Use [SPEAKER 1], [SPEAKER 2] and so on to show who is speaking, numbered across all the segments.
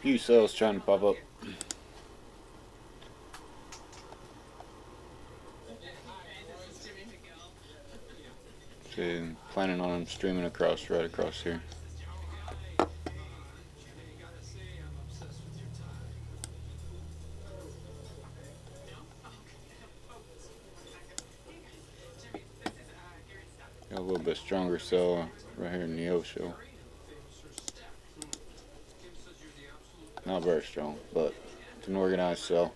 [SPEAKER 1] Few cells trying to pop up. See, planning on streaming right across here. Got a little bit stronger cell right here in the O show. Not very strong, but it's an organized cell.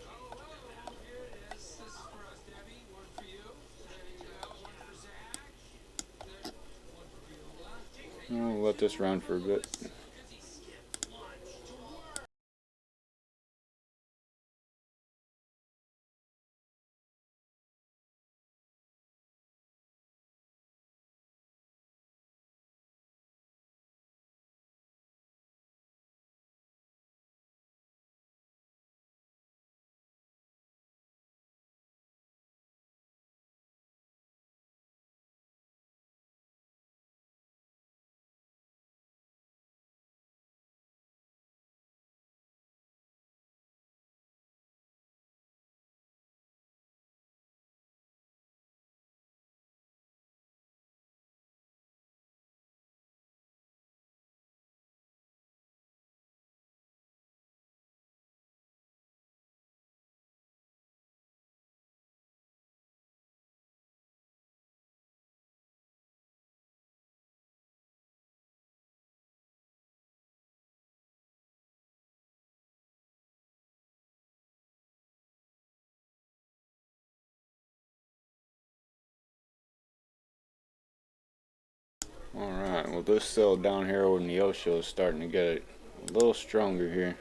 [SPEAKER 1] We'll let this run for a bit. Alright, well this cell down here over in the O show is starting to get a little stronger here.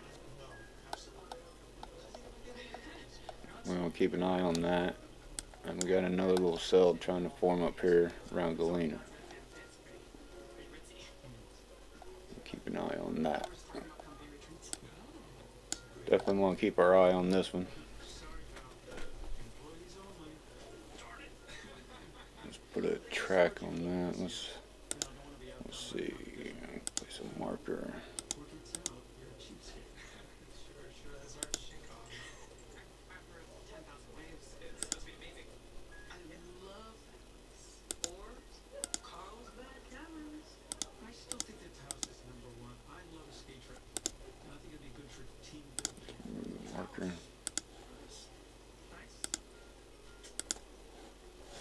[SPEAKER 1] We're going to keep an eye on that. And we got another little cell trying to form up here around Galena. Keep an eye on that. Definitely want to keep our eye on this one. Let's put a track on that. Let's see. Place a marker.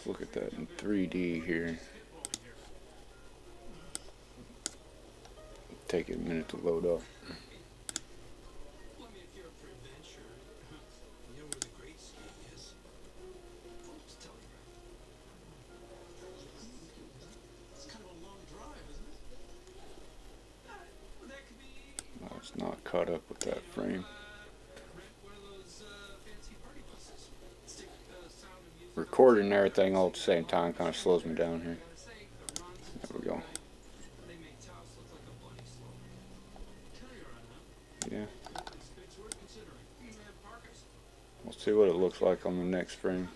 [SPEAKER 1] Look at that in 3D here. Take a minute to load up. Oh, it's not caught up with that frame. Recording everything all at the same time kind of slows me down here. There we go. Yeah. We'll see what it looks like on the next frame.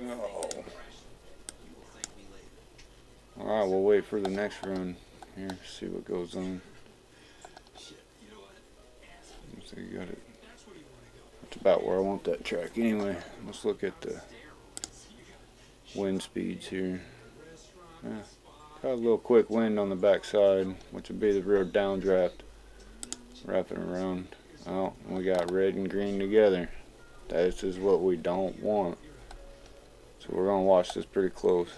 [SPEAKER 1] Oh. Alright, we'll wait for the next run here, see what goes on. So you got it. That's about where I want that track anyway. Let's look at the wind speeds here. Yeah, got a little quick wind on the backside, which would be the real downdraft. Wrapping around. Oh, we got red and green together. This is what we don't want. So we're going to watch this pretty close.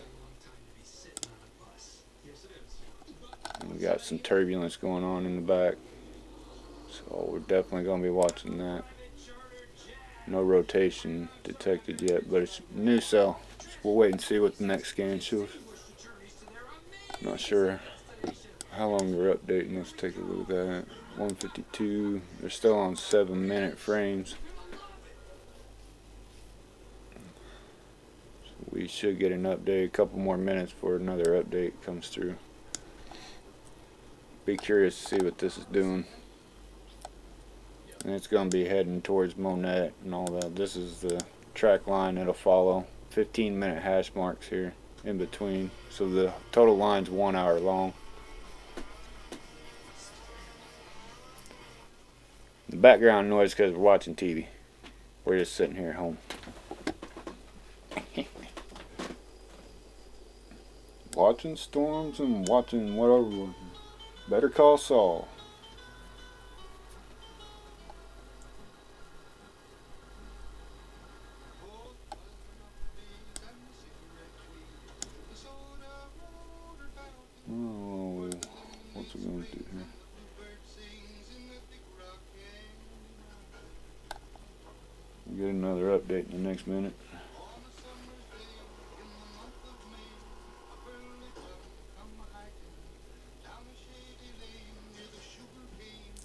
[SPEAKER 1] And we got some turbulence going on in the back. So we're definitely going to be watching that. No rotation detected yet, but it's a new cell. So we'll wait and see what the next scan shows. Not sure how long they're updating. Let's take a look at that. 152. They're still on 7-minute frames. So we should get an update. A couple more minutes before another update comes through. Be curious to see what this is doing. and it's going to be heading towards Monette and all that. This is the track line it'll follow. 15-minute hash marks here in between, so the total line's 1 hour long. The background noise because we're watching TV. We're just sitting here at home. Watching storms and watching whatever. Better Call Saul. Oh, what's it going to do here? We'll get another update in the next minute.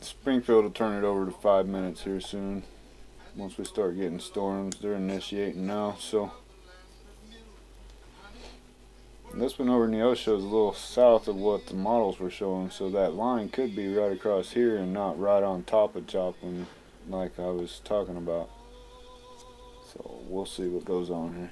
[SPEAKER 1] Springfield will turn it over to 5 minutes here soon. Once we start getting storms, they're initiating now. So this one over in the Neosho is a little south of what the models were showing, so that line could be right across here and not right on top of Joplin like I was talking about. So we'll see what goes on here.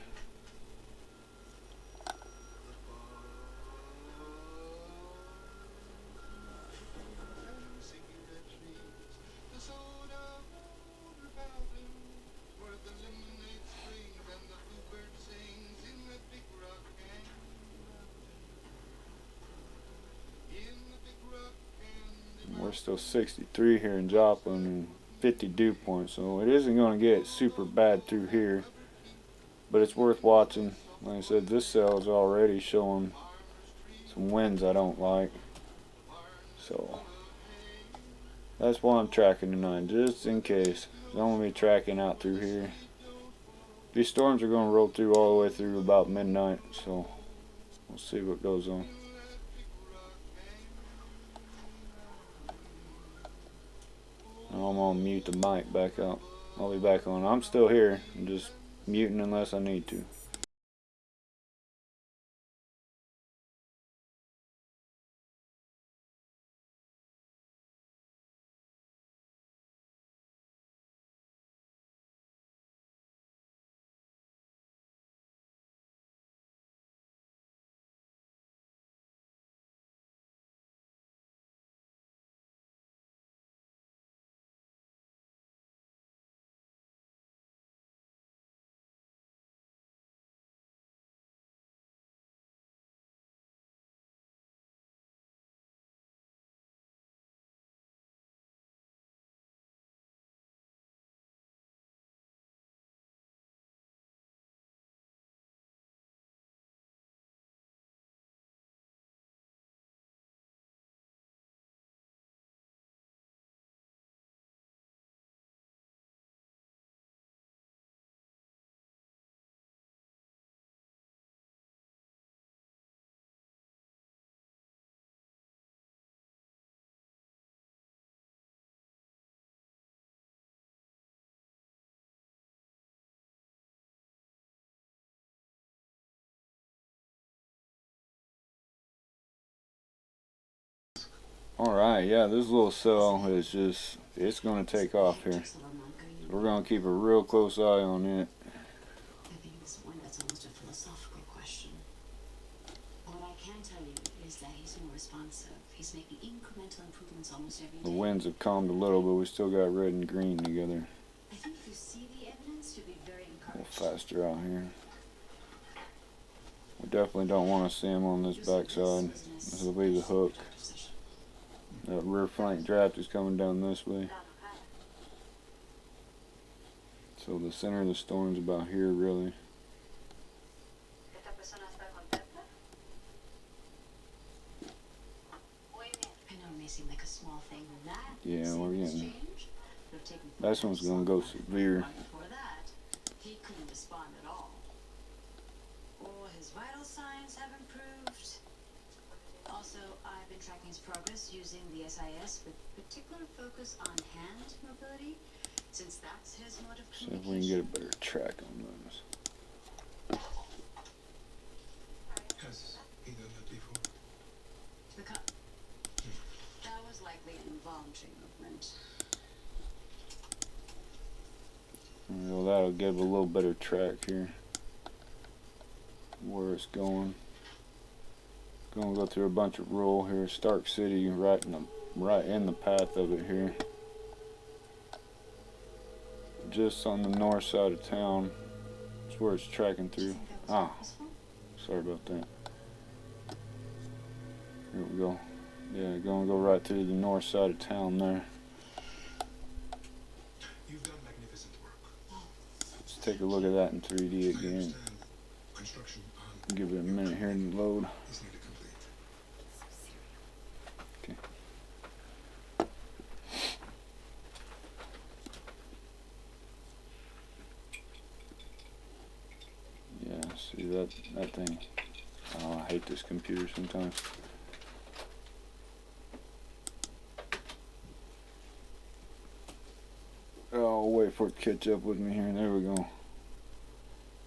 [SPEAKER 1] We're still 63 here in Joplin and 50 dew points, so it isn't going to get super bad through here, but it's worth watching. Like I said, this cell is already showing some winds I don't like, so that's why I'm tracking tonight, just in case. I'm going to be tracking out through here. These storms are going to roll through all the way through about midnight, so we'll see what goes on. Now I'm going to mute the mic back up. I'll be back on. I'm still here. I'm just muting unless I need to. Alright, yeah, this little cell is just, it's going to take off here. We're going to keep a real close eye on it.
[SPEAKER 2] I think this one, that's almost a philosophical question. What I can tell you is that he's more responsive. He's making incremental improvements almost every day.
[SPEAKER 1] The winds have calmed a little, but we still got red and green together.
[SPEAKER 2] I think if you see the evidence, you'll be very
[SPEAKER 1] A
[SPEAKER 2] encouraged.
[SPEAKER 1] little faster out here. We definitely don't want to see him on this backside. This will be the hook. That rear flank draft is coming down this way. So the center of the storm's about here, really.
[SPEAKER 2] I know it may seem like a small thing, but that
[SPEAKER 1] Yeah, we're getting.
[SPEAKER 2] change would have taken
[SPEAKER 1] This one's gonna go severe.
[SPEAKER 2] Before that, he couldn't respond at all. Or his vital signs have improved. Also, I've been tracking his progress using the SIS with particular focus on hand mobility, since that's his mode of
[SPEAKER 1] See if we can
[SPEAKER 2] communication.
[SPEAKER 1] get a better track on those.
[SPEAKER 3] Has he done that before?
[SPEAKER 2] That was likely an involuntary movement.
[SPEAKER 1] I'll give a little better track here where it's going. Gonna go through a bunch of rural here. Stark City right in the path of it here. Just on the north side of town. That's where it's tracking
[SPEAKER 2] Do you
[SPEAKER 1] through.
[SPEAKER 2] think that was
[SPEAKER 1] Ah,
[SPEAKER 2] purposeful?
[SPEAKER 1] sorry about that. Here we go. Yeah, gonna go right through the north side of town there.
[SPEAKER 3] You've done magnificent work.
[SPEAKER 1] Let's take a look at that in 3D
[SPEAKER 3] I
[SPEAKER 1] again.
[SPEAKER 3] understand construction on
[SPEAKER 1] Give it a minute here to load.
[SPEAKER 3] is nearly complete.
[SPEAKER 1] Yeah, see that thing. Oh, I hate this computer sometimes. Oh, I'll wait for it to catch up with me here. There we go.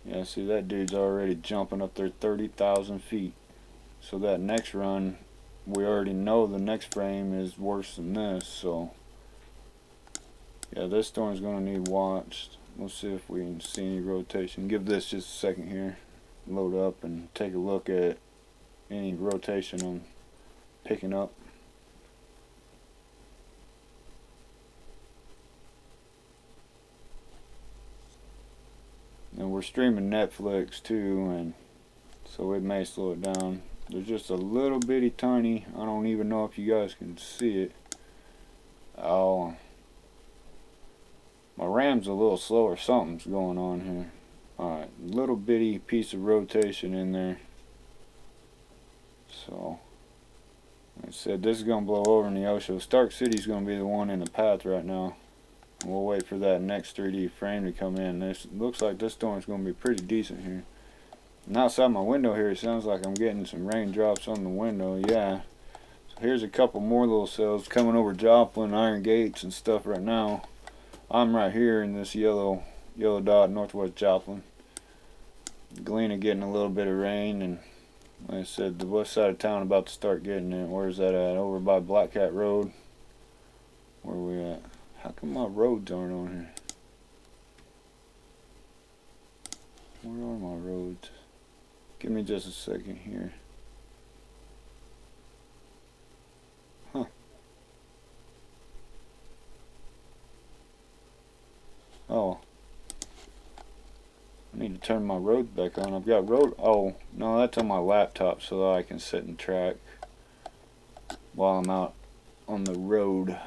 [SPEAKER 1] Yeah, see that dude's already jumping up there 30,000 feet. So that next run, we already know the next frame is worse than this. So yeah, this storm's gonna need watched. We'll see if we can see any rotation. Give this just a second here. Load up and take a look at any rotation I'm picking up. And we're streaming Netflix too, and so it may slow it down. There's just a little bitty tiny, I don't even know if you guys can see it. Oh, my RAM's a little slower. Something's going on here. Alright, little bitty piece of rotation in there. So, like I said, this is going to blow over in the ocean. Stark City's going to be the one in the path right now. And we'll wait for that next 3D frame to come in. This looks like this storm's going to be pretty decent here. And outside my window here, it sounds like I'm getting some raindrops on the window. Yeah. So here's a couple more little cells coming over Joplin, Iron Gates and stuff right now. I'm right here in this yellow dot, northwest Joplin. Galena getting a little bit of rain, and like I said, the west side of town about to start getting it. Where's that at? Over by Black Cat Road. Where are we at? How come my roads aren't on here? Where are my roads? Give me just a second here. Huh. Oh. I need to turn my road back on. I've got road. Oh, no, that's on my laptop so that I can sit and track while I'm out on the road.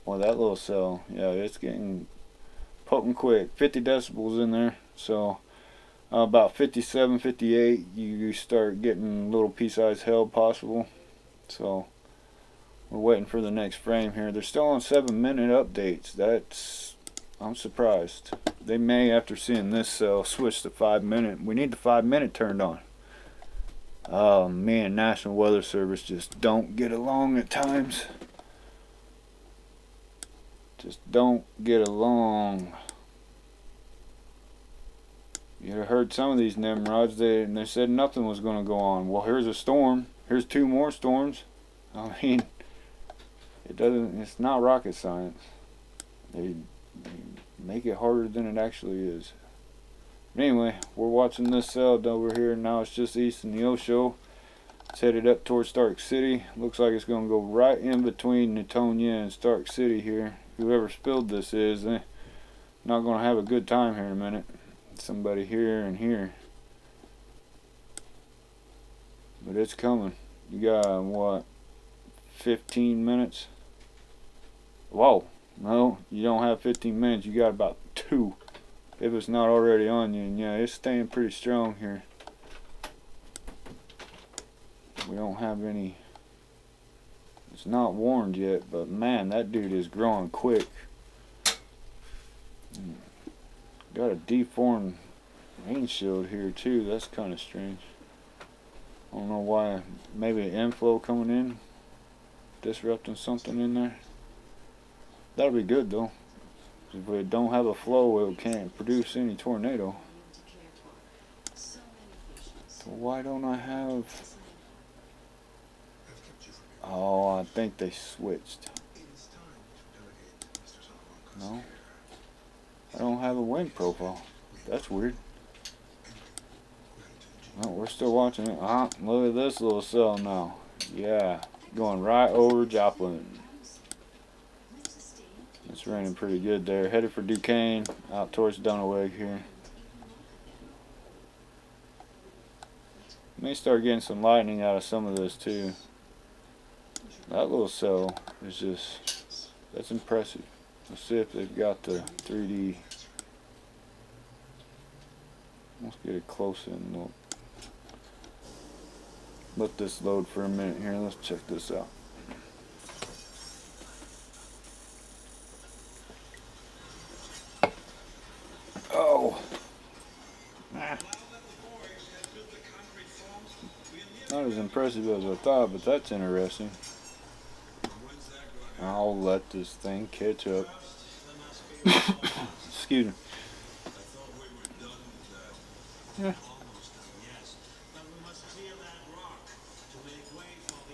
[SPEAKER 1] Well, that little cell, yeah, it's getting potent quick. 50 decibels in there. So about 57, 58, you start getting little pea-sized hail possible. So we're waiting for the next frame here. They're still on 7-minute updates. I'm surprised. They may, after seeing this cell, switch to 5-minute. We need the 5-minute turned on. Oh man, National Weather Service just don't get along at times. Just don't get along. You heard some of these Nimrods, they said nothing was going to go on. Well, here's a storm. Here's 2 more storms. I mean, it's not rocket science. They make it harder than it actually is. But anyway, we're watching this cell over here. Now it's just east in the Neosho. It's headed up towards Stark City. Looks like it's going to go right in between Newtonia and Stark City here. Whoever spilled this is, they're not going to have a good time here in a minute. Somebody here and here. But it's coming. You got, what, 15 minutes? Whoa. No, you don't have 15 minutes. You got about 2. If it's not already on you. And yeah, it's staying pretty strong here. We don't have any. It's not warned yet, but man, that dude is growing quick. Got a deformed rain shield here too. That's kind of strange. I don't know why. Maybe an inflow coming in, disrupting something in there. That'll be good though. If we don't have a flow, it can't produce any tornado. So why don't I have?
[SPEAKER 3] I've kept you from it.
[SPEAKER 1] Oh, I think they switched.
[SPEAKER 3] It is time to delegate Mr. Salamanca's
[SPEAKER 1] No?
[SPEAKER 3] care.
[SPEAKER 1] I don't have a wind profile. That's weird. Oh, we're still watching it. Look at this little cell now. Yeah, going right over Joplin. It's raining pretty good there. Headed for Duquesne, out towards Dunaweg here. May start getting some lightning out of some of this too. That little cell is just, that's impressive. Let's see if they've got the 3D. Let's get it close and look. Let this load for a minute here. Let's check this out. Oh. Not as impressive as I thought, but that's interesting. I'll let this thing catch up. Excuse me. Yeah.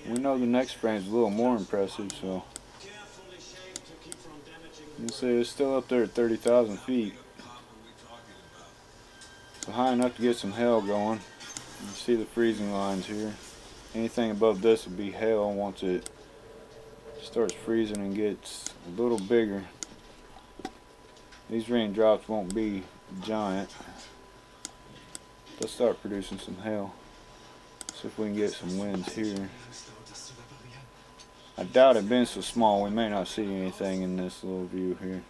[SPEAKER 1] We know the next frame's a little more impressive, so you can see it's still up there at 30,000 feet. So high enough to get some hail going. You see the freezing lines here. Anything above this would be hail once it starts freezing and gets a little bigger. These raindrops won't be giant. They'll start producing some hail. See if we can get some winds here. I doubt it being so small, we may not see anything in this little view here.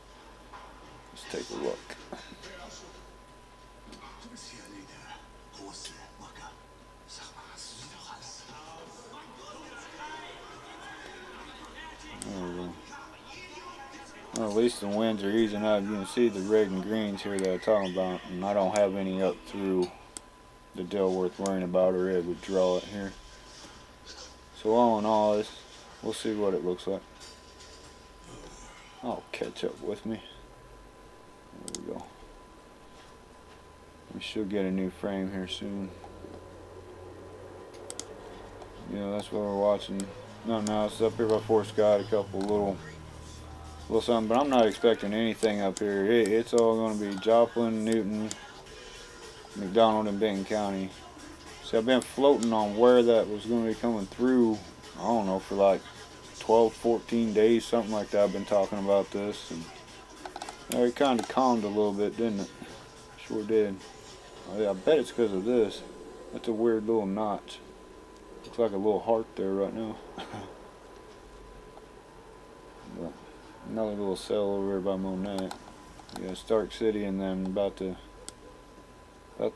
[SPEAKER 1] Let's take a look. There we go. Well, at least the winds are easing up. You can see the red and greens here that I'm talking about, and I don't have any up through the Dell worth worrying about, or it would draw it here. So all in all, we'll see what it looks like. I'll catch up with me. There we go. We should get a new frame here soon. Yeah, that's what we're watching. No, it's up here by Fort Scott. A couple little something, but I'm not expecting anything up here. It's all going to be Joplin, Newton, McDonald, and Benton County. See, I've been floating on where that was going to be coming through, I don't know, for like 12, 14 days, something like that. I've been talking about this, and it kind of calmed a little bit, didn't it? Sure did. I bet it's because of this. That's a weird little notch. Looks like a little heart there right now. But another little cell over here by Monette. We got Stark City, and then about to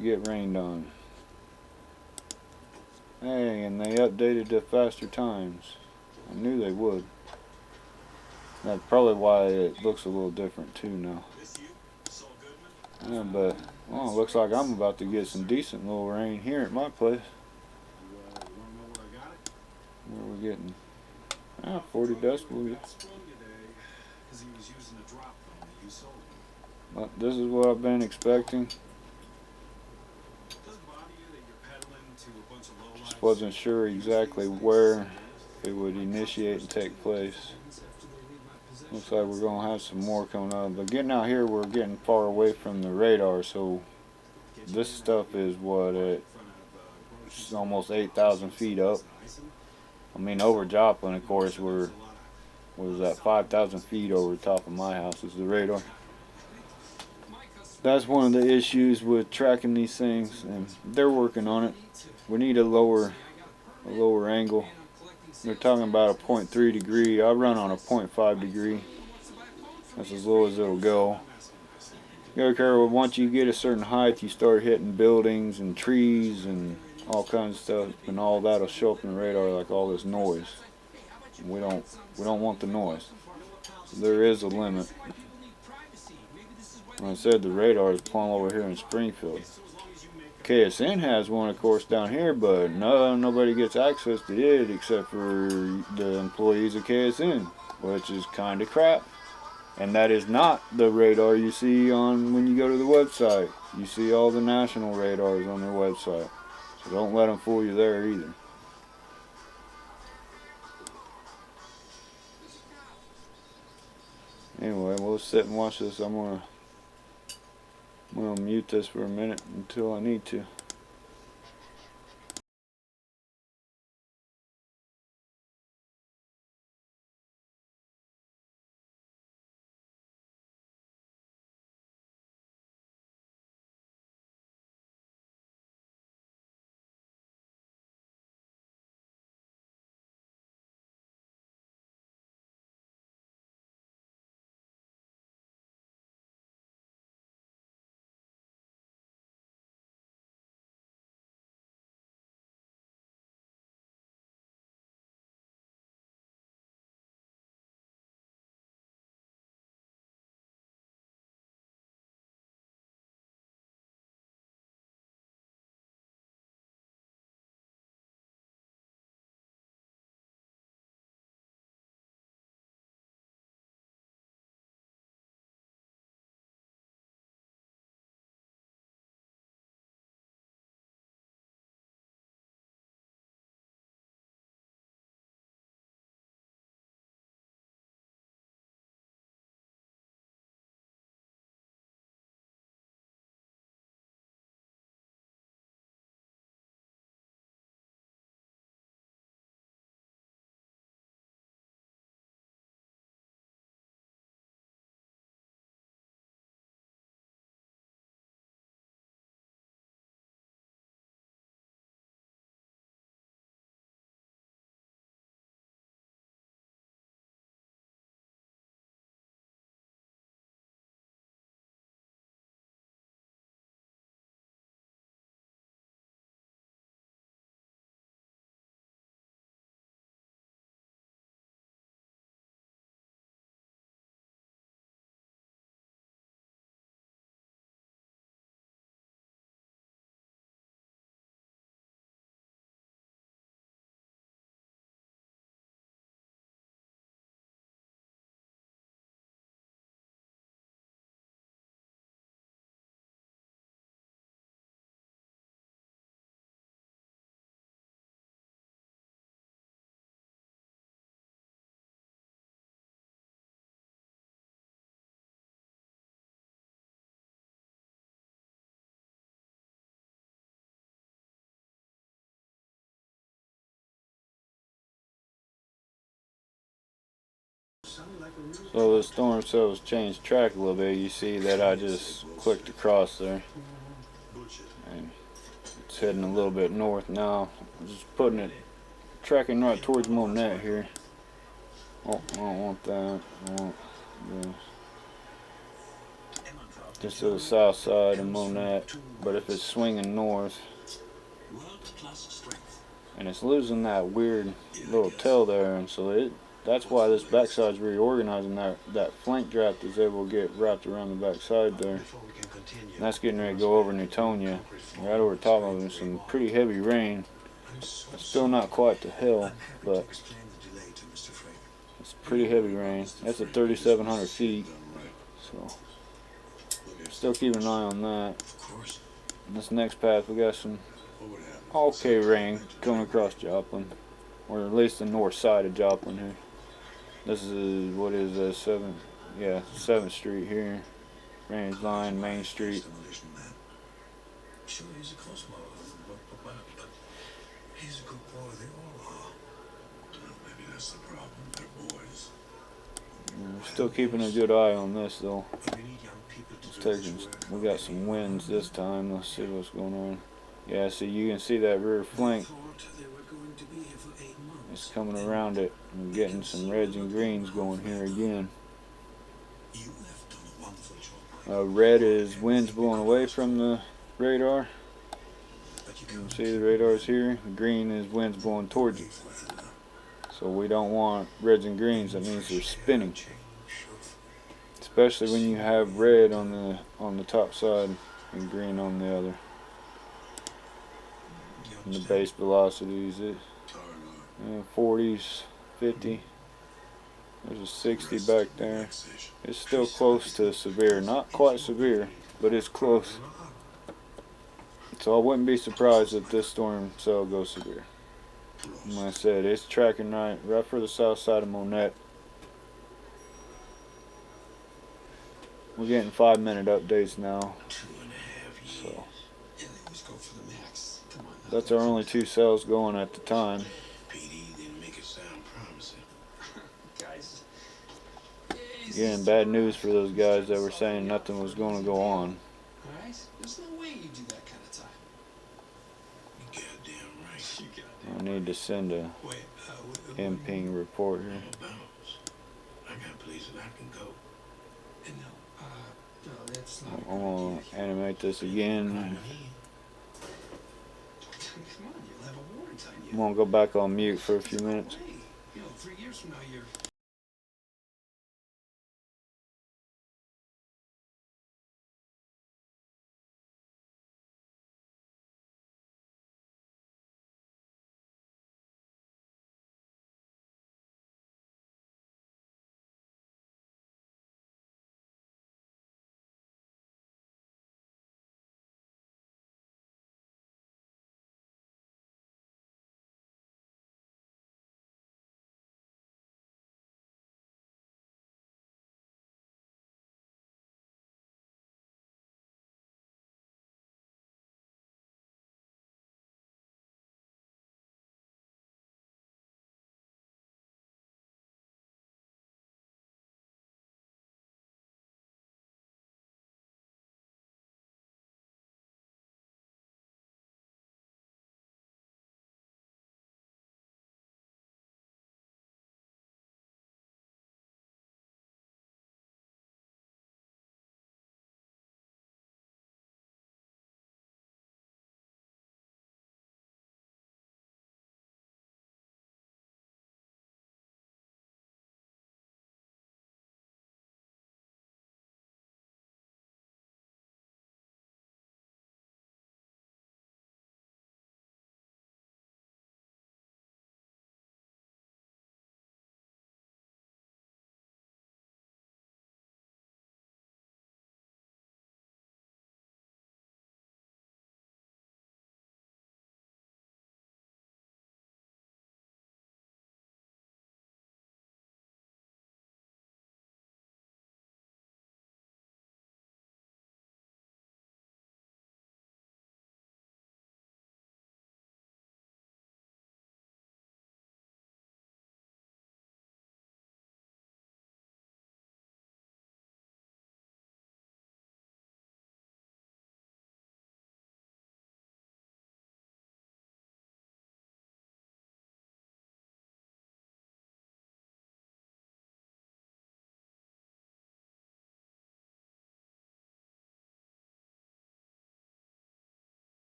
[SPEAKER 1] get rained on. Hey, and they updated the faster times. I knew they would. That's probably why it looks a little different too now. Yeah, but well, it looks like I'm about to get some decent little rain here at my place. Where are we getting? 40 decibels. But this is what I've been expecting. Just wasn't sure exactly where it would initiate and take place. Looks like we're going to have some more coming up. But getting out here, we're getting far away from the radar, so this stuff is what, it's almost 8,000 feet up. I mean, over Joplin, of course, we're, what was that, 5,000 feet over the top of my house is the radar. That's one of the issues with tracking these things, and they're working on it. We need a lower angle. They're talking about a 0.3 degree. I run on a 0.5 degree. That's as low as it'll go. You gotta care, once you get a certain height, you start hitting buildings and trees and all kinds of stuff, and all that'll show up in the radar like all this noise. We don't want the noise. So there is a limit. Like I said, the radar is pulling over here in Springfield. KSN has one, of course, down here, but nobody gets access to it except for the employees of KSN, which is kind of crap. And that is not the radar you see on when you go to the website. You see all the national radars on their website. So don't let them fool you there either. Anyway, we'll sit and watch this. I'm going to I'm gonna mute this for a minute until I need to. So the storm cells changed track a little bit. You see that I just clicked across there, and it's heading a little bit north now. I'm just putting it, tracking right towards Monette here. Oh, I don't want that. I want this. Just to the south side of Monette, but if it's swinging north, and it's losing that weird little tail there, and so that's why this backside's reorganizing. That flank draft is able to get wrapped around the backside there. And that's getting ready to go over Newtonia, right over top of it. Some pretty heavy rain. Still not quite to hell, but it's pretty heavy rain. That's at 3,700 feet, so still keeping an eye on that. And this next path, we got some okay rain coming across Joplin, or at least the north side of Joplin here. This is, what is that, 7th Street here. Range line, Main Street.
[SPEAKER 3] Sure, he's a close mother, but he's a good boy. They all are. Maybe that's the problem. They're boys.
[SPEAKER 1] We're still keeping a good eye on this though.
[SPEAKER 3] But we need young people to
[SPEAKER 1] It's taking, we got some winds this time. Let's see what's going on. Yeah, so you can see that rear flank.
[SPEAKER 3] They were going to be here for 8 months.
[SPEAKER 1] It's coming around it. We're getting some reds and greens going here again.
[SPEAKER 3] You have done a wonderful job.
[SPEAKER 1] Red is winds blowing away from the radar.
[SPEAKER 3] But
[SPEAKER 1] You can see the radar's here. Green is winds blowing towards it. So we don't want reds and greens. That means they're spinning. Especially when you have red on the top side and green on the other. And the base velocities, 40s, 50. There's a 60 back there. It's still close to severe. Not quite severe, but it's close. So I wouldn't be surprised if this storm cell goes severe. And like I said, it's tracking right for the south side of Monette. We're getting 5-minute updates now. So
[SPEAKER 3] Yeah, they always go for the max. Come on.
[SPEAKER 1] that's our only 2 cells going at the time.
[SPEAKER 3] PD didn't make it sound promising.
[SPEAKER 4] Guys.
[SPEAKER 1] Again, bad news for those guys that were saying nothing was going to go on.
[SPEAKER 4] Alright? There's no way you do that kind of time.
[SPEAKER 3] You goddamn right.
[SPEAKER 4] You
[SPEAKER 1] I
[SPEAKER 4] goddamn
[SPEAKER 1] need to send a
[SPEAKER 3] Wait,
[SPEAKER 1] MPing report here.
[SPEAKER 3] bounce. I got places I can go.
[SPEAKER 4] No, that's not.
[SPEAKER 1] I'm going to animate this again.
[SPEAKER 3] Come in.
[SPEAKER 4] Come on, you'll have a warrant on you.
[SPEAKER 1] I'm going to go back on mute for a few minutes.
[SPEAKER 4] Hey, you know, 3 years from now, you're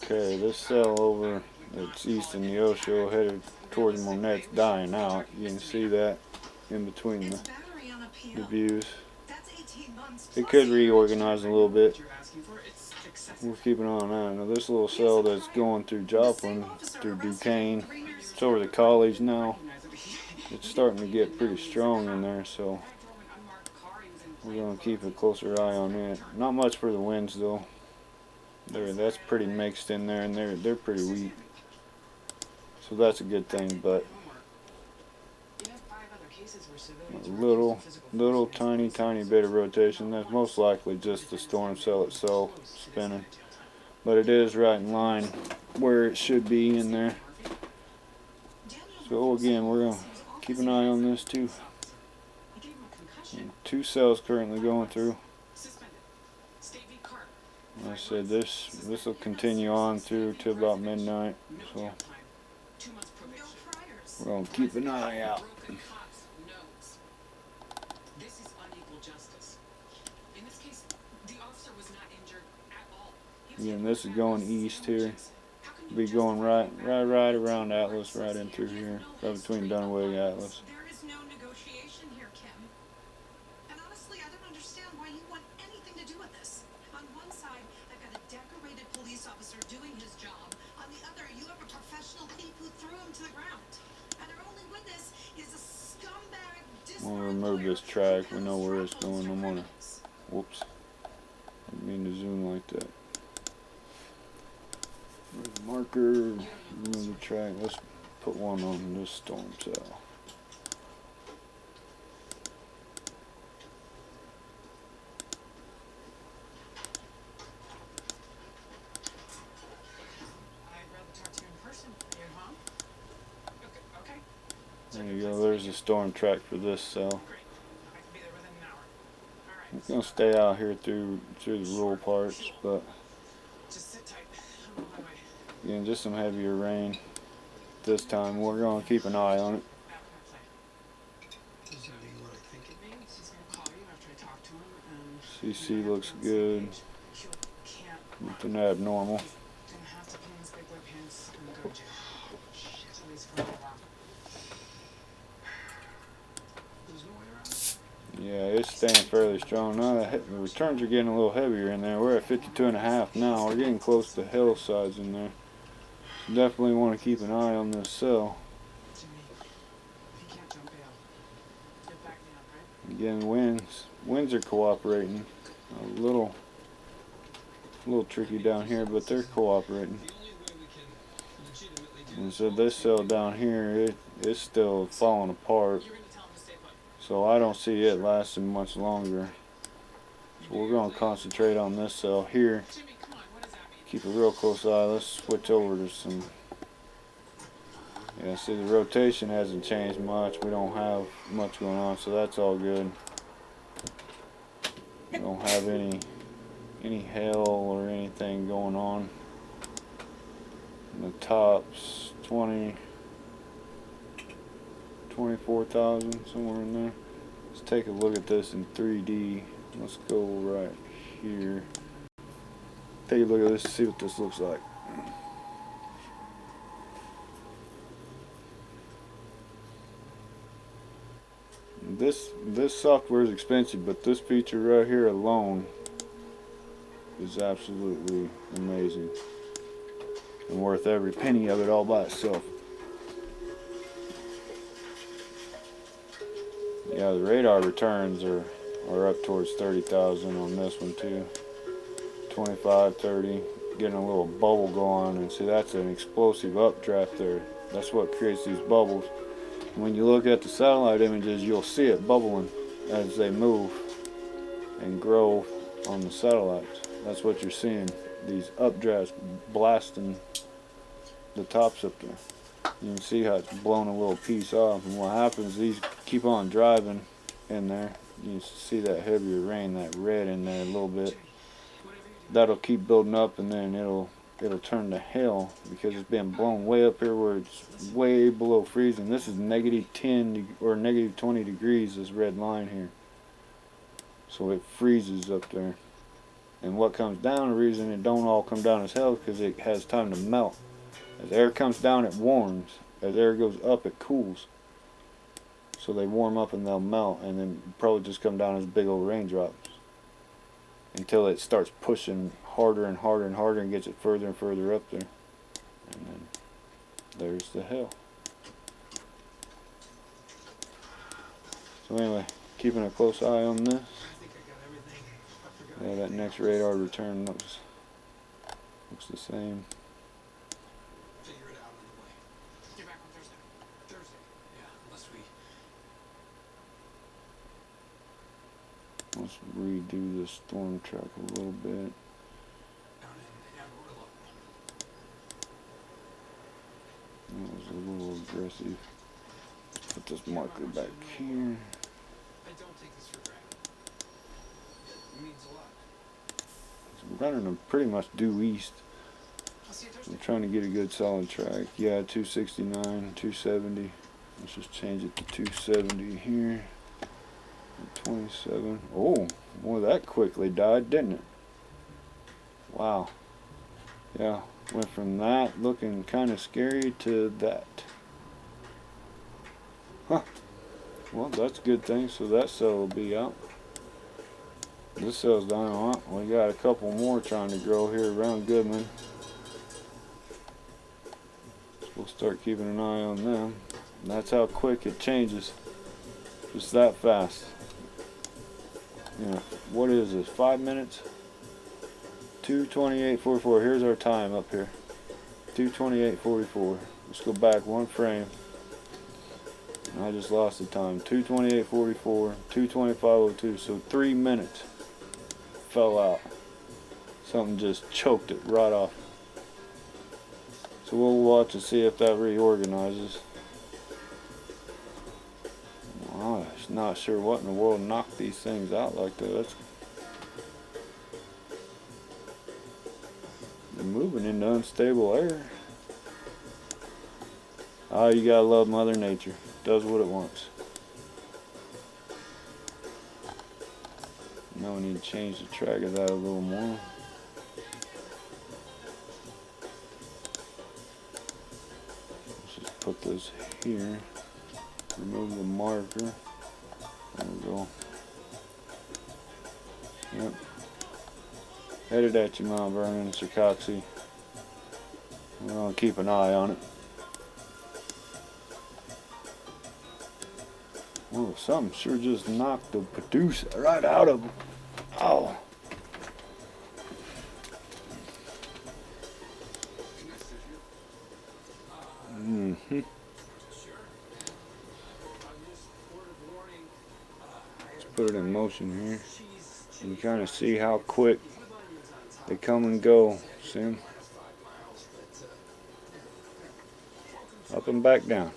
[SPEAKER 1] Okay, this cell over that's east in Neosho headed towards Monet's dying out. You can see that in between the views. It could reorganize a little bit. We'll keep an eye on that. Now this little cell that's going through Joplin, through Duquesne, it's over the college now. It's starting to get pretty strong in there, so we're going to keep a closer eye on it. Not much for the winds though. That's pretty mixed in there, and they're pretty weak. So that's a good thing, but a little tiny bit of rotation. That's most likely just the storm cell itself spinning, but it is right in line where it should be in there. So again, we're gonna keep an eye on this too. And 2 cells currently going through. Like I said, this will continue on through to about midnight, so we're gonna keep an eye out. Again, this is going east here. Be going right around Atlas, right in through here, right between Dunaway and Atlas.
[SPEAKER 5] There is no negotiation here, Kim. And honestly, I don't understand why you want anything to do with this. On one side, I've got a decorated police officer doing his job. On the other, you have a professional thief who threw him to the ground. And our only witness is a scumbag.
[SPEAKER 1] We'll remove this track. We know where it's going. I'm gonna. Whoops. I didn't mean to zoom like that. Where's the marker? Remove the track. Let's put one on this storm cell. There you go. There's the storm track for this cell. I'm gonna stay out here through the rural parts, but again, just some heavier rain this time. We're gonna keep an eye on it. CC looks good. Nothing abnormal. Yeah, it's staying fairly strong. Now the returns are getting a little heavier in there. We're at 52.5 now. We're getting close to hillsides in there. Definitely want to keep an eye on this cell. Again, winds are cooperating. A little tricky down here, but they're cooperating. And so this cell down here, it's still falling apart. So I don't see it lasting much longer. So we're going to concentrate on this cell here. Keep a real close eye. Let's switch over to some. Yeah, see the rotation hasn't changed much. We don't have much going on, so that's all good. We don't have any hail or anything going on. And the tops 24,000 somewhere in there. Let's take a look at this in 3D. Let's go right here. Take a look at this and see what this looks like. This software is expensive, but this feature right here alone is absolutely amazing and worth every penny of it all by itself. Yeah, the radar returns are up towards 30,000 on this one too. 25, 30, getting a little bubble going, and see that's an explosive updraft there. That's what creates these bubbles. When you look at the satellite images, you'll see it bubbling as they move and grow on the satellites. That's what you're seeing, these updrafts blasting the tops up there. You can see how it's blown a little piece off, and what happens, these keep on driving in there. You can see that heavier rain, that red in there a little bit. That'll keep building up, and then it'll turn to hail because it's been blown way up here where it's way below freezing. This is -10 or -20 degrees, this red line here. So it freezes up there. And what comes down, the reason it don't all come down as hell is because it has time to melt. As air comes down, it warms. As air goes up, it cools. So they warm up and they'll melt, and then probably just come down as big old raindrops until it starts pushing harder and harder and harder and gets it further and further up there. And then there's the hell. So anyway, keeping a close eye on this.
[SPEAKER 4] I think I got everything. I forgot.
[SPEAKER 1] Yeah, that next radar return looks the same.
[SPEAKER 4] Figure it out on the way.
[SPEAKER 5] Get back on Thursday.
[SPEAKER 4] Thursday. Yeah, unless we.
[SPEAKER 1] Let's redo the storm track a little bit.
[SPEAKER 4] Down in Amarillo.
[SPEAKER 1] That was a little aggressive. Put this marker back here.
[SPEAKER 4] I don't take this for granted. It means a lot.
[SPEAKER 1] So we're running them pretty much due east.
[SPEAKER 4] I'll see you Thursday.
[SPEAKER 1] I'm trying to get a good solid track. Yeah, 269, 270. Let's just change it to 270 here. 27. Oh, boy, that quickly died, didn't it? Wow. Yeah, went from that looking kind of scary to that. Huh. Well, that's a good thing. So that cell will be out. This cell's done a lot. We got a couple more trying to grow here around Goodman. So we'll start keeping an eye on them. And that's how quick it changes. Just that fast. You know, what is this? 5 minutes? 2:28:44. Here's our time up here. 2:28:44. Let's go back one frame. I just lost the time. 2:28:44, 2:25:02. So 3 minutes fell out. Something just choked it right off. So we'll watch and see if that reorganizes. Well, I'm not sure what in the world knocked these things out like that. They're moving into unstable air. Oh, you gotta love Mother Nature. Does what it wants. Now we need to change the track of that a little more. Let's just put this here. Remove the marker. There we go. Yep. Headed at you, Mount Vernon, Circoxie. We're gonna keep an eye on it. Oh, something sure just knocked the producer right out of him. Oh. Mm-hmm. Let's put it in motion here. You can kind of see how quick they come and go. See 'em? Up and back down.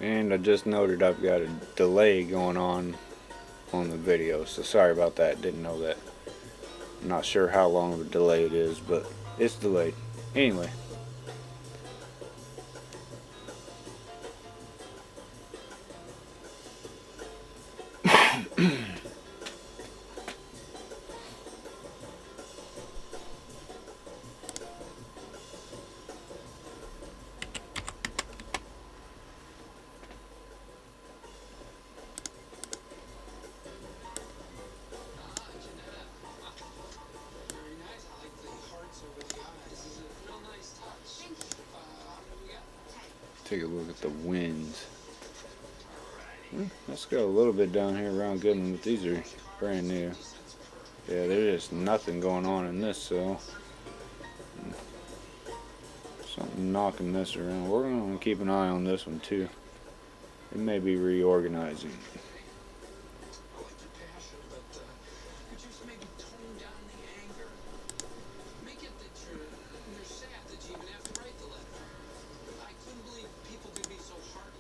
[SPEAKER 1] And I just noted I've got a delay going on the video, so sorry about that. Didn't know that. I'm not sure how long of a delay it is, but it's delayed. Anyway. Take a look at the winds. Let's go a little bit down here around Goodman, but these are brand new. Yeah, there's just nothing going on in this, so something knocking this around. We're going to keep an eye on this one too. It may be reorganizing.
[SPEAKER 4] You're sad that you even have to write the letter. I couldn't believe people could be so heartless.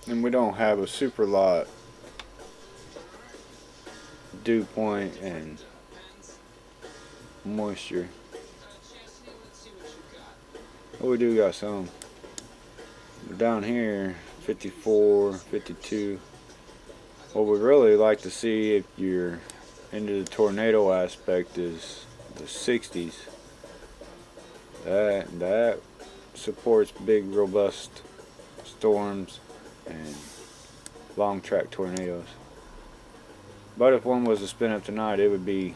[SPEAKER 1] and we don't have a super lot dew point and moisture. But we do got some. But down here, 54, 52. What we really like to see if you're into the tornado aspect is the 60s. That supports big, robust storms and long track tornadoes. But if one was to spin up tonight, it would be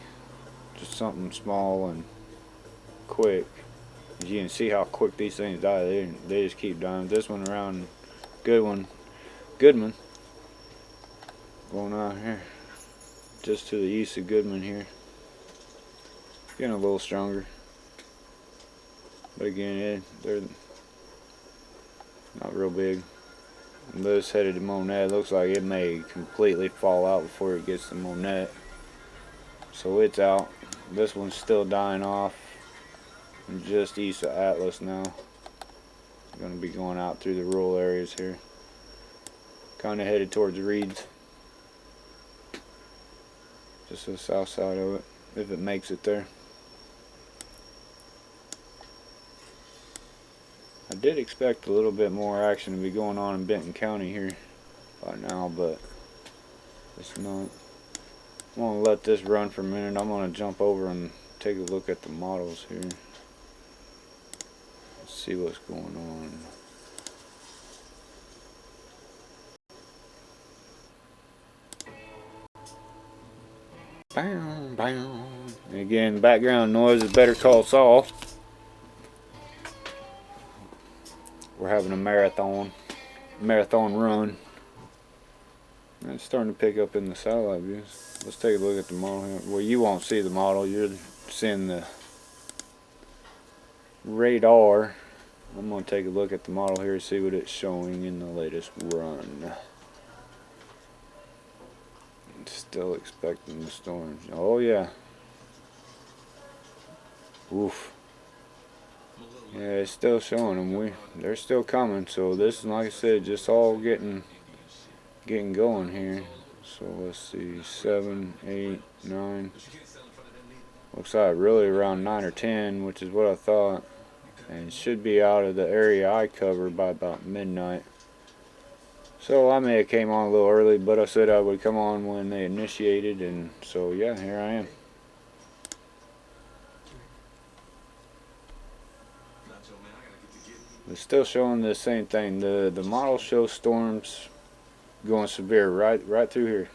[SPEAKER 1] just something small and quick. As you can see how quick these things die. They just keep dying. This one around Goodman, going out here, just to the east of Goodman here. Getting a little stronger. But again, they're not real big. And this headed to Monette. Looks like it may completely fall out before it gets to Monette. So it's out. This one's still dying off. And just east of Atlas now. Going to be going out through the rural areas here. Kind of headed towards Reeds. Just the south side of it, if it makes it there. I did expect a little bit more action to be going on in Benton County here by now, but it's not. I'm going to let this run for a minute. I'm going to jump over and take a look at the models here. Let's see what's going on. Bam, bam. And again, background noise is Better Call Saul. We're having a marathon run. And it's starting to pick up in the satellite views. Let's take a look at the model here. Well, you won't see the model. You're seeing the radar. I'm going to take a look at the model here and see what it's showing in the latest run. Still expecting the storms. Oh yeah. Oof. Yeah, it's still showing them. They're still coming. So this is, like I said, just all getting going here. So let's see, 7, 8, 9. Looks like really around 9 or 10, which is what I thought. And it should be out of the area I cover by about midnight. So I may have came on a little early, but I said I would come on when they initiated, and so yeah, here I am. It's still showing the same thing. The model shows storms going severe right through here.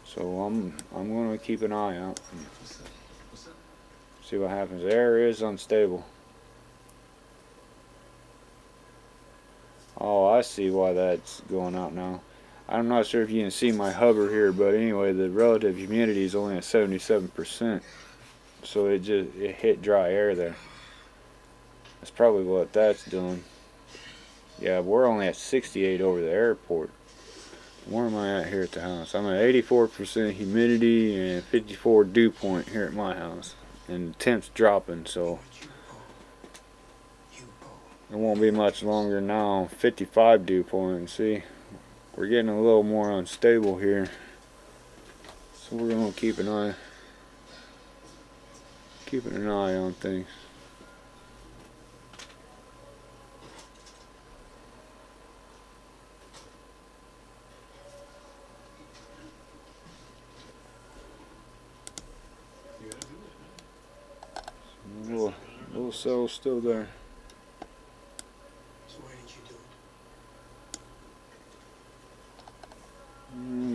[SPEAKER 1] So I'm going to keep an eye out and see what happens. Air is unstable. Oh, I see why that's going out now. I'm not sure if you can see my hover here, but anyway, the relative humidity is only at 77%. So it hit dry air there. That's probably what that's doing. Yeah, we're only at 68 over the airport. Where am I at here at the house? I'm at 84% humidity and 54 dew point here at my house. And the temp's dropping, so it won't be much longer now. 55 dew point. See, we're getting a little more unstable here. So we're going to keeping an eye on things. Little cell's still there.
[SPEAKER 3] So why didn't you do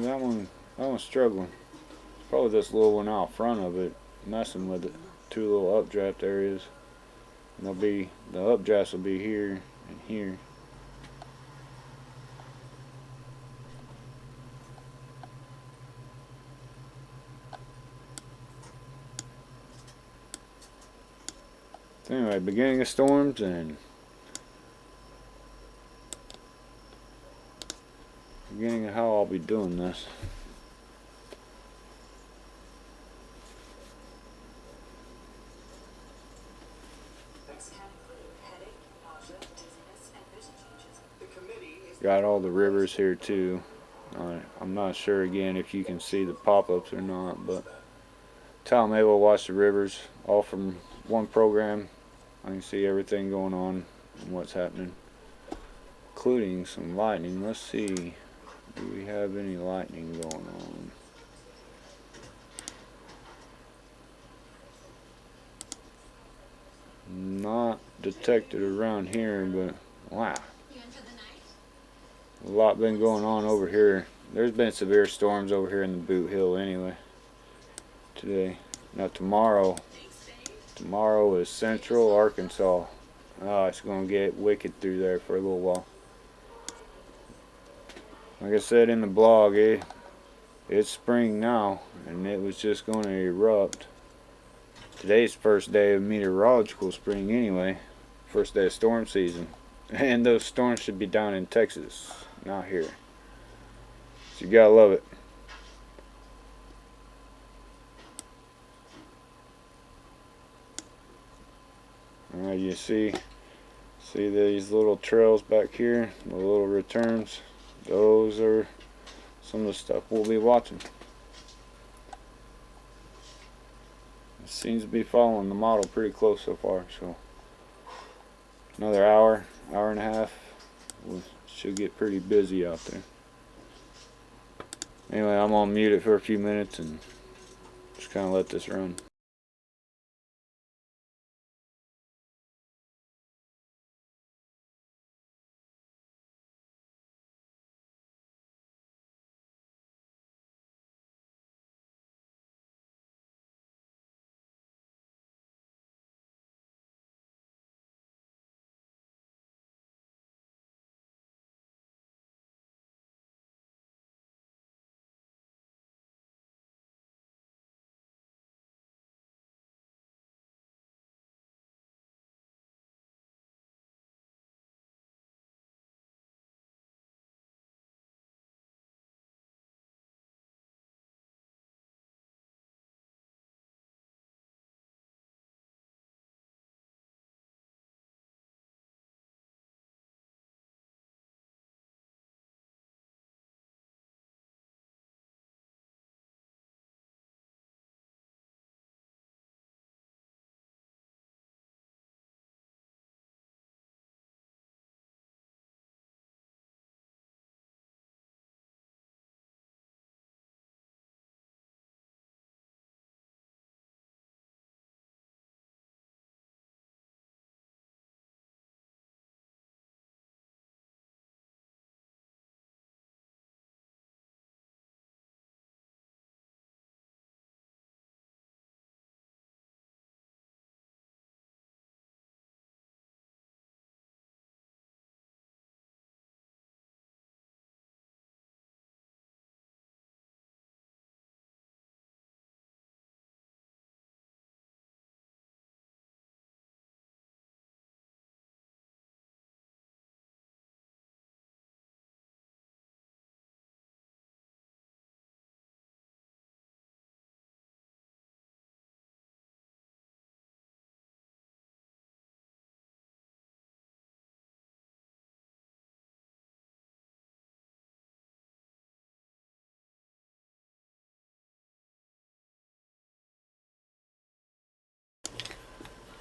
[SPEAKER 3] it?
[SPEAKER 1] That one's struggling. It's probably this little one out front of it messing with it. Two little updraft areas. And the updrafts will be here and here. So anyway, beginning of storms and beginning of how I'll be doing this. got all the rivers here too. I'm not sure again if you can see the pop-ups or not, but I'm able to watch the rivers all from one program. I can see everything going on and what's happening, including some lightning. Let's see, do we have any lightning going on? Not detected around here, but wow,
[SPEAKER 5] You in for the night?
[SPEAKER 1] a lot been going on over here. There's been severe storms over here in the Boot Hill anyway today. Now tomorrow is Central Arkansas. Oh, it's gonna get wicked through there for a little while. Like I said in the blog, it's spring now, and it was just gonna erupt. Today's first day of meteorological spring anyway. First day of storm season. And those storms should be down in Texas, not here. So you gotta love it. Alright, you see these little trails back here, the little returns. Those are some of the stuff we'll be watching. It seems to be following the model pretty close so far, so another hour and a half, we should get pretty busy out there. Anyway, I'm gonna mute it for a few minutes and just kind of let this run.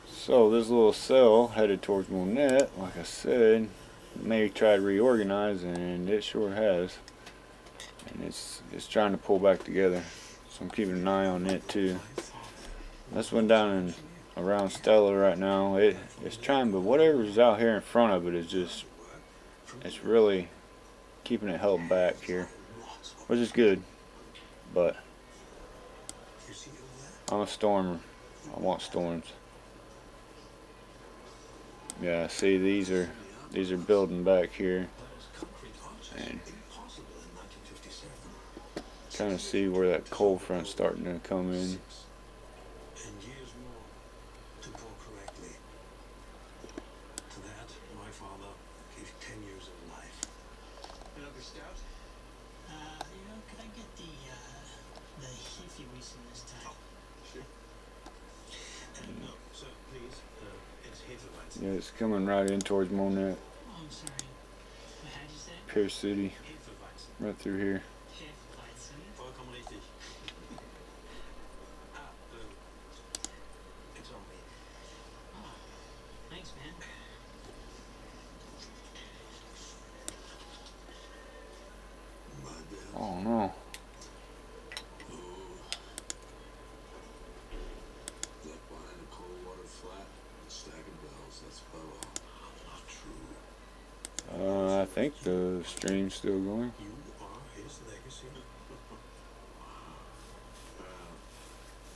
[SPEAKER 1] So this little cell headed towards Monette, like I said, may try to reorganize, and it sure has. And it's trying to pull back together. So I'm keeping an eye on it too. This one down in around Stella right now, it's trying, but whatever's out here in front of it is just, it's really keeping it held back here, which is good. But I'm a stormer. I want storms. Yeah, see, these are building back here, and kind of see where that cold front's starting to come in.
[SPEAKER 3] And years more to pour correctly. To that, my father gave 10 years of life.
[SPEAKER 4] Another stout?
[SPEAKER 6] Could I get the Heafy Reason this time?
[SPEAKER 4] Sure.
[SPEAKER 3] No, sir, please. It's Hefeweizen.
[SPEAKER 1] Yeah, it's coming right in towards Monette.
[SPEAKER 6] Oh, I'm sorry. How'd you say?
[SPEAKER 1] Pierce City,
[SPEAKER 3] Hefeweizen.
[SPEAKER 1] right through here.
[SPEAKER 6] Hefeweizen.
[SPEAKER 3] Vollkommen richtig. It's on me.
[SPEAKER 6] Oh, thanks, man.
[SPEAKER 3] My bad.
[SPEAKER 1] Oh no.
[SPEAKER 3] Left behind a cold water flat and stack of bells. That's Bella. Not true.
[SPEAKER 1] I think the stream's still going.
[SPEAKER 3] You are his legacy.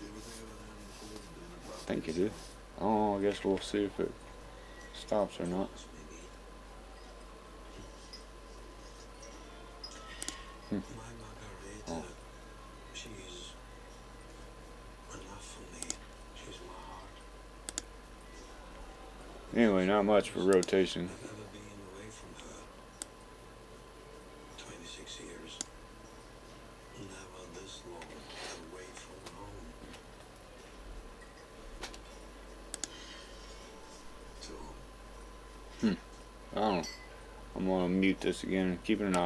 [SPEAKER 3] You ever think about having a full dinner
[SPEAKER 1] I think it is. Oh, I guess we'll see if it stops or not.
[SPEAKER 3] My Margarita, she's enough for me. She's my heart.
[SPEAKER 1] Anyway, not much for rotation.
[SPEAKER 3] I've never been away from her. 26 years. Never this long away from home. So,
[SPEAKER 1] I don't know. I'm gonna mute this again, keeping an eye.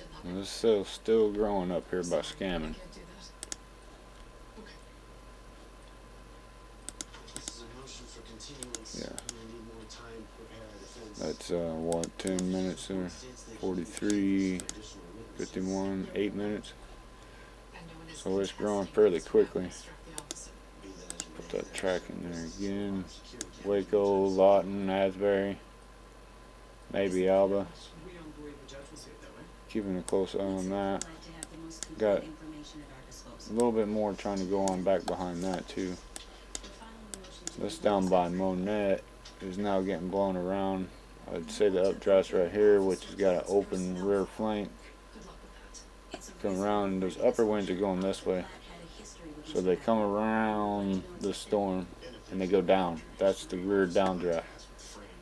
[SPEAKER 5] captain.
[SPEAKER 1] And this cell's still growing up here by scamming.
[SPEAKER 5] Can't do that. Okay.
[SPEAKER 7] This is a motion for continuance.
[SPEAKER 1] Yeah.
[SPEAKER 7] We need more time to prepare our defense.
[SPEAKER 1] That's what, 10 minutes there? 43, 51, 8 minutes.
[SPEAKER 5] And no one is
[SPEAKER 1] So it's growing
[SPEAKER 5] contesting
[SPEAKER 1] fairly
[SPEAKER 5] this
[SPEAKER 1] quickly.
[SPEAKER 5] without instruct the officer.
[SPEAKER 7] Be that as it
[SPEAKER 1] Put
[SPEAKER 7] may,
[SPEAKER 1] that track in there again.
[SPEAKER 7] security
[SPEAKER 1] Waco, Lawton, Asbury, maybe Alba.
[SPEAKER 4] We don't believe the judge will see it that way.
[SPEAKER 1] Keeping a close eye on that.
[SPEAKER 2] Like to have the most complete
[SPEAKER 1] Got
[SPEAKER 2] information at our
[SPEAKER 1] a
[SPEAKER 2] disposal.
[SPEAKER 1] little bit more trying to go on back behind that too.
[SPEAKER 2] The following motion to
[SPEAKER 1] This
[SPEAKER 2] remove
[SPEAKER 1] down by
[SPEAKER 2] section
[SPEAKER 1] Monette is now getting blown around. I'd say the updraft's right here, which has got an open rear flank.
[SPEAKER 5] Good luck with that.
[SPEAKER 2] It's a
[SPEAKER 1] Come
[SPEAKER 2] reason
[SPEAKER 1] around,
[SPEAKER 2] why
[SPEAKER 1] those
[SPEAKER 2] this
[SPEAKER 1] upper winds are
[SPEAKER 2] particular
[SPEAKER 1] going this way.
[SPEAKER 2] plant had a history with
[SPEAKER 1] So
[SPEAKER 2] these
[SPEAKER 1] they
[SPEAKER 2] plants.
[SPEAKER 1] come around the storm and they go down. That's the rear downdraft.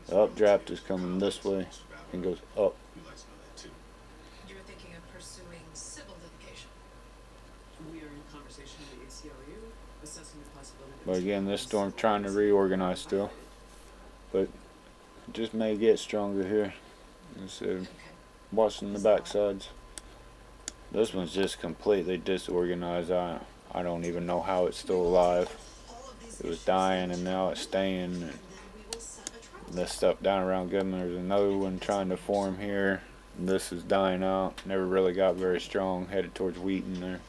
[SPEAKER 1] The updraft is coming this way and goes up.
[SPEAKER 5] You're thinking of pursuing civil litigation.
[SPEAKER 4] We are in conversation with the ACLU, assessing the possibility. that
[SPEAKER 1] But
[SPEAKER 4] Mr.
[SPEAKER 1] again, this
[SPEAKER 4] Collins
[SPEAKER 1] storm trying to reorganize still. But it just may get stronger here. Instead of
[SPEAKER 5] Okay.
[SPEAKER 1] watching the backsides. This one's just completely disorganized. I don't even know how it's still alive.
[SPEAKER 5] All of these
[SPEAKER 1] It was
[SPEAKER 5] issues
[SPEAKER 1] dying and now it's staying.
[SPEAKER 5] and then we will set a trial.
[SPEAKER 1] This stuff down around Goodman, there's another one trying to form here. This is dying out. Never really got very strong. Headed towards Wheaton there.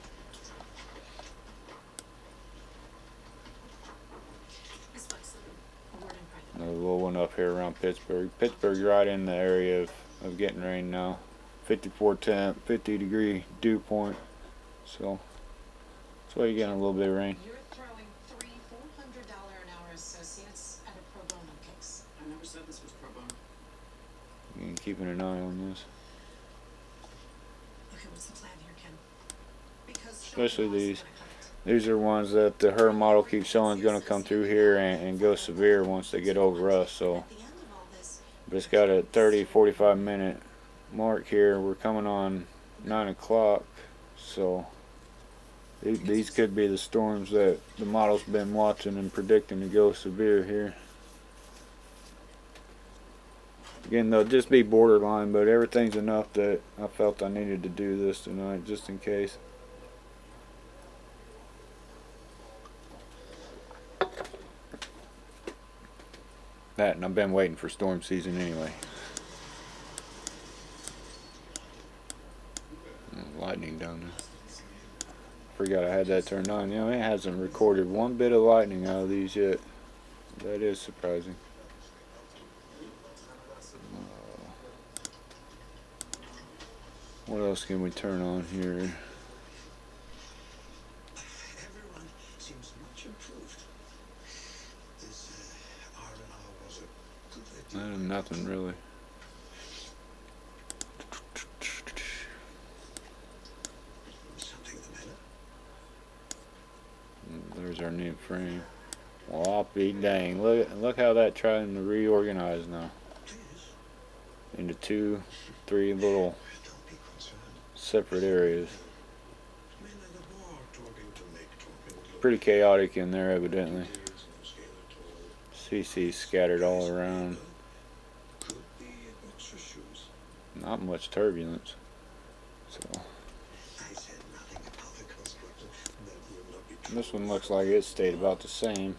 [SPEAKER 5] Miss Buxton, a word in private.
[SPEAKER 1] Another little one up here around Pittsburgh. Pittsburgh's right in the area of getting rain now. 54 temp, 50-degree dew point. So that's why you're getting a little bit of rain.
[SPEAKER 5] You're throwing three $400 an hour associates at a pro bono case.
[SPEAKER 4] I never said this was pro bono.
[SPEAKER 1] You're keeping an eye on this.
[SPEAKER 5] Okay, what's the plan here, Ken? Because
[SPEAKER 1] Especially
[SPEAKER 5] Sean Ross is
[SPEAKER 1] these.
[SPEAKER 5] gonna cut it.
[SPEAKER 1] These are ones that the her model keeps showing is going to come through here and go severe once they get over us. So
[SPEAKER 5] At the end of all this,
[SPEAKER 1] but it's got a 30-45 minute mark here. We're coming on 9 o'clock. So these could be the storms that the model's been watching and predicting to go severe here. Again, they'll just be borderline, but everything's enough that I felt I needed to do this tonight just in case. That, and I've been waiting for storm season anyway. Lightning down there. Forgot I had that turned on. You know, it hasn't recorded one bit of lightning out of these yet. That is surprising. What else can we turn on here?
[SPEAKER 3] Everyone seems much improved. This R&R was a good idea.
[SPEAKER 1] Nothing really.
[SPEAKER 3] Something the matter?
[SPEAKER 1] There's our new frame. Well, I'll be dang. Look how that trying to reorganize now
[SPEAKER 3] Please,
[SPEAKER 1] into 2, 3 little
[SPEAKER 3] don't be concerned.
[SPEAKER 1] separate areas.
[SPEAKER 3] Men at the bar talking to make talking look
[SPEAKER 1] Pretty chaotic in there, evidently.
[SPEAKER 3] details, no scale at all.
[SPEAKER 1] CC's scattered all around.
[SPEAKER 3] Could be boxer shoes.
[SPEAKER 1] Not much turbulence. So
[SPEAKER 3] I said nothing about the construction. That will not be true.
[SPEAKER 1] this one looks like it stayed about the same.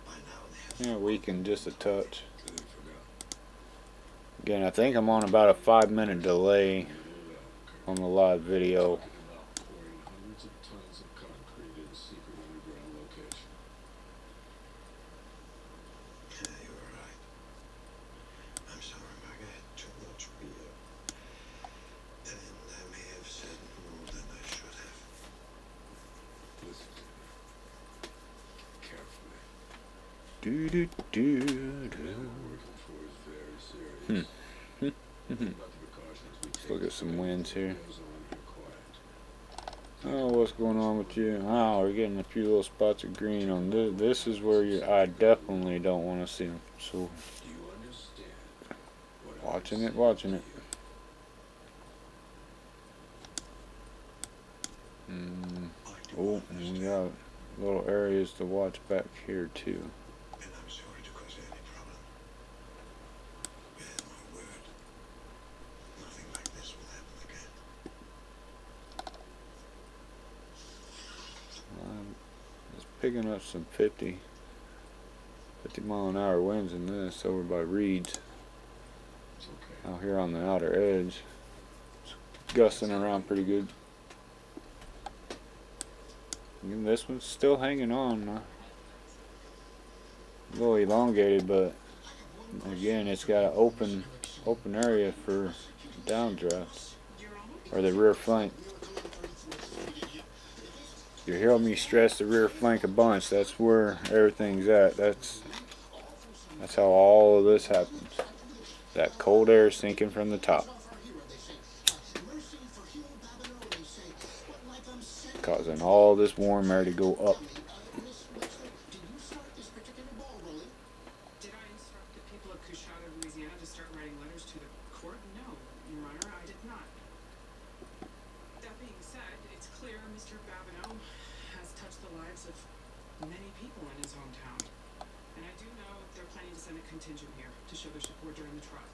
[SPEAKER 3] By now they have
[SPEAKER 1] Yeah, weakened just a touch.
[SPEAKER 3] clearly forgot.
[SPEAKER 1] Again, I think I'm on about a 5-minute delay on the live video.
[SPEAKER 3] Pouring hundreds of tons of concrete in a secret underground location. Yeah, you were right. I'm sorry, Mark. I had too much beer. And I may have said more than I should have. Listen to me. Carefully.
[SPEAKER 1] Do do do
[SPEAKER 3] What
[SPEAKER 1] do.
[SPEAKER 3] we're working for is very serious. Think about the precautions we
[SPEAKER 1] Let's look at some winds here.
[SPEAKER 3] goes on here quiet.
[SPEAKER 1] Oh, what's going on with you? Oh, we're getting a few little spots of green on this. This is where I definitely don't want to see them. So,
[SPEAKER 3] Do you understand what
[SPEAKER 1] watching
[SPEAKER 3] I'm
[SPEAKER 1] it, watching it. Mm. Oh, and we got little areas to watch back here too.
[SPEAKER 3] And I'm sorry to cause you any problem. You had my word. Nothing like this will happen again.
[SPEAKER 1] picking up some 50 mile an hour winds in this over by Reed's.
[SPEAKER 7] It's okay.
[SPEAKER 1] Out here on the outer edge. It's gusting around pretty good. And this one's still hanging on. A little elongated, but again, it's got an open area for downdrafts, or the rear flank. You hear me stress the rear flank a bunch. That's where everything's at. That's how all of this happens. That cold air sinking from the top, causing all this warm air to go up.
[SPEAKER 4] Did I instruct the people of Coushatta, Louisiana to start writing letters to the court? No, Your Honor, I did not. That being said, it's clear Mr. Babineau has touched the lives of many people in his hometown. And I do know they're planning to send a contingent here to show their support during the trial.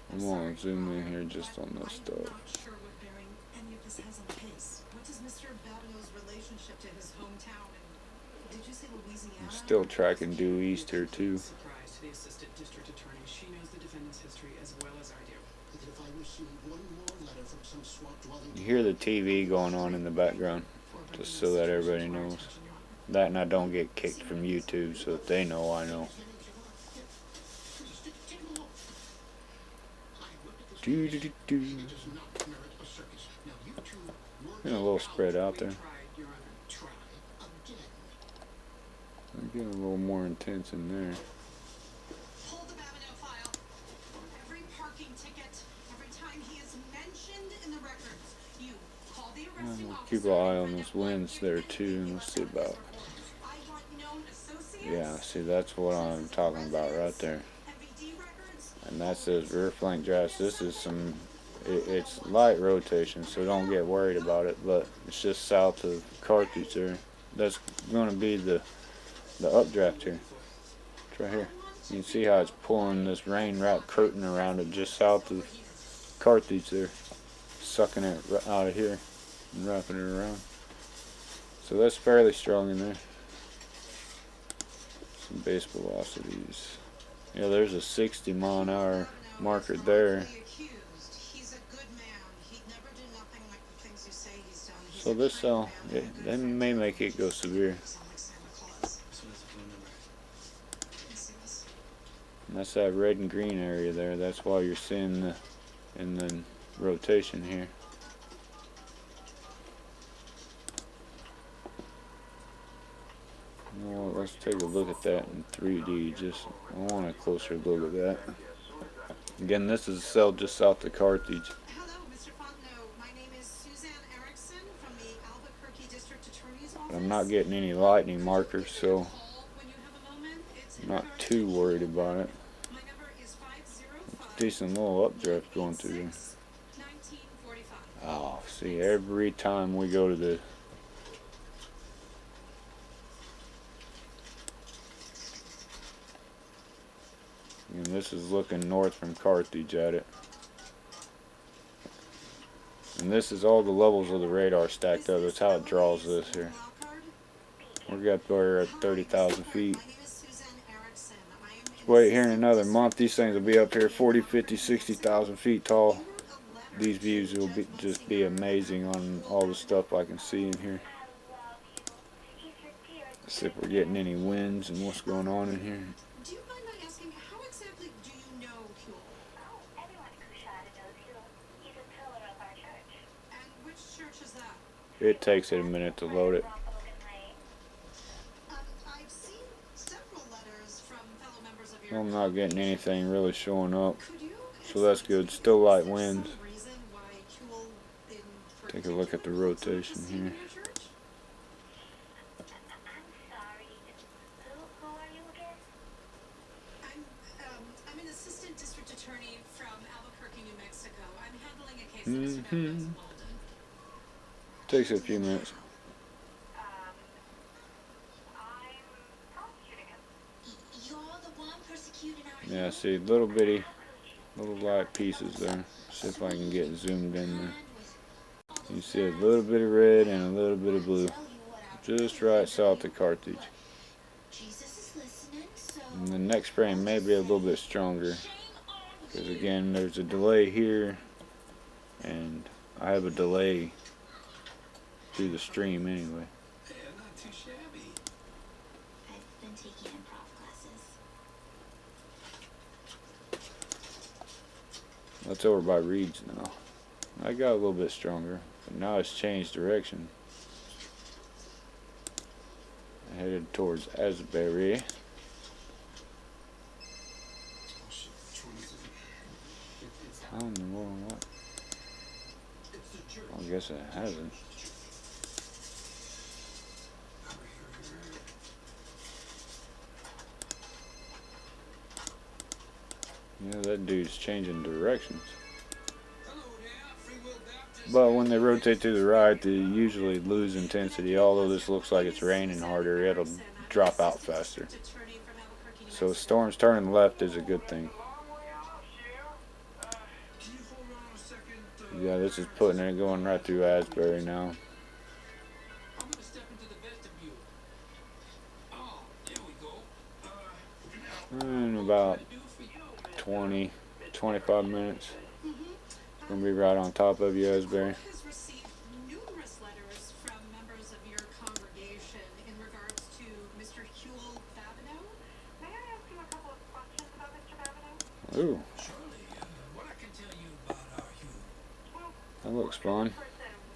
[SPEAKER 1] I'm gonna zoom in here just on this
[SPEAKER 5] I'm
[SPEAKER 1] stuff.
[SPEAKER 5] not sure what bearing any of this has on the case. What is Mr. Babineau's relationship to his hometown? And did you say Louisiana?
[SPEAKER 1] I'm still tracking due east here too.
[SPEAKER 4] Surprise to the assistant district attorney. She knows the defendant's history as well as I do.
[SPEAKER 7] If I receive one more letter from some swamp dwelling.
[SPEAKER 1] You hear the TV going on in the background, just so that everybody knows. That and I don't get kicked from YouTube, so that they know I know. Do do do do. Been a little spread out there.
[SPEAKER 4] Your Honor.
[SPEAKER 7] Try again.
[SPEAKER 1] I'm getting a little more intense in there.
[SPEAKER 5] Hold the Babineau file. Every parking ticket, every time he is mentioned in the records, you call the arresting
[SPEAKER 1] We'll
[SPEAKER 5] officer.
[SPEAKER 1] keep an eye on those winds there too, and we'll see about.
[SPEAKER 5] I want known associates.
[SPEAKER 1] Yeah, see, that's what I'm talking about right there.
[SPEAKER 5] MVD records.
[SPEAKER 1] And that says rear flank drafts. This is some, it's light rotation, so don't get worried about it, but it's just south of Carthage there. That's going to be the updraft here. It's right here. You can see how it's pulling this rain wrap curtain around it just south of Carthage there, sucking it out of here and wrapping it around. So that's fairly strong in there. Some base velocities. Yeah, there's a 60 mile an hour marker there.
[SPEAKER 5] He's a good man. He'd never do nothing like the things you say he's done. He's
[SPEAKER 1] So
[SPEAKER 5] a
[SPEAKER 1] this
[SPEAKER 5] kind
[SPEAKER 1] cell,
[SPEAKER 5] man.
[SPEAKER 1] they may make it go severe.
[SPEAKER 5] Sound like Santa Claus.
[SPEAKER 7] This one's the phone number.
[SPEAKER 5] Can you see this?
[SPEAKER 1] And that's that red and green area there. That's why you're seeing the and then rotation here. Well, let's take a look at that in 3D. Just I want a closer look at that. Again, this is a cell just south of Carthage.
[SPEAKER 5] Hello, Mr. Fontenot. My name is Suzanne Erickson from the Albuquerque District Attorney's Office.
[SPEAKER 1] I'm not getting any lightning markers, so
[SPEAKER 5] Call when you have a moment. It's
[SPEAKER 1] I'm not
[SPEAKER 5] in
[SPEAKER 1] too worried about it.
[SPEAKER 5] My number is 505
[SPEAKER 1] Decent little updraft going through there.
[SPEAKER 5] 1945.
[SPEAKER 1] Oh, see, every time we go to the and this is looking north from Carthage at it. And this is all the levels of the radar stacked up. That's how it draws this here. We're up there at 30,000 feet.
[SPEAKER 5] My name is Suzanne Erickson. I am in
[SPEAKER 1] Wait here in another month, these things will be up here 40, 50, 60,000 feet tall. These views will be just be amazing on all the stuff I can see in here. See if we're getting any winds and what's going on in here.
[SPEAKER 5] Do you mind my asking, how exactly do you know Huel?
[SPEAKER 8] Oh, everyone in Coushatta knows Huel. He's a pillar of our church.
[SPEAKER 5] And which church is that?
[SPEAKER 1] It takes it a minute to load it.
[SPEAKER 5] I've seen several letters from fellow members of your
[SPEAKER 1] I'm not getting anything really showing up,
[SPEAKER 5] Could you
[SPEAKER 1] so that's good. Still light
[SPEAKER 5] Is there
[SPEAKER 1] winds.
[SPEAKER 5] some reason why Huel in
[SPEAKER 1] Take a look at the
[SPEAKER 5] particular wants to
[SPEAKER 1] rotation
[SPEAKER 5] proceed
[SPEAKER 1] here.
[SPEAKER 5] in your church?
[SPEAKER 8] I'm sorry. Who are you again?
[SPEAKER 5] I'm an assistant district attorney from Albuquerque, New Mexico. I'm handling a case in Mr. Babineau's in Walden.
[SPEAKER 1] Takes a few minutes.
[SPEAKER 8] I'm prosecuting him.
[SPEAKER 2] You're the one persecuting our
[SPEAKER 1] Yeah, see, little bitty, little light pieces there. See if I can get zoomed in there. You see a little bit of red and a little bit of blue.
[SPEAKER 2] Tell you
[SPEAKER 1] just right south of Carthage.
[SPEAKER 8] Jesus is listening, so
[SPEAKER 1] And the next frame may be a little bit stronger. Because again, there's a delay here. And I have a delay through the stream anyway.
[SPEAKER 3] Yeah, not too shabby.
[SPEAKER 8] I've been taking improv classes.
[SPEAKER 1] That's over by Reed's now. I got a little bit stronger, but now it's changed direction. Headed towards Asbury.
[SPEAKER 7] Oh shit, which one is it?
[SPEAKER 1] I don't know what.
[SPEAKER 7] It's the church.
[SPEAKER 1] I guess it hasn't. Yeah, that dude's changing directions.
[SPEAKER 3] Hello there, Free Will Baptist.
[SPEAKER 1] But when they rotate to the right, they usually lose intensity. Although this looks like it's raining harder, it'll drop out faster. So storms turning left is a good thing.
[SPEAKER 3] Can you hold on a second?
[SPEAKER 1] Yeah, this is putting it going right through Asbury now.
[SPEAKER 3] I'm gonna step into the vestibule. Oh, there we go.
[SPEAKER 1] In about 20, 25 minutes. It's gonna be right on top of you, Asbury.
[SPEAKER 5] Has received numerous letters from members of your congregation in regards to Mr. Huel Babineau.
[SPEAKER 8] May I ask you a couple of questions about Mr. Babineau?
[SPEAKER 1] Ooh,
[SPEAKER 3] Surely, what I can tell you about our Hugh.
[SPEAKER 1] that looks fun.
[SPEAKER 8] Person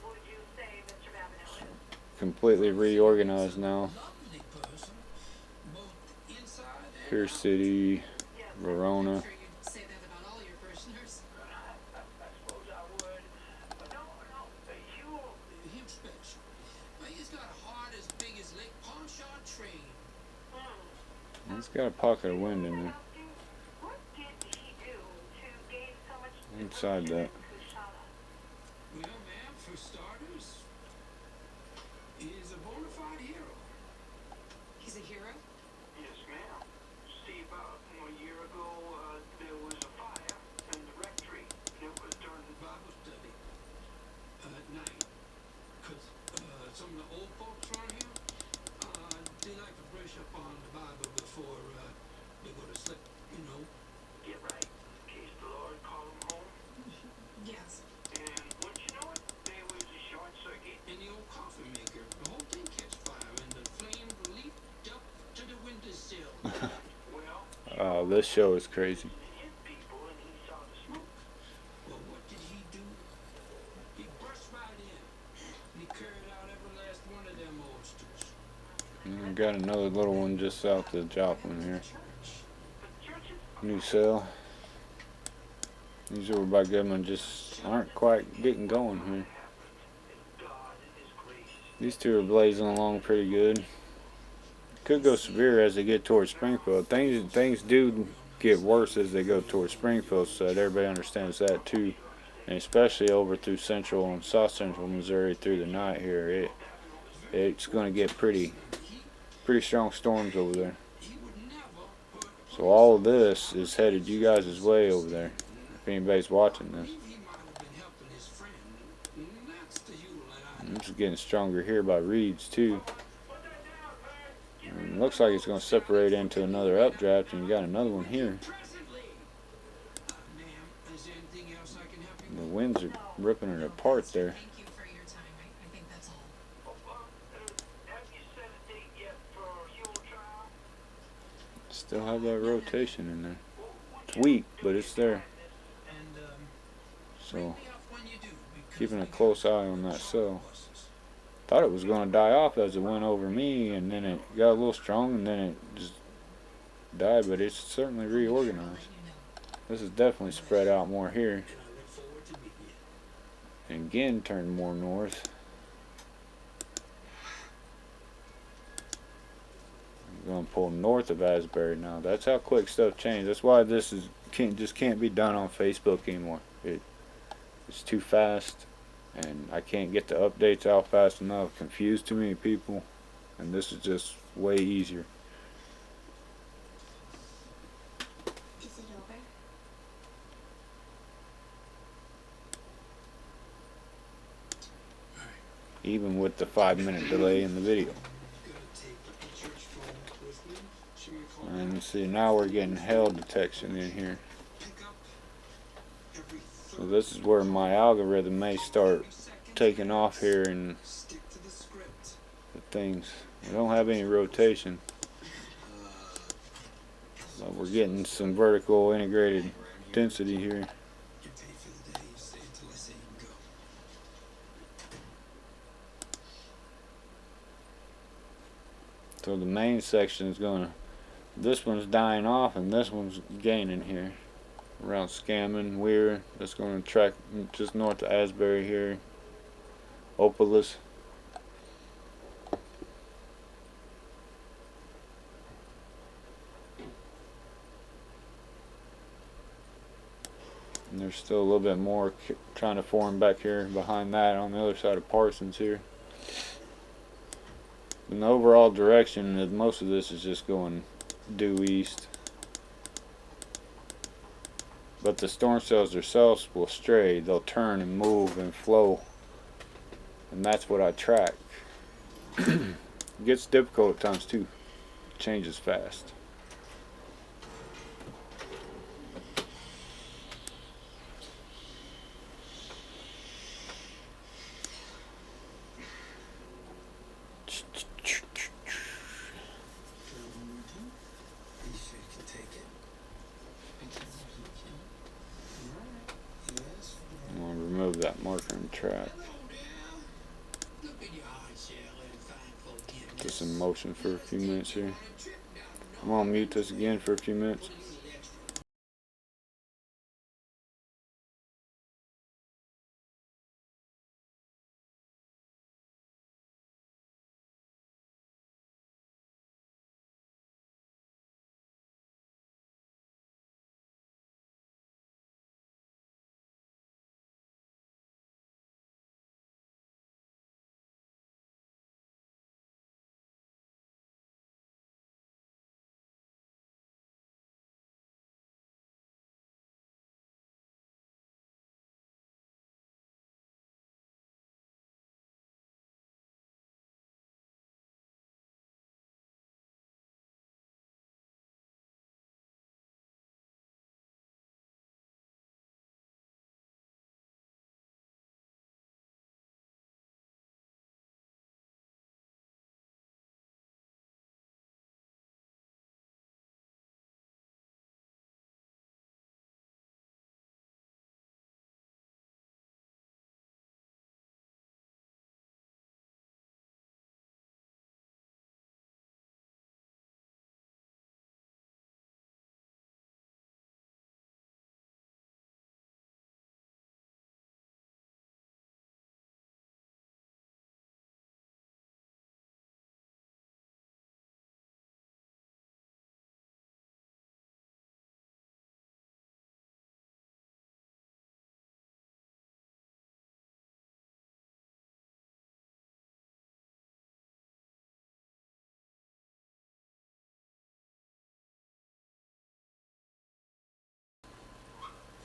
[SPEAKER 8] would you say Mr. Babineau is?
[SPEAKER 1] Completely reorganized now.
[SPEAKER 3] Lovely person, both inside and
[SPEAKER 1] Pierce City, Verona.
[SPEAKER 5] I'm sure you'd say that about all your parishioners.
[SPEAKER 3] I suppose I would. But no, Hugh, him special. He's got a heart as big as Lake Pontchartrain.
[SPEAKER 1] It's got a pocket of wind in there.
[SPEAKER 8] What did he do to gain so much
[SPEAKER 1] Inside that.
[SPEAKER 8] Kushana?
[SPEAKER 3] Well, ma'am, for starters, he is a bona fide hero.
[SPEAKER 5] He's a hero.
[SPEAKER 3] Yes, ma'am. See, about a year ago, there was a fire in the rectory. It was during the Bible study at night. Because some of the old folks around here, they like to brush up on the Bible before they go to sleep, you know. Get right, in case the Lord call them home.
[SPEAKER 5] Yes.
[SPEAKER 3] And once you know it, there was a short circuit in the old coffee maker. The whole thing catch fire and the flames leaped up to the windowsill. Well,
[SPEAKER 1] This show is crazy.
[SPEAKER 3] hit people and he saw the smoke. Well, what did he do? He burst right in. And he carried out every last one of them oysters.
[SPEAKER 1] And got another little one just south of Joplin here.
[SPEAKER 3] But churches
[SPEAKER 1] New cell. These over by Goodman just aren't quite getting going here.
[SPEAKER 3] God in his grace.
[SPEAKER 1] These two are blazing along pretty good. Could go severe as they get towards Springfield. Things do get worse as they go towards Springfield, so that everybody understands that too. And especially over through central and south central Missouri through the night here, it's going to get pretty strong storms over there.
[SPEAKER 3] He would never put
[SPEAKER 1] So all of this is headed you guys' way over there. If anybody's watching this,
[SPEAKER 3] he might have been helping his friend. And that's the Hugh that I
[SPEAKER 1] this is getting stronger here by Reed's too. And it looks like it's going to separate into another updraft, and you got another one here.
[SPEAKER 3] presently. Ma'am, is there anything else I can help you
[SPEAKER 1] The
[SPEAKER 3] with?
[SPEAKER 1] winds are ripping it apart there.
[SPEAKER 5] Thank you for your time. I think that's all.
[SPEAKER 3] Have you set a date yet for Hugh trial?
[SPEAKER 1] Still have that rotation in there. It's weak, but it's there.
[SPEAKER 3] And
[SPEAKER 1] So
[SPEAKER 3] me up when you do, because
[SPEAKER 1] keeping
[SPEAKER 3] we
[SPEAKER 1] a
[SPEAKER 3] got
[SPEAKER 1] close eye on that cell.
[SPEAKER 3] buses.
[SPEAKER 1] Thought it was going to die off as it went over me, and then it got a little strong, and then it just died. But it's certainly reorganized. This is definitely spread out more here,
[SPEAKER 3] And I look forward to meeting you.
[SPEAKER 1] and again turned more north. I'm going to pull north of Asbury now. That's how quick stuff changes. That's why this is can't be done on Facebook anymore. It's too fast, and I can't get the updates out fast enough. Confuse too many people, and this is just way easier.
[SPEAKER 8] Is it over?
[SPEAKER 1] even with the 5-minute delay in the video.
[SPEAKER 3] Gonna take the church phone with me.
[SPEAKER 4] Should we call
[SPEAKER 1] And see, now we're getting hail detection in here.
[SPEAKER 3] Pick up every
[SPEAKER 1] So this is where my algorithm may start taking off here and
[SPEAKER 3] stick to the script.
[SPEAKER 1] the things. We don't have any rotation. So we're getting some vertical integrated density here.
[SPEAKER 3] You pay for the day, you stay until I say you can go.
[SPEAKER 1] So the main section is gonna, this one's dying off and this one's gaining here. Around Scammon, Weir, that's gonna track just north of Asbury here. Opolis. And there's still a little bit more trying to form back here behind that on the other side of Parsons here. In the overall direction, most of this is just going due east. But the storm cells themselves will stray. They'll turn and move and flow. And that's what I track. It gets difficult at times too. It changes fast.
[SPEAKER 3] You sure you can take it? Yes.
[SPEAKER 1] I'm going to remove that marker and track.
[SPEAKER 3] Hello, Dad. Look in your eyes, Shelley, and find forgiveness.
[SPEAKER 1] Just in motion for a few minutes here.
[SPEAKER 3] On a trip down
[SPEAKER 1] I'm going to mute this again for a few minutes.
[SPEAKER 3] a little extra.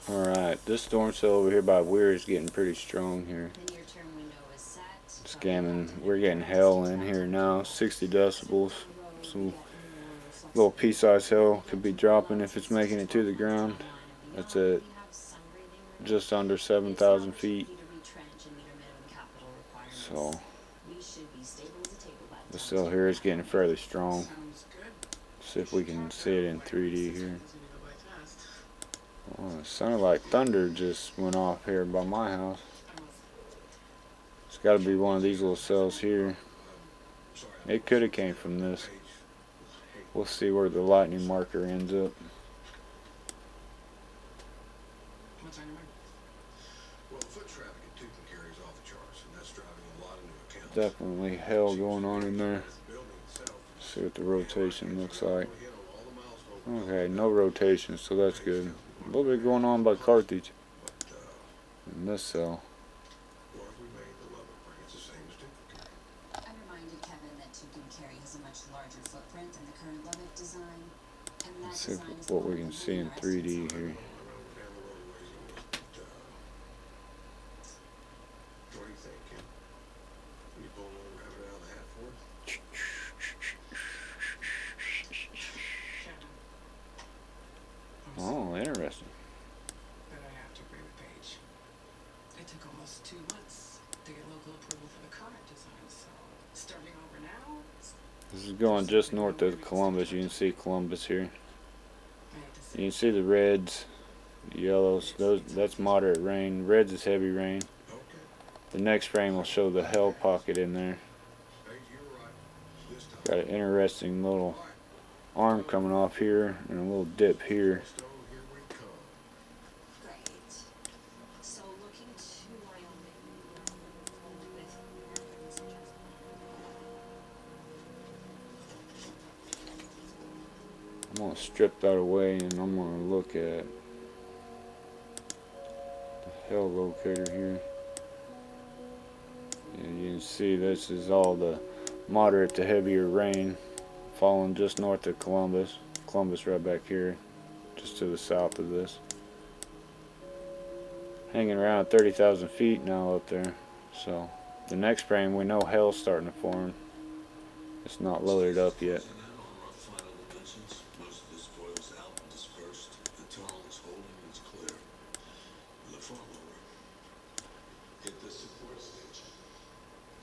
[SPEAKER 1] Alright, this storm cell over here by Weir is getting pretty strong here.
[SPEAKER 2] The near-term window is set.
[SPEAKER 1] Scamming. We're getting hail in here now. 60 decibels. Some little pea-sized hail could be dropping if it's making it to the ground. That's at just under 7,000 feet. So the cell here is getting fairly strong. See if we can see it in 3D here. Oh, it sounded like thunder just went off here by my house. It's got to be one of these little cells here. It could have came from this. We'll see where the lightning marker ends up.
[SPEAKER 4] What's on your mind?
[SPEAKER 3] Well, foot traffic at Teuton carries off the charts, and that's driving a lot into account.
[SPEAKER 1] Definitely hell going on in there.
[SPEAKER 3] The building itself
[SPEAKER 1] See what the rotation looks like.
[SPEAKER 3] hit on all the milestones.
[SPEAKER 1] Okay, no rotation, so that's good. A little bit going on by Carthage in this cell.
[SPEAKER 3] Or if we made the Lubbock bring, it's the same as Teuton.
[SPEAKER 2] I reminded Kevin that Tucumcari has a much larger footprint than the current Lubbock design, and that
[SPEAKER 1] Let's see
[SPEAKER 2] design is
[SPEAKER 1] what we
[SPEAKER 2] the
[SPEAKER 1] can
[SPEAKER 2] one
[SPEAKER 1] see in
[SPEAKER 2] the rest of
[SPEAKER 1] 3D
[SPEAKER 2] us
[SPEAKER 1] here.
[SPEAKER 3] Down the road a ways, it was, what do you think, Kim?
[SPEAKER 1] This is going just north of Columbus. You can see Columbus here. You can see the reds, the yellows. That's moderate rain. Reds is heavy rain.
[SPEAKER 3] Okay.
[SPEAKER 1] The next frame will show the hell pocket in there.
[SPEAKER 3] Hey, you're right. This time.
[SPEAKER 1] Got an interesting little arm coming off here and a little dip here.
[SPEAKER 3] So here we come.
[SPEAKER 2] Great. So looking to Wyoming with Americans and
[SPEAKER 1] I'm going to strip that away and I'm going to look at the hell locator here. And you can see this is all the moderate to heavier rain falling just north of Columbus. Columbus right back here, just to the south of this. Hanging around 30,000 feet now up there. So the next frame we know hell's starting to form. It's not loaded up yet.
[SPEAKER 3] And now on our final dimensions, most of this boils out and dispersed. The tunnel is holding, it's clear. The front loader hit the support station.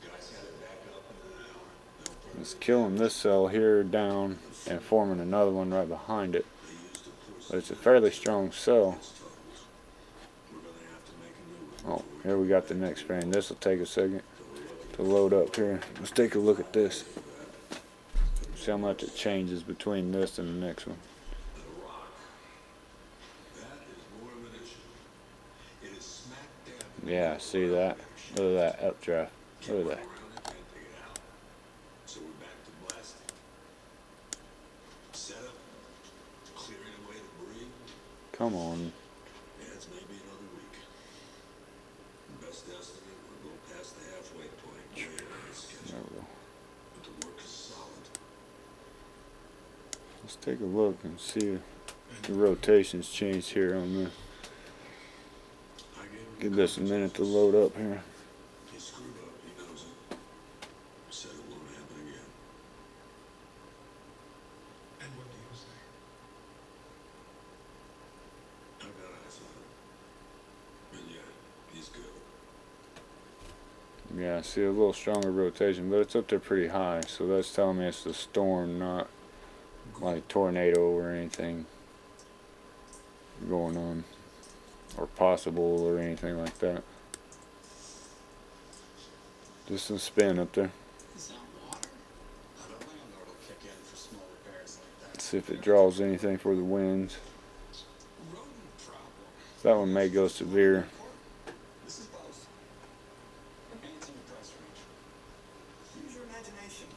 [SPEAKER 3] Guys had it back up in an hour. They'll probably
[SPEAKER 1] It's killing this cell here down and forming another one right behind it.
[SPEAKER 3] they used to push
[SPEAKER 1] But it's a fairly strong cell.
[SPEAKER 3] its totals. We're gonna have to make a new one.
[SPEAKER 1] Oh, here we got the next frame. This will take a second to load up here. Let's take a look at this. See how much it changes between this and the next one.
[SPEAKER 3] The rock. That is more of an issue. It is smack dab.
[SPEAKER 1] Yeah, see that? Look at that updraft. Look at that.
[SPEAKER 3] Around it, can't dig it out. So we're back to blasting. Set up, clearing away debris.
[SPEAKER 1] Come on.
[SPEAKER 3] Yeah, it's maybe another week. Best estimate, we'll go past the halfway point. Way ahead of
[SPEAKER 1] There
[SPEAKER 3] schedule.
[SPEAKER 1] we go.
[SPEAKER 3] But the work is solid.
[SPEAKER 1] Let's take a look and see if the rotations changed here on the.
[SPEAKER 3] I gave him
[SPEAKER 1] Give this a minute to load up here.
[SPEAKER 3] He screwed up, he knows it. Said it won't happen again.
[SPEAKER 7] And what do you say?
[SPEAKER 3] I've got eyes on him. And yeah, he's good.
[SPEAKER 1] Yeah, I see a little stronger rotation, but it's up there pretty high, so that's telling me it's the storm, not like tornado or anything going on, or possible or anything like that. Just some spin up there.
[SPEAKER 7] Is that water? I don't know it'll kick in for small repairs like that.
[SPEAKER 1] See if it draws anything for the winds.
[SPEAKER 7] Rodent problem.
[SPEAKER 1] That one may go severe.
[SPEAKER 7] This is both. Anything your price range. Use your imagination.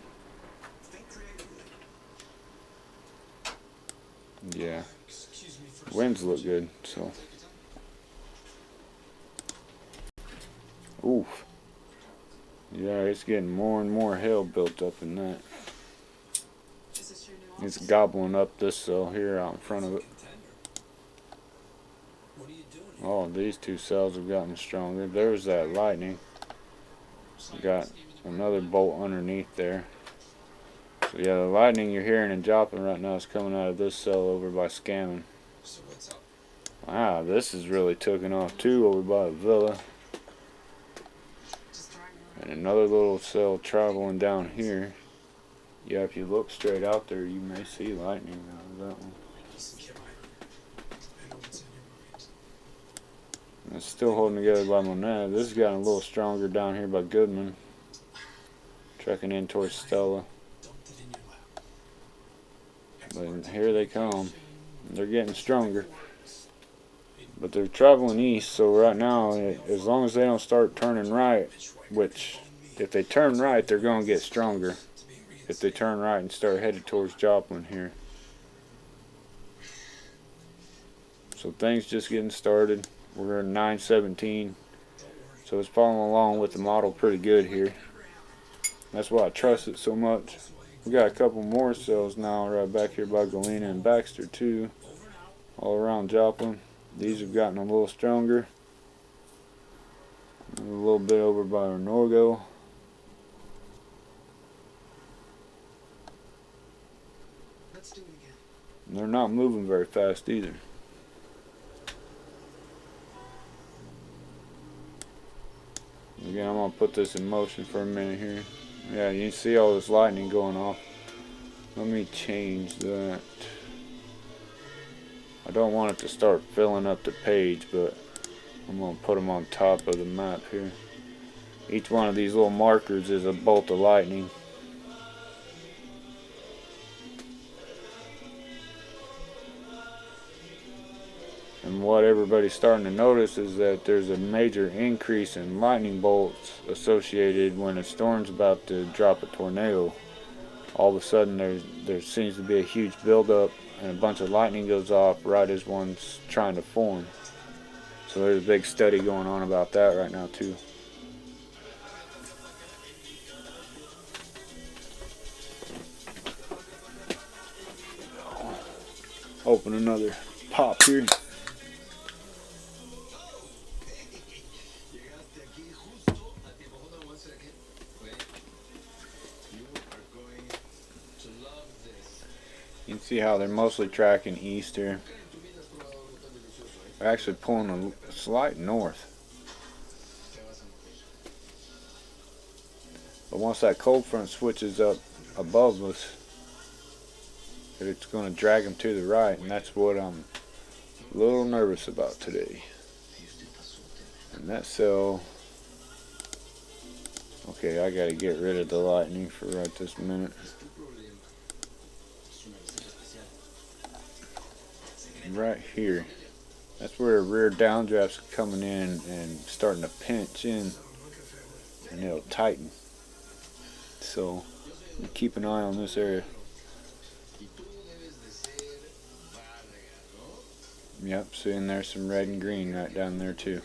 [SPEAKER 7] Think creatively.
[SPEAKER 1] Yeah,
[SPEAKER 7] Excuse me for
[SPEAKER 1] winds look good, so. Oof. Yeah, it's getting more and more hail built up in that.
[SPEAKER 4] Is this your new
[SPEAKER 1] It's
[SPEAKER 4] office?
[SPEAKER 1] gobbling up this cell here out in front of it.
[SPEAKER 7] What are you doing?
[SPEAKER 1] Oh, these two cells have gotten stronger. There's that lightning. We got another bolt underneath there. So yeah, the lightning you're hearing in Joplin right now is coming out of this cell over by Scammon.
[SPEAKER 7] So what's up?
[SPEAKER 1] Wow, this is really taking off too over by the villa.
[SPEAKER 4] Just drawing your
[SPEAKER 1] And another little cell traveling down here. Yeah, if you look straight out there, you may see lightning out of that one.
[SPEAKER 7] Listen, kid, I know what's in your mind.
[SPEAKER 1] And it's still holding together by Monad. This has gotten a little stronger down here by Goodman. Trekking in towards Stella.
[SPEAKER 7] Dumped it in your lap.
[SPEAKER 1] But here they come. They're getting stronger. But they're traveling east, so right now, as long as they don't start turning right, which if they turn right, they're going to get stronger. If they turn right and start headed towards Joplin here. So things just getting started. We're at 9:17. So it's following along with the model pretty good here. That's why I trust it so much. We got a couple more cells now right back here by Galena and Baxter too. All around Joplin. These have gotten a little stronger. A little bit over by Norgo.
[SPEAKER 4] Let's do it again.
[SPEAKER 1] And they're not moving very fast either. Again, I'm going to put this in motion for a minute here. Yeah, you can see all this lightning going off. Let me change that. I don't want it to start filling up the page, but I'm going to put them on top of the map here. Each one of these little markers is a bolt of lightning. And what everybody's starting to notice is that there's a major increase in lightning bolts associated when a storm's about to drop a tornado. All of a sudden there seems to be a huge buildup and a bunch of lightning goes off right as one's trying to form. So there's a big study going on about that right now too. Open another pop here. You can see how they're mostly tracking east here. They're actually pulling a slight north. But once that cold front switches up above us, it's going to drag them to the right, and that's what I'm a little nervous about today. And that cell, okay, I got to get rid of the lightning for right this minute. Right here, that's where rear downdraft's coming in and starting to pinch in, and it'll tighten. So keep an eye on this area. Yep, seeing there's some red and green right down there too.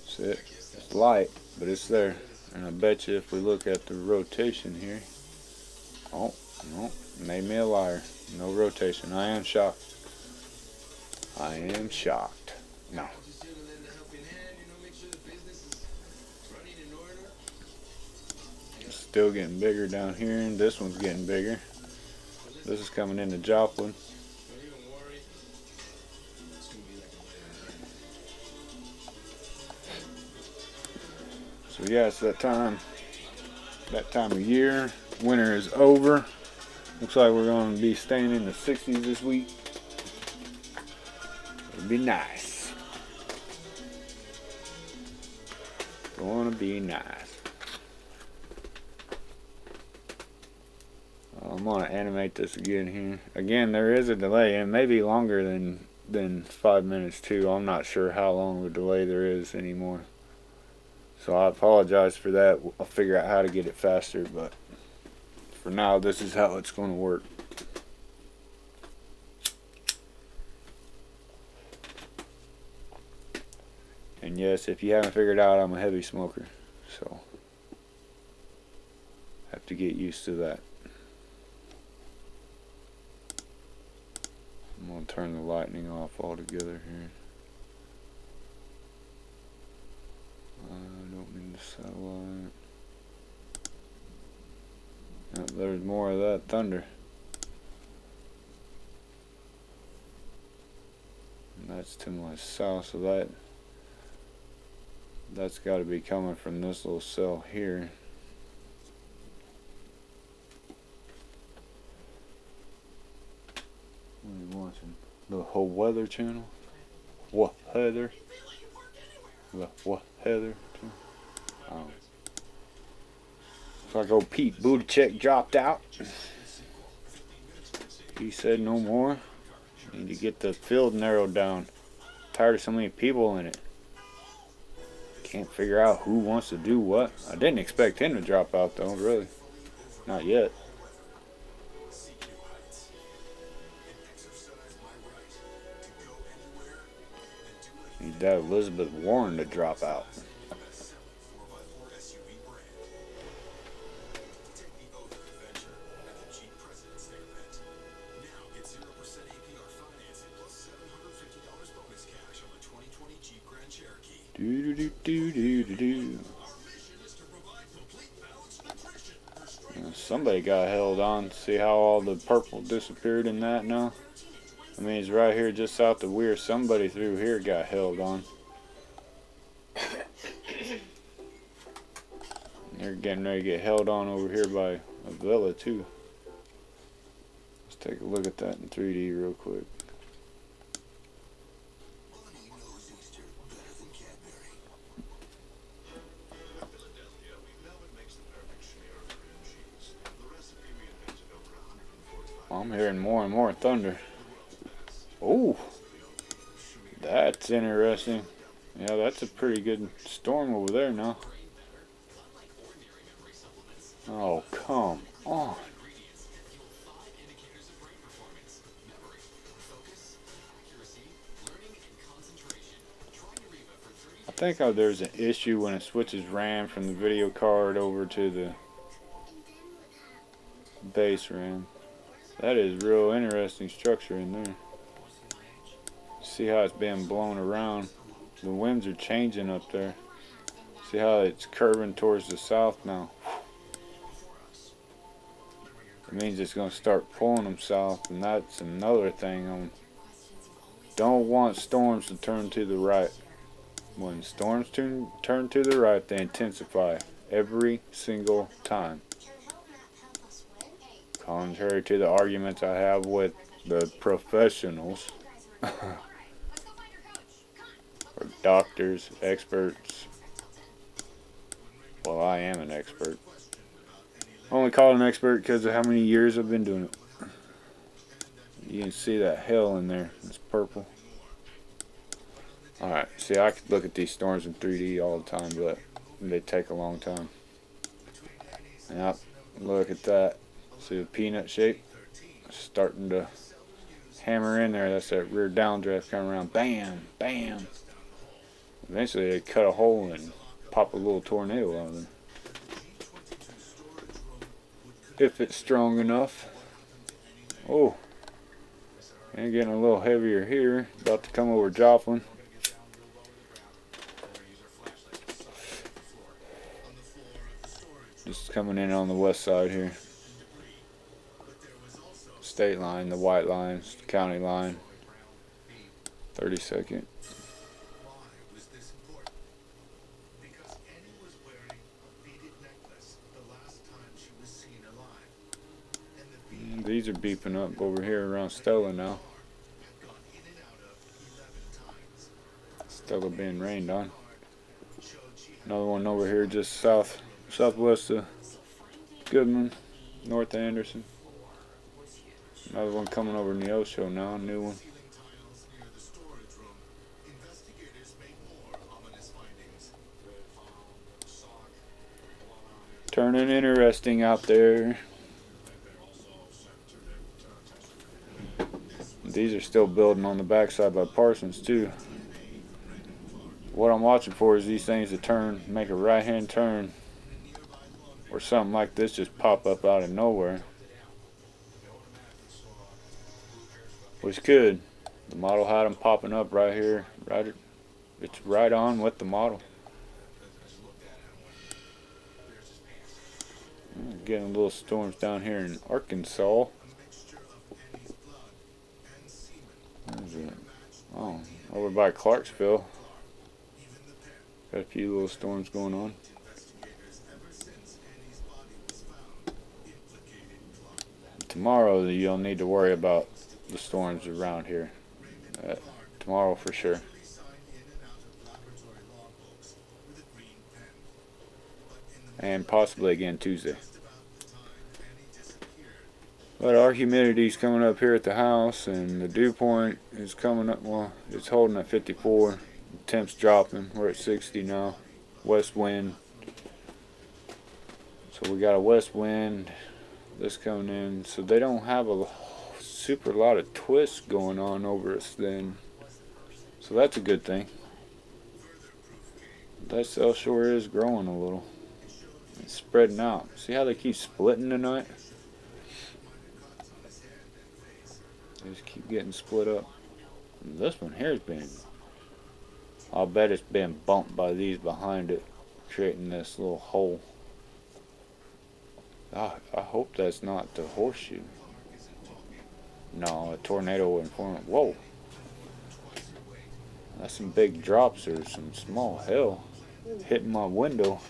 [SPEAKER 1] That's it. It's light, but it's there. And I bet you if we look at the rotation here, oh no, made me a liar. No rotation. I am shocked. I am shocked. No. It's still getting bigger down here, and this one's getting bigger. This is coming into Joplin. So yeah, it's that time of year. Winter is over. Looks like we're going to be staying in the 60s this week. It'll be nice. Gonna be nice. I'm gonna animate this again here. Again, there is a delay, and it may be longer than 5 minutes too. I'm not sure how long of a delay there is anymore. So I apologize for that. I'll figure out how to get it faster, but for now, this is how it's going to work. And yes, if you haven't figured out, I'm a heavy smoker, so have to get used to that. I'm going to turn the lightning off altogether here. I don't mean the satellite. Yep, there's more of that thunder. And that's to my south, so that's got to be coming from this little cell here. What are you watching? The whole weather channel? What Heather? The what Heather? Oh. Looks like old Pete Buttigieg dropped out. He said no more. Need to get the field narrowed down. Tired of so many people in it. Can't figure out who wants to do what. I didn't expect him to drop out though, really. Not yet. Need that Elizabeth Warren to drop out. Do do do do do do. Somebody got held on. See how all the purple disappeared in that now? I mean, it's right here just south of Weir. Somebody through here got held on. They're getting ready to get held on over here by a villa too. take a look at that in 3D real quick.
[SPEAKER 3] Bonnie knows Easter better than Cadbury. At Philadelphia, Melvin makes the perfect smear of cream cheese. The recipe we invented over 145
[SPEAKER 1] I'm hearing more and more thunder. Oh, that's interesting. Yeah, that's a pretty good storm over there now. Oh, come on. I think there's an issue when it switches RAM from the video card over to the base RAM. That is real interesting structure in there. See how it's being blown around. The winds are changing up there. See how it's curving towards the south now. It means it's going to start pulling them south, and that's another thing. Don't want storms to turn to the right. When storms turn to the right, they intensify every single time. Contrary to the arguments I have with the professionals, or doctors, experts. Well, I am an expert. Only called an expert because of how many years I've been doing it. You can see that hell in there. It's purple. Alright, see, I could look at these storms in 3D all the time, but they take a long time. Yep, look at that. See the peanut shape? Starting to hammer in there. That's that rear downdraft coming around. Bam, bam. Eventually they cut a hole and pop a little tornado out of them. If it's strong enough. Oh, and getting a little heavier here. About to come over Joplin. Just coming in on the west side here. State line, the white line, the county line. 32nd. These are beeping up over here around Stella now. Stella being rained on. Another one over here just southwest of Goodman, north of Anderson. Another one coming over Neosho now, a new one. Turning interesting out there. These are still building on the backside by Parsons too. What I'm watching for is these things to turn, make a right hand turn, or something like this just pop up out of nowhere. Which could. The model had them popping up right here. It's right on with the model. Getting little storms down here in Arkansas. Where's it? Oh, over by Clarksville. Got a few little storms going on. Tomorrow you'll need to worry about the storms around here. Tomorrow for sure. And possibly again Tuesday. But our humidity's coming up here at the house, and the dew point is coming up. Well, it's holding at 54. Temps dropping. We're at 60 now. West wind. So we got a west wind. This coming in. So they don't have a super lot of twists going on over us then. So that's a good thing. That cell sure is growing a little. It's spreading out. See how they keep splitting tonight? They just keep getting split up. And this one here has been, I'll bet it's been bumped by these behind it, creating this little hole. I hope that's not the horseshoe. No, a tornado wouldn't form it. Whoa. That's some big drops or some small hail hitting my window.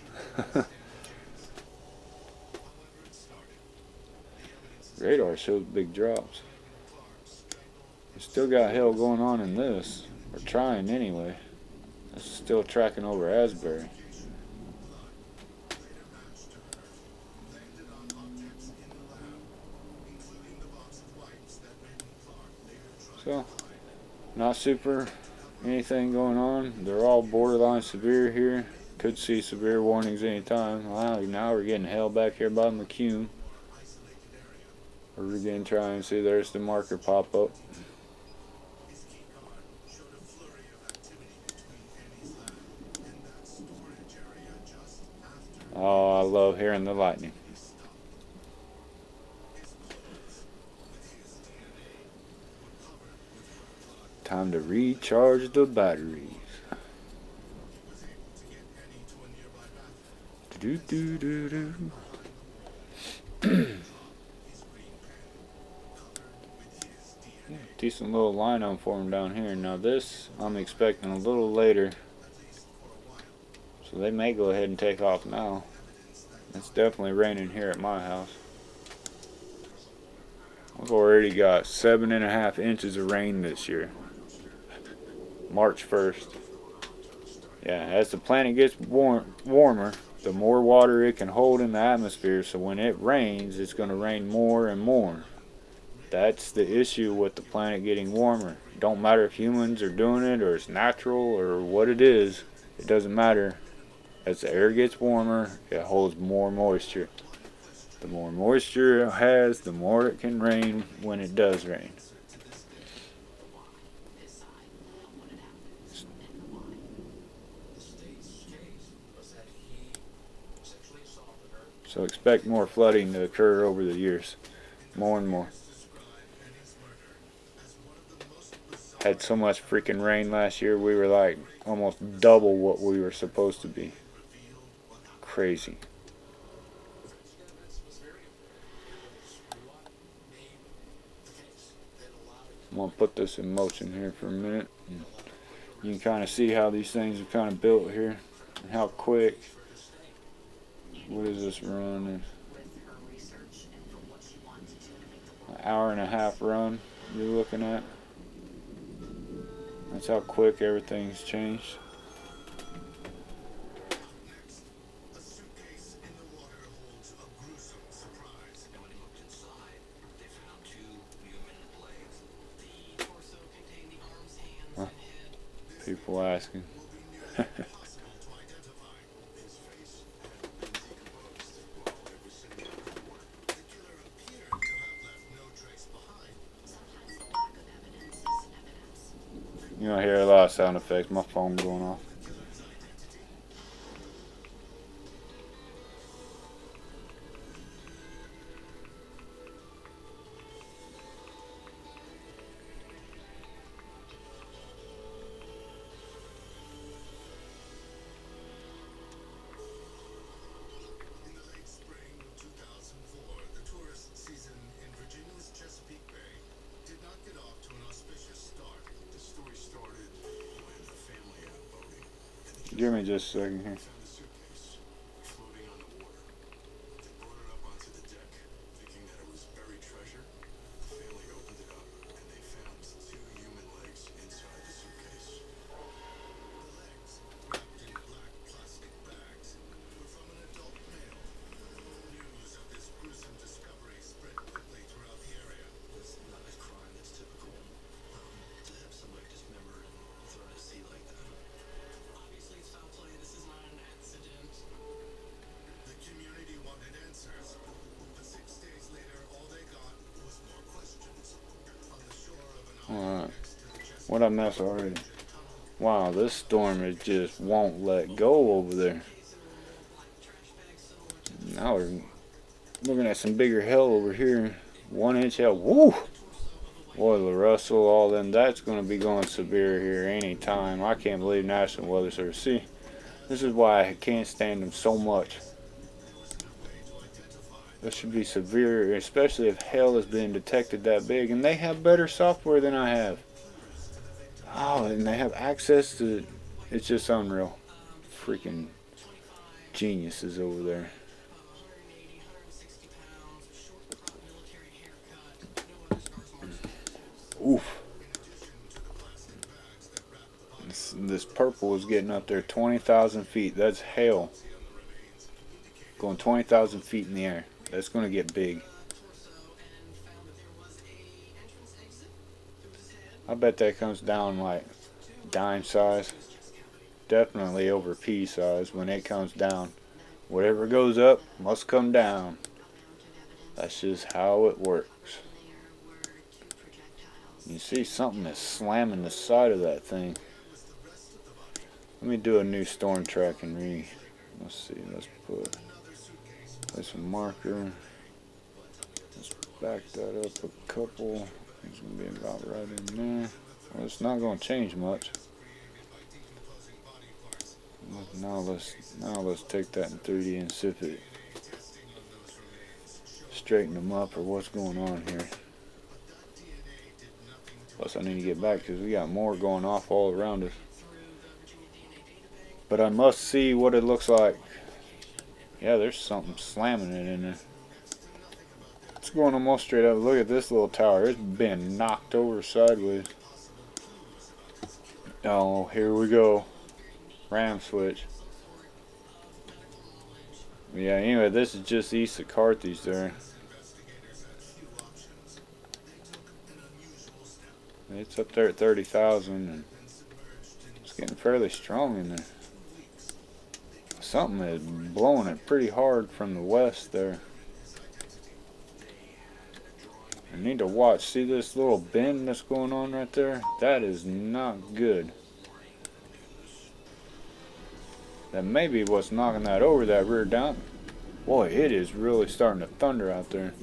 [SPEAKER 1] Radar shows big drops. We still got hail going on in this. We're trying anyway. It's still tracking over Asbury. So, not super anything going on. They're all borderline severe here. Could see severe warnings anytime. Wow, now we're getting hail back here by McCune. We're again trying to see, there's the marker pop up. Oh, I love hearing the lightning. Time to recharge the batteries. Do do do do. Decent little line on for him down here. Now this I'm expecting a little later, so they may go ahead and take off now. It's definitely raining here at my house. We've already got 7.5 inches of rain this year. March 1st. Yeah, as the planet gets warmer, the more water it can hold in the atmosphere, so when it rains, it's going to rain more and more. That's the issue with the planet getting warmer. It don't matter if humans are doing it or it's natural or what it is. It doesn't matter. As the air gets warmer, it holds more moisture. The more moisture it has, the more it can rain when it does rain. So expect more flooding to occur over the years. More and more. Had so much freaking rain last year, we were like almost double what we were supposed to be. Crazy. I'm going to put this in motion here for a minute. You can kind of see how these things are kind of built here and how quick. What is this run? An hour-and-a-half run you're looking at. That's how quick everything's changed.
[SPEAKER 3] A suitcase in the water holds a gruesome surprise. And when he looked inside, they found 2 human legs.
[SPEAKER 5] The torso contained the arms, hands, and head.
[SPEAKER 1] People asking.
[SPEAKER 3] Impossible to identify. His face had been decomposed. Ever since the report, the killer appeared to have left no trace behind.
[SPEAKER 2] Sometimes the lack of evidence is evidence.
[SPEAKER 1] You don't hear a lot of sound effects. My phone going off.
[SPEAKER 3] In the late spring of 2004, the tourist season in Virginia's Chesapeake Bay did not get off to an auspicious start. The story started when a family out boating and
[SPEAKER 1] Give me just a second here.
[SPEAKER 3] found a suitcase floating on the water. They brought it up onto the deck, thinking that it was buried treasure. The family opened it up and they found 2 human legs inside the suitcase. The legs, wrapped in black plastic bags, were from an adult male. News of this gruesome discovery spread quickly throughout the area. It's not a crime that's typical. To have somebody dismembered and thrown to sea like that.
[SPEAKER 5] Obviously, it's foul play. This is not an accident.
[SPEAKER 3] The community wanted answers, but 6 days later, all they got was more questions. On the shore of an island next to the Chesapeake
[SPEAKER 1] What I mess already? Wow, this storm is just won't let go over there. Now we're looking at some bigger hail over here. 1 inch hail. Woo! Boy, the Russell, all them, that's going to be going severe here anytime. I can't believe National Weather Service. See, this is why I can't stand them so much. This should be severe, especially if hail is being detected that big. And they have better software than I have. Oh, and they have access to, it's just unreal. Freaking geniuses over there.
[SPEAKER 5] 180, 160 pounds, short military
[SPEAKER 1] Oof. This purple is getting up there 20,000 feet. That's hail. Going 20,000 feet in the air. That's going to get big. I bet that comes down like dime size. Definitely over pea size when it comes down. Whatever goes up must come down. That's just how it works. You see something is slamming the side of that thing. Let me do a new storm track and let's see, let's put some marker. Let's back that up a couple. It's gonna be about right in there. Well, it's not gonna change much. Now let's take that in 3D and see if it straighten them up or what's going on here. Plus I need to get back because we got more going off all around us. But I must see what it looks like. Yeah, there's something slamming it in there. It's going almost straight up. Look at this little tower. It's been knocked over sideways. Oh, here we go. Ram switch. Yeah, anyway, this is just east of Carthage there. It's up there at 30,000 and it's getting fairly strong in there. Something is blowing it pretty hard from the west there. I need to watch. See this little bend that's going on right there? That is not good. That may be what's knocking that over, that rear down. Boy, it is really starting to thunder out there.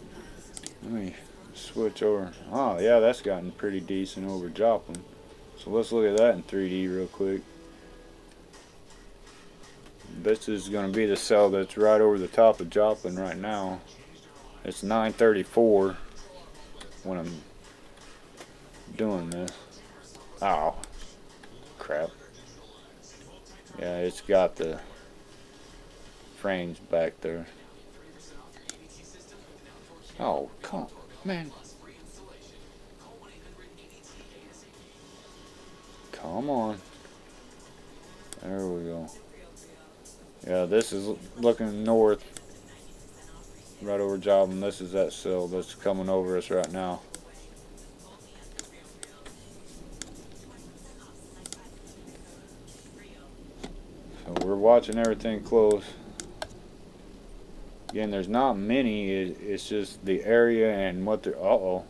[SPEAKER 1] Let me switch over. Oh, yeah, that's gotten pretty decent over Joplin. So let's look at that in 3D real quick. This is going to be the cell that's right over the top of Joplin right now. It's 934 when I'm doing this. Oh, crap. Yeah, it's got the frames back there. Oh, come on, man. Come on. There we go. Yeah, this is looking north. Right over Joplin. This is that cell that's coming over us right now. So we're watching everything close. Again, there's not many. It's just the area and what they're... Uh-oh.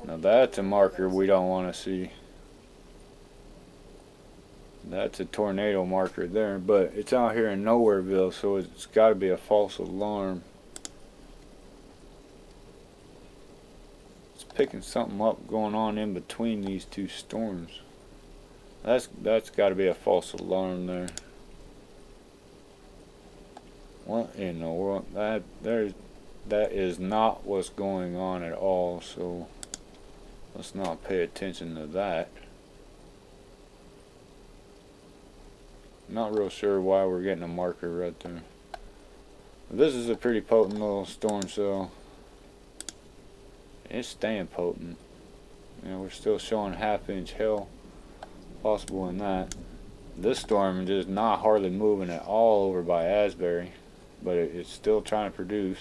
[SPEAKER 1] Now that's a marker we don't want to see. That's a tornado marker there, but it's out here in Nowhereville, so it's got to be a false alarm. It's picking something up going on in between these two storms. That's got to be a false alarm there. What in the world? That is not what's going on at all. So let's not pay attention to that. Not real sure why we're getting a marker right there. This is a pretty potent little storm cell. It's staying potent. You know, we're still showing half-inch hail possible in that. This storm is just not hardly moving at all over by Asbury, but it's still trying to produce.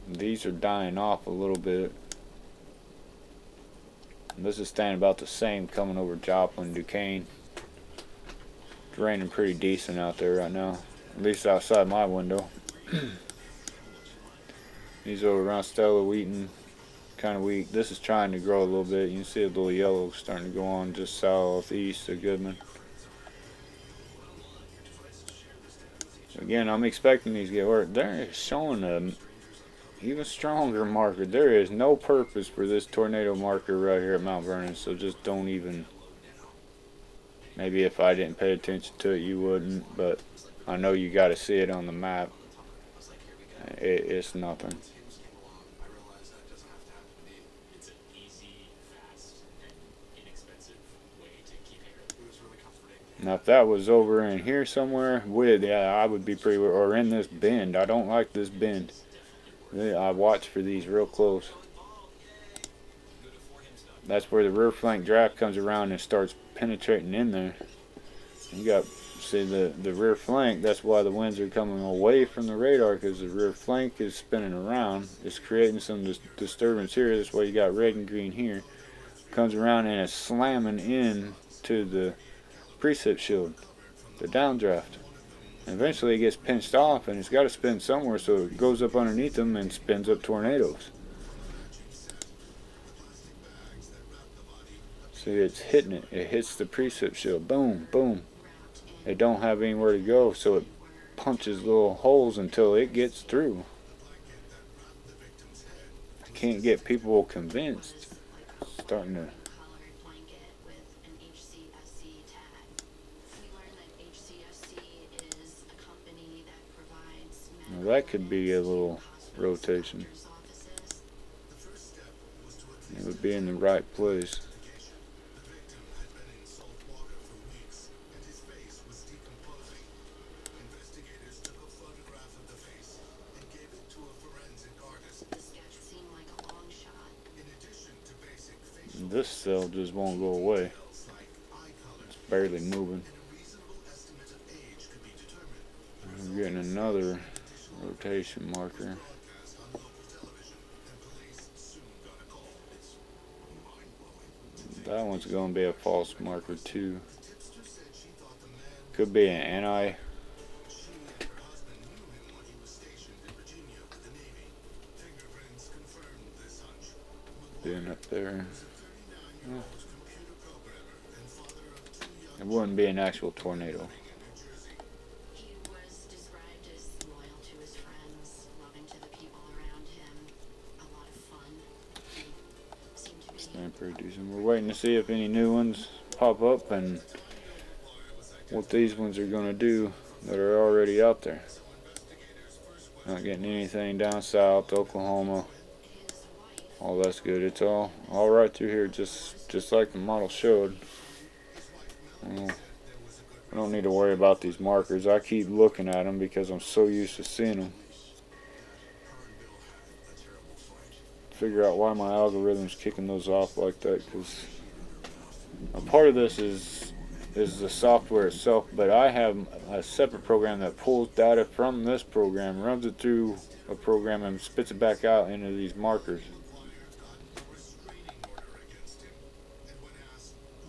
[SPEAKER 1] These are dying off a little bit. And this is staying about the same coming over Joplin, Duquesne. It's raining pretty decent out there right now, at least outside my window. These over around Stella, Wheaton, kind of weak. This is trying to grow a little bit. You can see a little yellow starting to go on just southeast of Goodman. Again, I'm expecting these to get work. They're showing a even stronger marker. There is no purpose for this tornado marker right here at Mount Vernon, so just don't even... Maybe if I didn't pay attention to it, you wouldn't, but I know you got to see it on the map. It's nothing. Now, if that was over in here somewhere, yeah, I would be pretty, or in this bend. I don't like this bend. I watch for these real close. that's where the rear flank draft comes around and starts penetrating in there. You got, see, the rear flank, that's why the winds are coming away from the radar, because the rear flank is spinning around. It's creating some disturbance here. That's why you got red and green here. Comes around and it's slamming in to the precip shield, the downdraft. And eventually it gets pinched off, and it's got to spin somewhere, so it goes up underneath them and spins up tornadoes. See, it's hitting it. It hits the precip shield. Boom, boom. It don't have anywhere to go, so it punches little holes until it gets through. I can't get people convinced. Starting to. Now that could be a little rotation. It would be in the right place. This cell just won't go away. It's barely moving. I'm getting another rotation marker. That one's going to be a false marker too. Could be an anti. Being up there. It wouldn't be an actual tornado.
[SPEAKER 2] He was described as loyal to his friends, loving to the people around him, a lot of fun. He seemed to be
[SPEAKER 1] Sniper decent. We're waiting to see if any new ones pop up and what these ones are going to do that are already out there. Not getting anything down south, Oklahoma. All that's good. It's all right through here, just like the model showed. I don't need to worry about these markers. I keep looking at them because I'm so used to seeing them. Figure out why my algorithm's kicking those off like that, because a part of this is the software itself, but I have a separate program that pulls data from this program, runs it through a program, and spits it back out into these markers.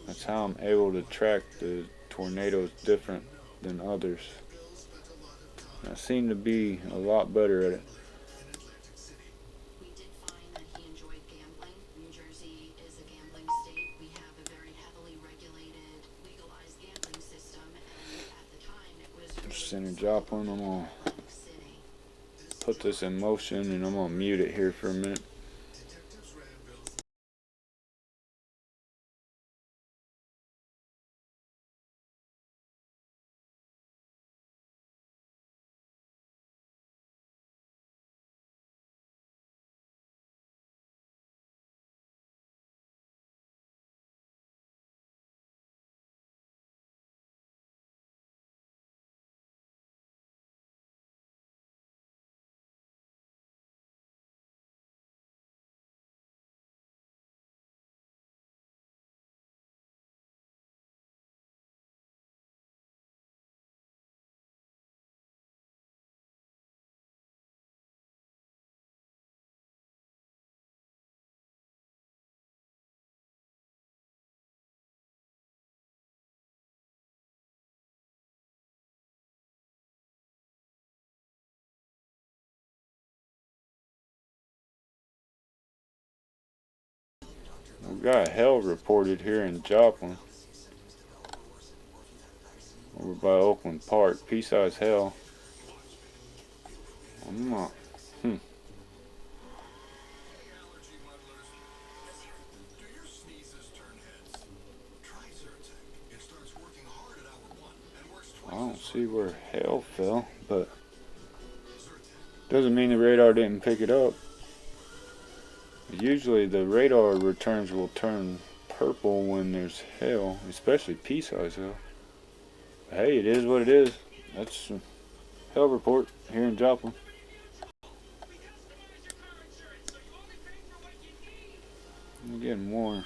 [SPEAKER 1] That's how I'm able to track the tornadoes different than others. I seem to be a lot better at it.
[SPEAKER 2] We did find that he enjoyed gambling. New Jersey is a gambling state. We have a very heavily regulated, legalized gambling system, and at the time it was
[SPEAKER 1] Center Joplin. I'm gonna put this in motion and I'm gonna mute it here for a minute. We've got hell reported here in Joplin. Over by Oakland Park. Pea-sized hell. I'm not. I don't see where hell fell, but doesn't mean the radar didn't pick it up. Usually the radar returns will turn purple when there's hail, especially pea-sized hail. Hey, it is what it is. That's a hell report here in Joplin. I'm getting more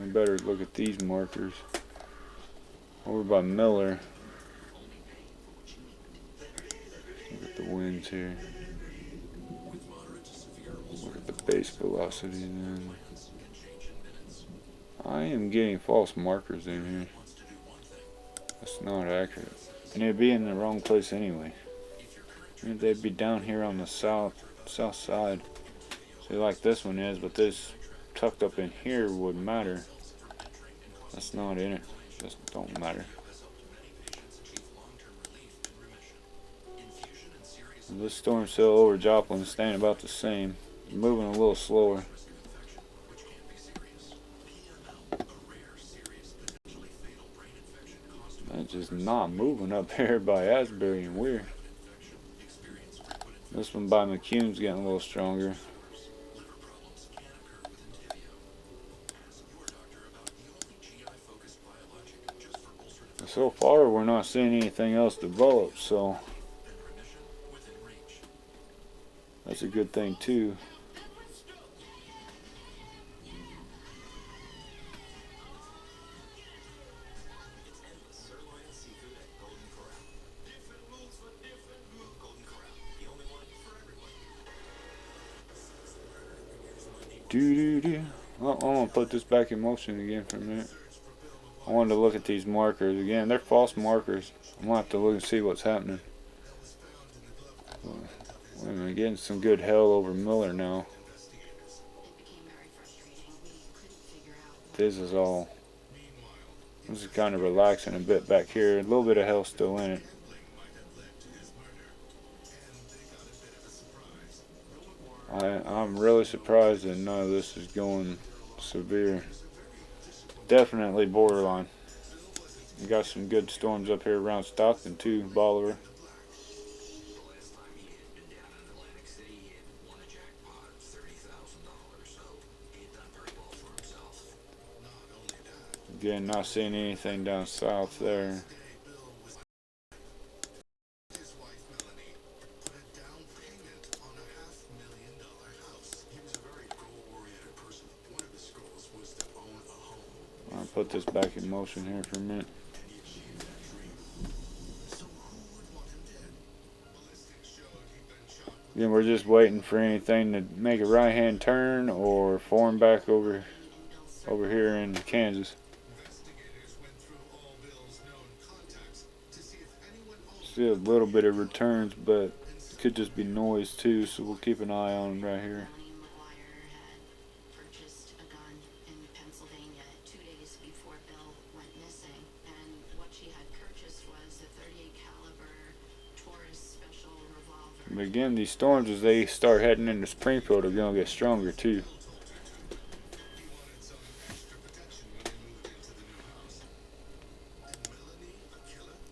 [SPEAKER 1] I better look at these markers. Over by Miller. Look at the winds here. Look at the base velocity then. I am getting false markers in here. That's not accurate. And it'd be in the wrong place anyway. They'd be down here on the south side. See, like this one is, but this tucked up in here would matter. That's not in it. Just don't matter. This storm cell over Joplin is staying about the same. Moving a little slower. It's just not moving up here by Asbury and Weir. This one by McCune's getting a little stronger. So far we're not seeing anything else develop, so that's a good thing too. Well, I'm gonna put this back in motion again for a minute. I wanted to look at these markers again. They're false markers. I'm gonna have to look and see what's happening. We're getting some good hell over Miller now. This is kind of relaxing a bit back here. A little bit of hell still in it. I'm really surprised that none of this is going severe. Definitely borderline. We got some good storms up here around Stockton too, Bolivar. Again, not seeing anything down south there. I'll put this back in motion here for a minute. Again, we're just waiting for anything to make a right-hand turn or form back over here in Kansas. See a little bit of returns, but it could just be noise too, so we'll keep an eye on right here. But again, these storms, as they start heading into Springfield, are going to get stronger too.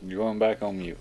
[SPEAKER 1] You're going back on mute.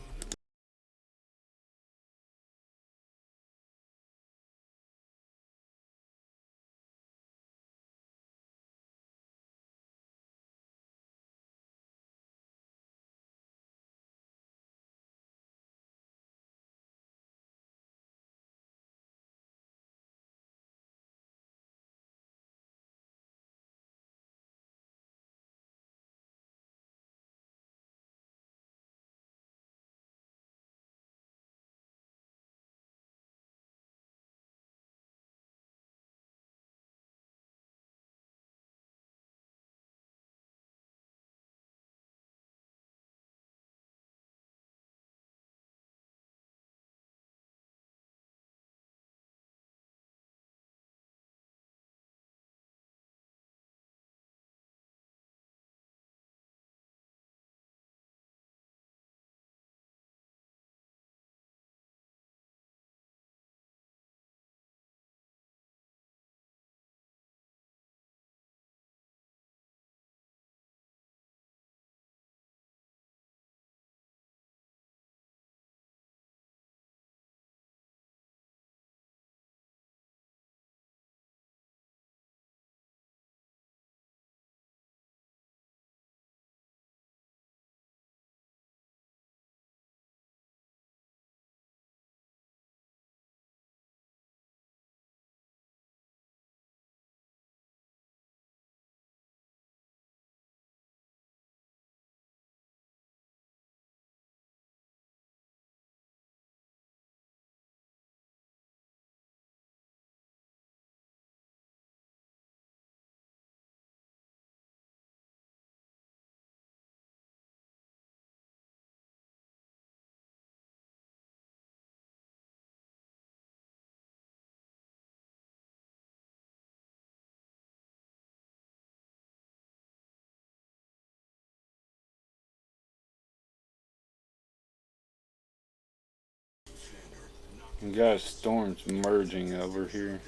[SPEAKER 1] We got storms merging over here.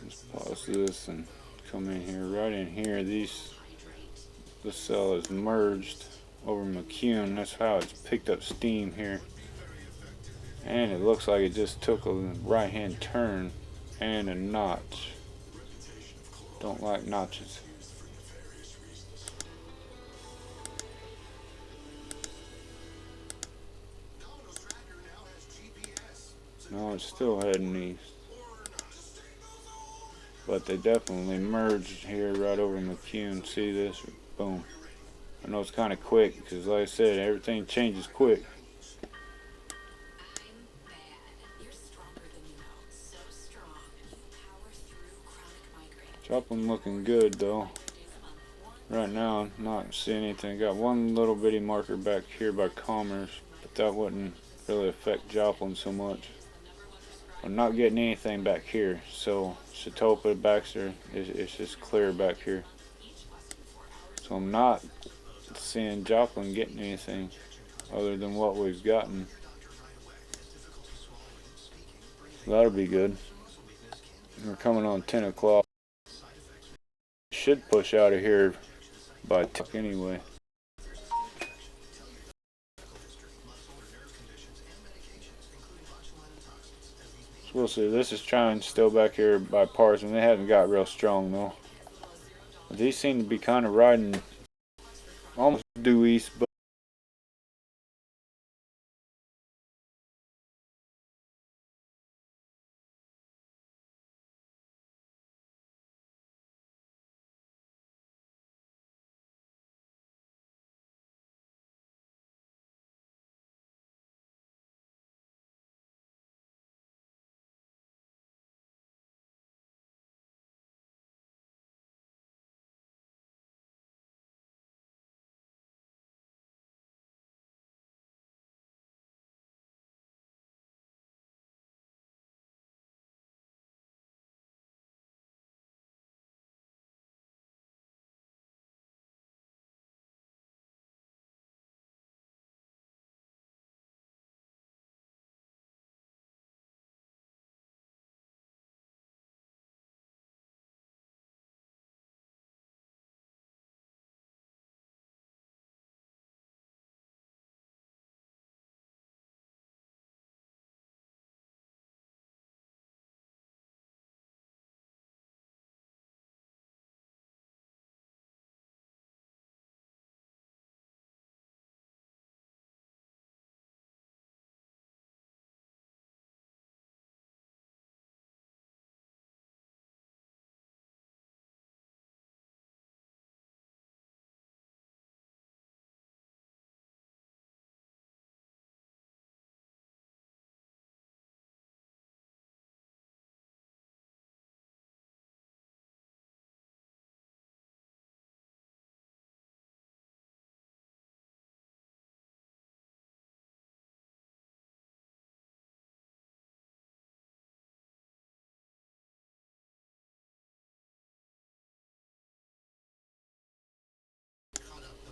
[SPEAKER 1] Let's pause this and come in here. Right in here, this cell is merged over McCune. That's how it's picked up steam here. And it looks like it just took a right hand turn and a notch. Don't like notches. No, it's still heading east. But they definitely merged here right over McCune. See this? Boom. I know it's kind of quick because, like I said, everything changes quick. Joplin looking good though. Right now, not seeing anything. Got one little bitty marker back here by Commerce, but that wouldn't really affect Joplin so much. I'm not getting anything back here, so Satopa, Baxter, it's just clear back here. So I'm not seeing Joplin getting anything other than what we've gotten. So that'll be good. We're coming on 10 o'clock. Should push out of here by anyway. So we'll see. This is trying still back here by Parson. They haven't got real strong though. But these seem to be kind of riding almost due east, but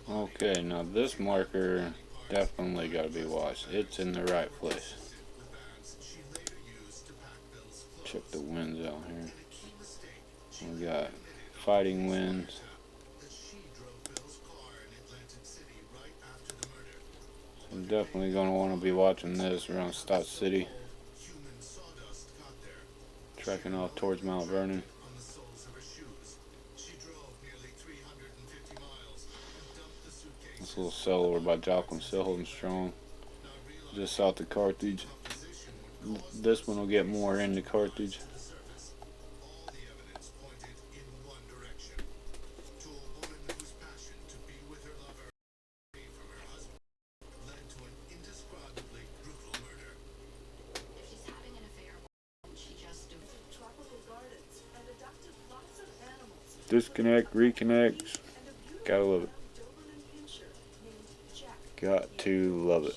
[SPEAKER 1] okay, now this marker definitely got to be watched. It's in the right place. Check the winds out here. We got fighting winds. I'm definitely going to want to be watching this around Stott City. Trekking off towards Mount Vernon. This little cell over by Joplin still holding strong. Just south of Carthage. This one will get more into Carthage. Disconnect, reconnect. Gotta love it. Got to love it.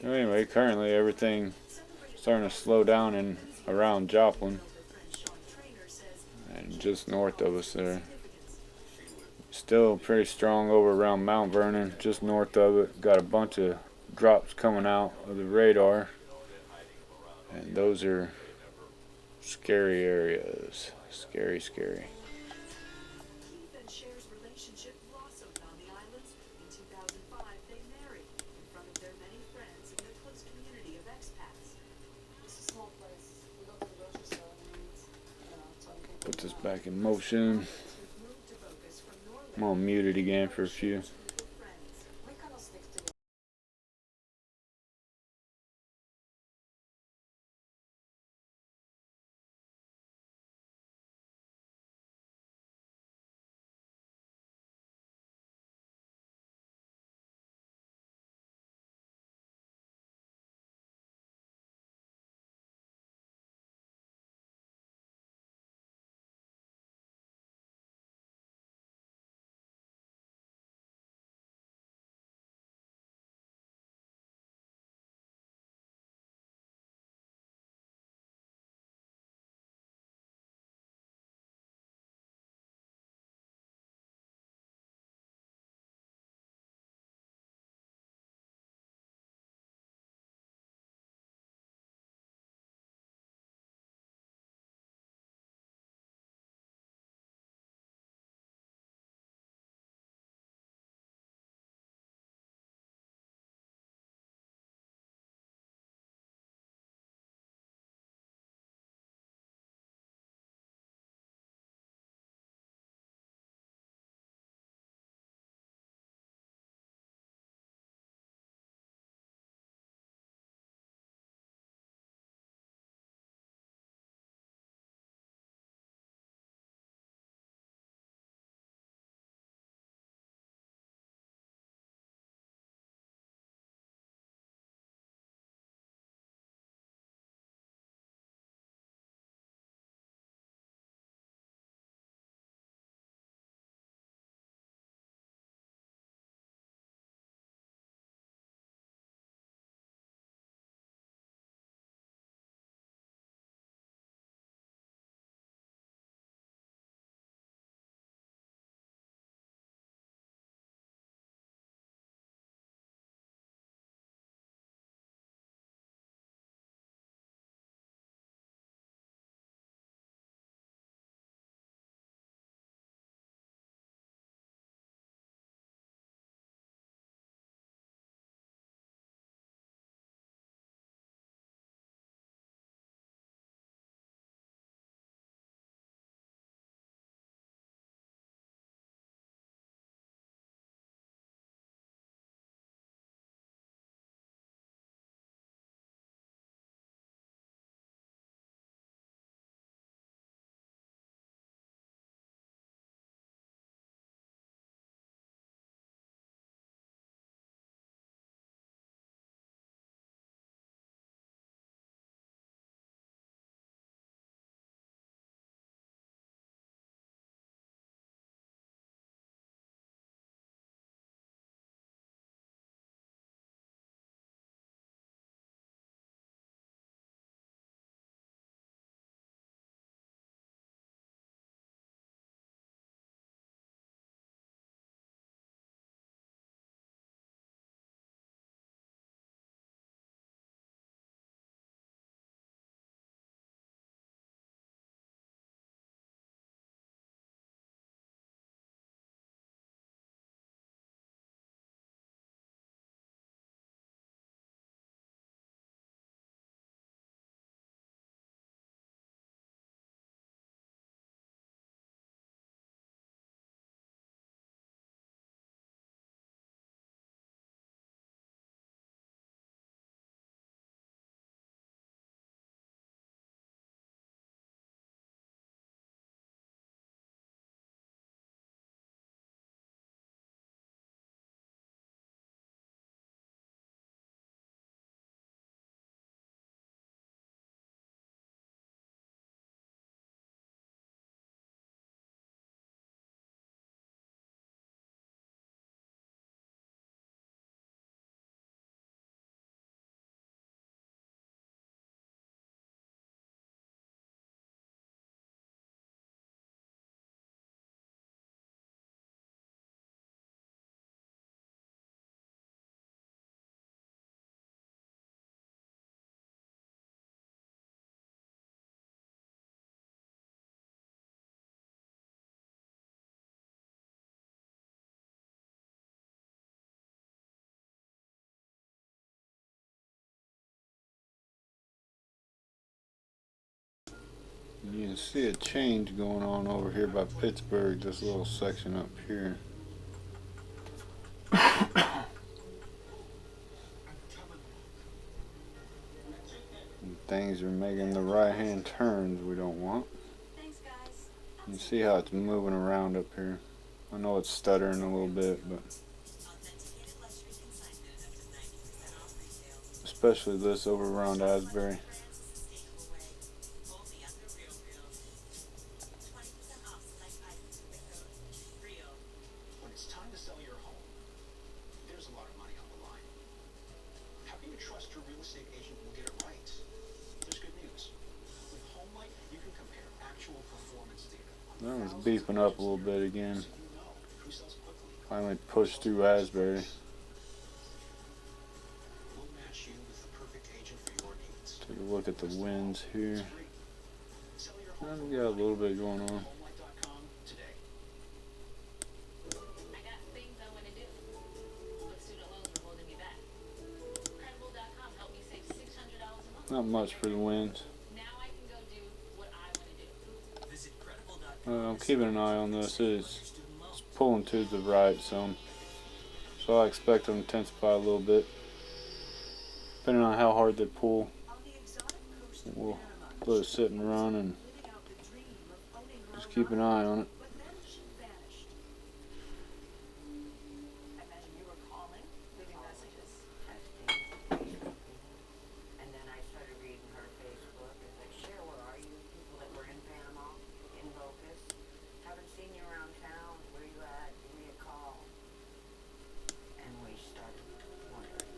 [SPEAKER 1] Anyway, currently everything starting to slow down in around Joplin and just north of us there. Still pretty strong over around Mount Vernon, just north of it. Got a bunch of drops coming out of the radar. And those are scary areas. Scary, scary.
[SPEAKER 9] Keith and Cher's relationship blossomed on the islands. In 2005, they married in front of their many friends and the close community of expats.
[SPEAKER 2] It's a small place. We go to the grocery store and so you can
[SPEAKER 1] Put this back in motion.
[SPEAKER 9] Moved to focus from Norway.
[SPEAKER 1] I'm gonna mute it again for a few. You can see a change going on over here by Pittsburgh, this little section up here. And things are making the right hand turns we don't want.
[SPEAKER 2] Thanks, guys.
[SPEAKER 1] You can see how it's moving around up here. I know it's stuttering a little bit, but especially this over around Asbury.
[SPEAKER 10] When it's time to sell your home, there's a lot of money on the line. How can you trust your real estate agent will get it right? There's good news. With HomeLight, you can compare actual performance data.
[SPEAKER 1] That one's beeping up a little bit again.
[SPEAKER 10] So you know who sells quickly.
[SPEAKER 1] Finally pushed through Asbury.
[SPEAKER 10] We'll match you with the perfect agent for your needs.
[SPEAKER 1] Take a look at the winds here.
[SPEAKER 10] Sell your home
[SPEAKER 1] We got a little bit going on.
[SPEAKER 10] HomeLight.com today.
[SPEAKER 8] I got things I want to do, but student loans are holding me back. Credible.com helped me save $600 a month.
[SPEAKER 1] Not much for the winds.
[SPEAKER 8] Now I can go do what I want to do.
[SPEAKER 6] Visit Credible.com.
[SPEAKER 1] I'm keeping an eye on this. It's pulling to the right some. So I expect them to intensify a little bit. Depending on how hard they pull,
[SPEAKER 9] On the exotic coast of
[SPEAKER 1] we'll
[SPEAKER 9] Panama,
[SPEAKER 1] let it sit and run and
[SPEAKER 9] living out the dream of owning her
[SPEAKER 1] just
[SPEAKER 9] own
[SPEAKER 1] keep an eye on it.
[SPEAKER 9] But then she vanished.
[SPEAKER 11] I imagine you were calling, leaving messages.
[SPEAKER 12] And then I started reading her Facebook. It's like, Cher, where are you? People that were in Panama, in Locust. Haven't seen you around town. Where you at? Give me a call. And we started wondering.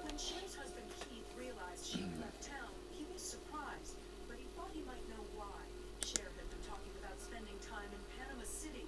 [SPEAKER 9] When Cher's husband Keith realized she had left town, he was surprised, but he thought he might know why. Cher had been talking about spending time in Panama City.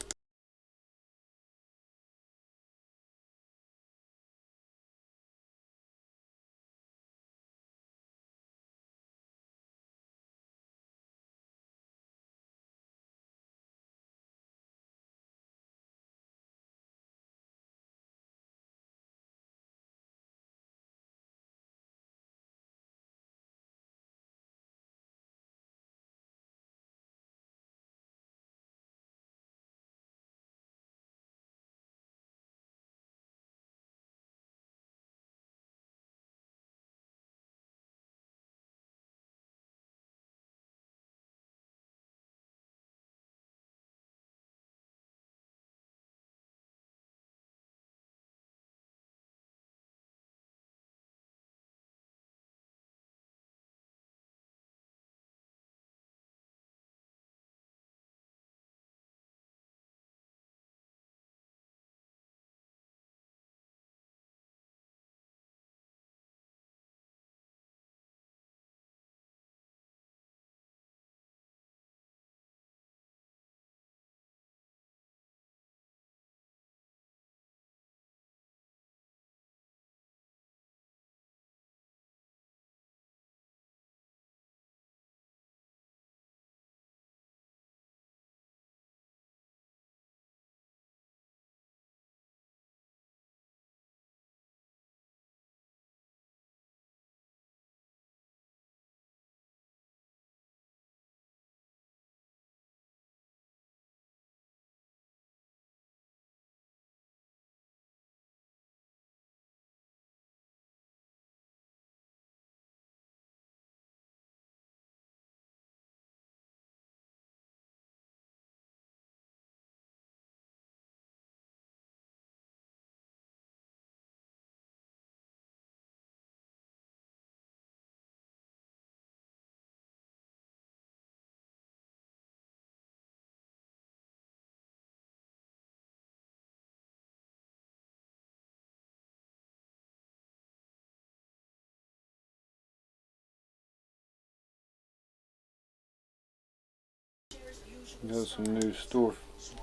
[SPEAKER 1] Got some new store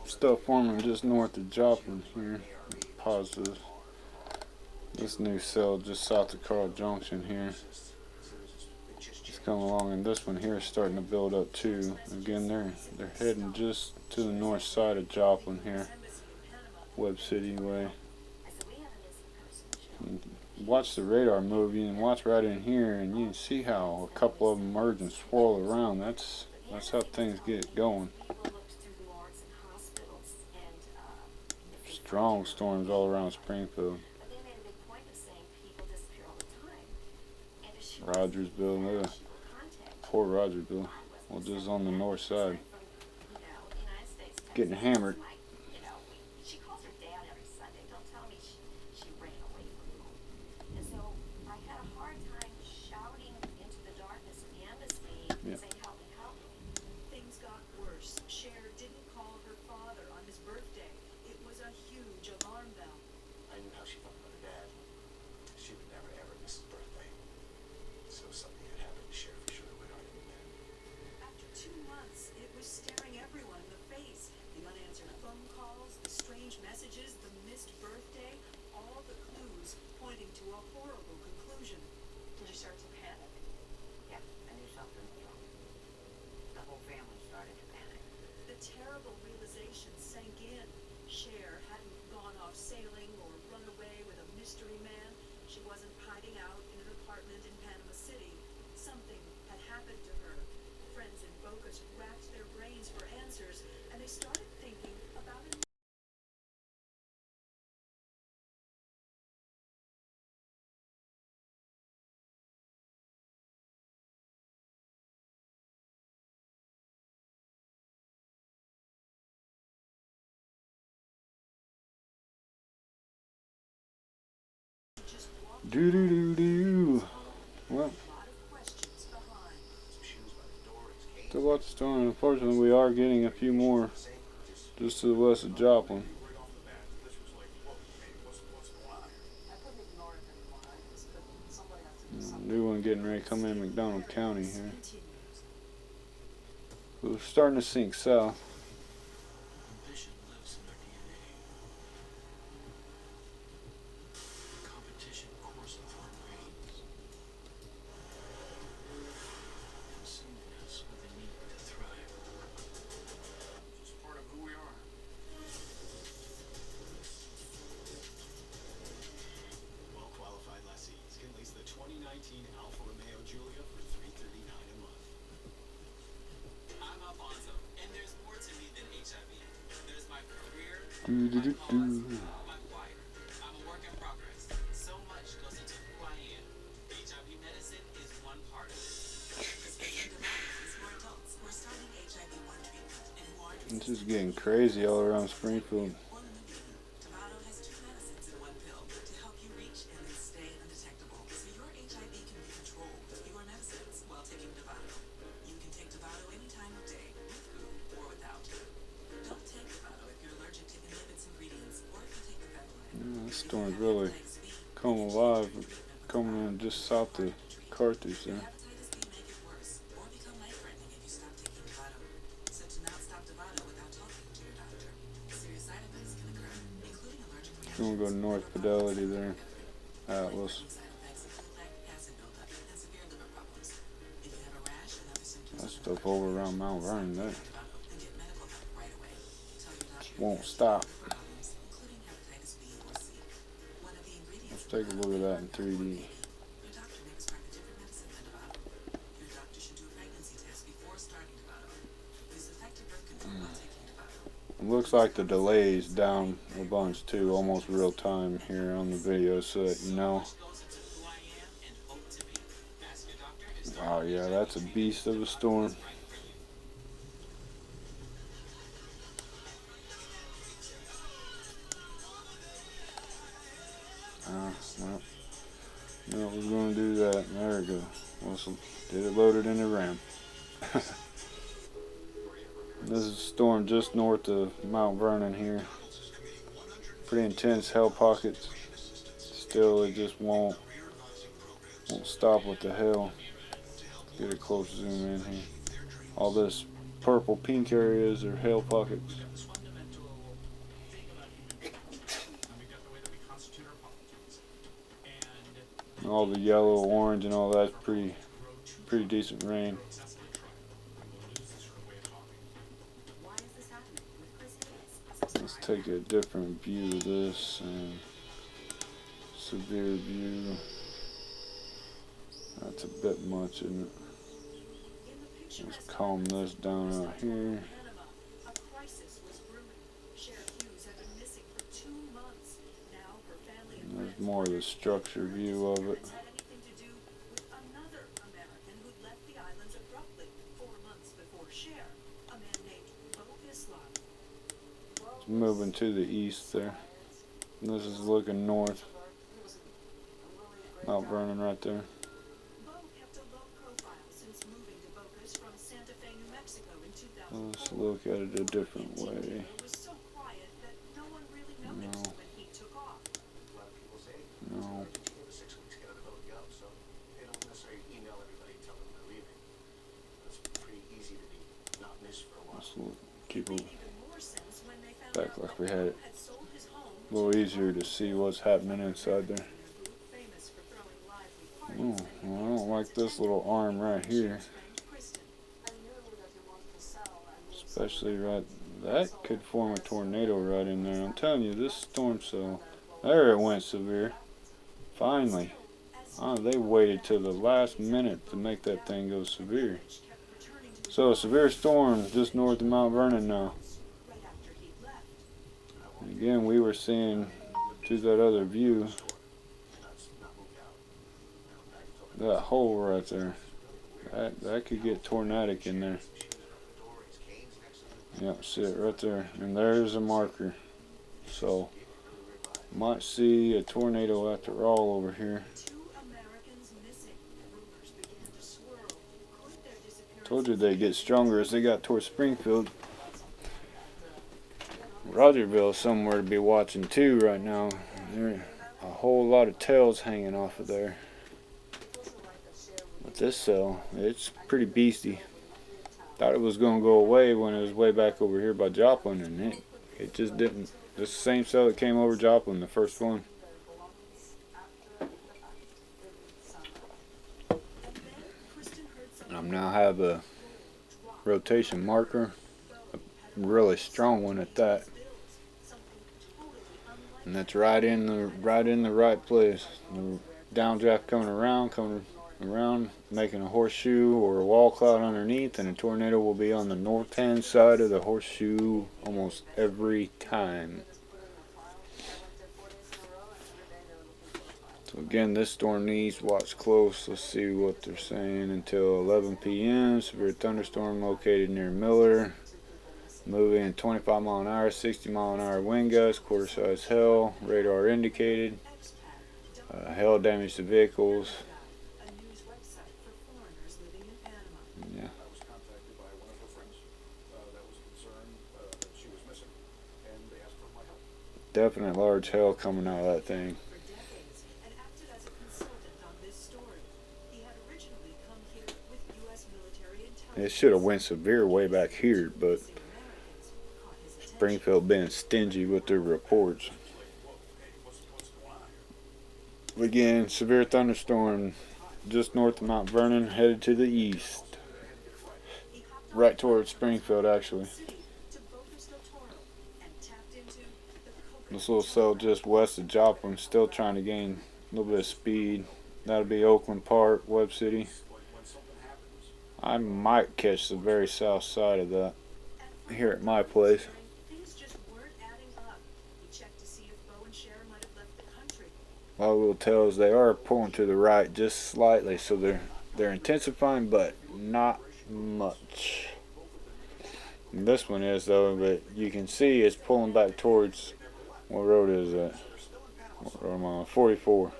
[SPEAKER 1] stuff forming just north of Joplin here. Positive. This new cell just south of Carl Junction here. It's coming along, and this one here is starting to build up too. Again, they're heading just to the north side of Joplin here, Webb City way. And watch the radar move. You can watch right in here, and you can see how a couple of them merge and swirl around. That's how things get going. Strong storms all around Springfield. Rogersville, look at poor Rogersville. Well, this is on the north side. Getting hammered. Do. Well, still watch the storm. Unfortunately, we are getting a few more just to the west of Joplin. New one getting ready to come in McDonald County here. We're starting to sink south. This is getting crazy all around Springfield. This storm's really come alive, coming in just south of Carthage there. If you want to go to North Fidelity there, Atlas. That stuff over around Mount Vernon there. Just won't stop. Let's take a look at that in 3D. It looks like the delay is down a bunch too, almost real time here on the video, so that you know. Oh yeah, that's a beast of a storm. Well, no, it was going to do that. There we go. Well, did it load it in the RAM. This is a storm just north of Mount Vernon here. Pretty intense hail pockets. Still, it just won't stop with the hail. Get a close zoom in here. All this purple pink areas are hail pockets. And all the yellow, orange, and all that's pretty decent rain. Let's take a different view of this and severe view. That's a bit much, isn't it? Let's calm this down out here.
[SPEAKER 9] A crisis was brewing. Sheriff Hughes had been missing for 2 months. Now her family and
[SPEAKER 1] There's more of the structure view of it.
[SPEAKER 9] had anything to do with another American who'd left the islands abruptly 4 months before Cher, a man named Bo Islam.
[SPEAKER 1] It's moving to the east there. This is looking north. Mount Vernon right there.
[SPEAKER 9] Bo kept a low profile since moving to Bocas from Santa Fe, New Mexico in 2004.
[SPEAKER 1] Let's look at it a different way.
[SPEAKER 9] It was so quiet that no one really noticed
[SPEAKER 1] No.
[SPEAKER 9] when he took off.
[SPEAKER 10] A lot of people say
[SPEAKER 1] No.
[SPEAKER 10] it was 6 weeks ago to vote go, so they don't necessarily email everybody and tell them they're leaving. It's pretty easy to be not missed for a while.
[SPEAKER 1] Let's look, keep it
[SPEAKER 9] Even more sense when they found
[SPEAKER 1] back
[SPEAKER 9] out
[SPEAKER 1] like
[SPEAKER 9] that
[SPEAKER 1] we had it.
[SPEAKER 9] Bo had sold his home
[SPEAKER 1] A little easier to see what's happening inside there.
[SPEAKER 9] famous for throwing lively
[SPEAKER 1] Oh,
[SPEAKER 9] parties.
[SPEAKER 1] well, I don't like this little arm right here. Especially right, that could form a tornado right in there. I'm telling you, this storm cell, there it went severe. Finally. Oh, they waited till the last minute to make that thing go severe. So a severe storm just north of Mount Vernon now. And again, we were seeing to that other view, that hole right there. That could get tornadic in there. Yep, see it right there. And there's a marker. So, might see a tornado after all over here. Told you they'd get stronger as they got towards Springfield. Rogerville somewhere to be watching too right now. There a whole lot of tails hanging off of there. But this cell, it's pretty beastie. Thought it was going to go away when it was way back over here by Joplin, and it just didn't. This is the same cell that came over Joplin, the first one. I now have a rotation marker, a really strong one at that, and that's right in the right place. The downdraft coming around, making a horseshoe or a wall cloud underneath, and a tornado will be on the north hand side of the horseshoe almost every time. So again, this storm needs watch close. Let's see what they're saying. Until 11 p.m. Severe thunderstorm located near Miller. Moving at 25 mile an hour, 60 mile an hour wind gusts, quarter size hail. Radar indicated. Hail damage to vehicles. Yeah.
[SPEAKER 10] I was contacted by one of her friends that was concerned that she was missing, and they asked for my help.
[SPEAKER 1] Definite large hail coming out of that thing. It should have went severe way back here, but Springfield being stingy with their reports. Again, severe thunderstorm just north of Mount Vernon, headed to the east. Right towards Springfield, actually. This little cell just west of Joplin, still trying to gain a little bit of speed. That'll be Oakland Park, Webb City. I might catch the very south side of that here at my place. All we'll tell is they are pulling to the right just slightly, so they're intensifying, but not much. And this one is though, but you can see it's pulling back towards, what road is that? What road am I on? 44.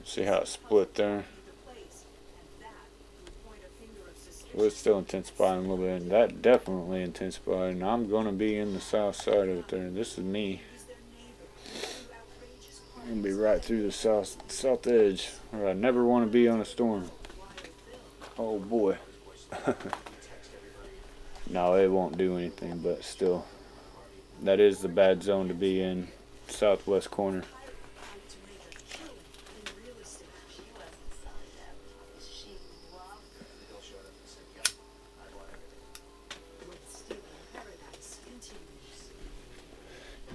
[SPEAKER 1] See how it's split there. So it's still intensifying a little bit, and that definitely intensified, and I'm going to be in the south side of it there. This is me. I'm going to be right through the south edge, where I never want to be on a storm. Oh boy. No, it won't do anything, but still, that is the bad zone to be in, southwest corner.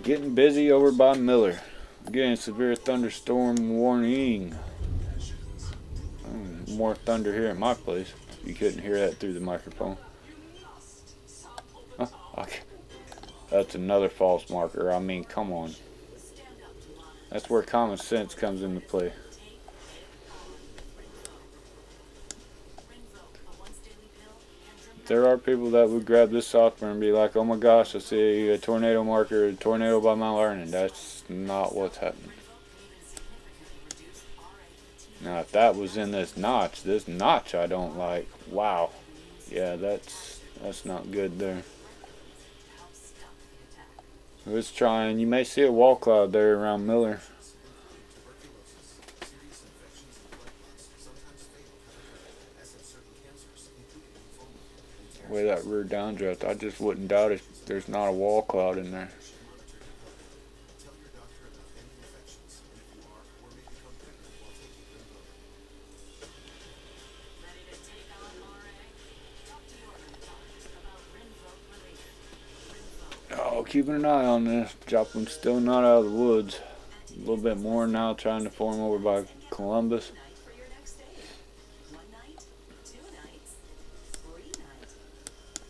[SPEAKER 1] Getting busy over by Miller. Again, severe thunderstorm warning. More thunder here at my place. You couldn't hear that through the microphone. Huh? Okay. That's another false marker. I mean, come on. That's where common sense comes into play. There are people that would grab this software and be like, oh my gosh, I see a tornado marker, a tornado by Mount Vernon. That's not what's happening. Now, if that was in this notch I don't like. Wow. Yeah, that's not good there. Let's try, and you may see a wall cloud there around Miller. The way that rear downdraft, I just wouldn't doubt it. There's not a wall cloud in there. Oh, keeping an eye on this. Joplin's still not out of the woods. A little bit more now, trying to form over by Columbus.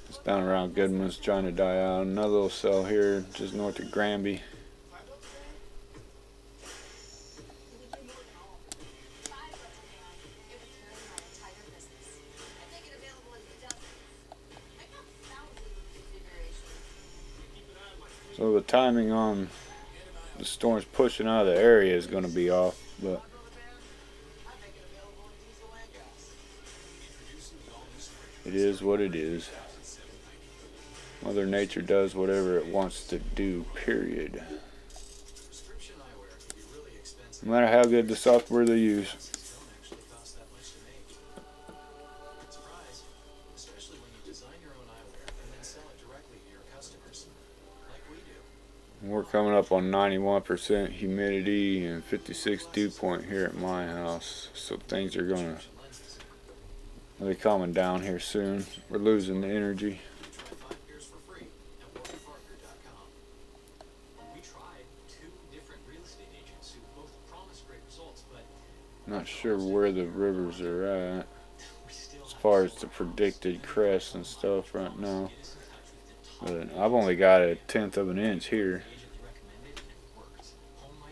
[SPEAKER 1] It's down around Goodman's, trying to die out. Another little cell here, just north of Granby. So the timing on the storms pushing out of the area is going to be off, but it is what it is. Mother Nature does whatever it wants to do, period. No matter how good the software they use. We're coming up on 91% humidity and 56 dew point here at my house, so things are gonna be calming down here soon. We're losing the energy. Not sure where the rivers are at as far as the predicted crest and stuff right now. But I've only got 1/10 of an inch here.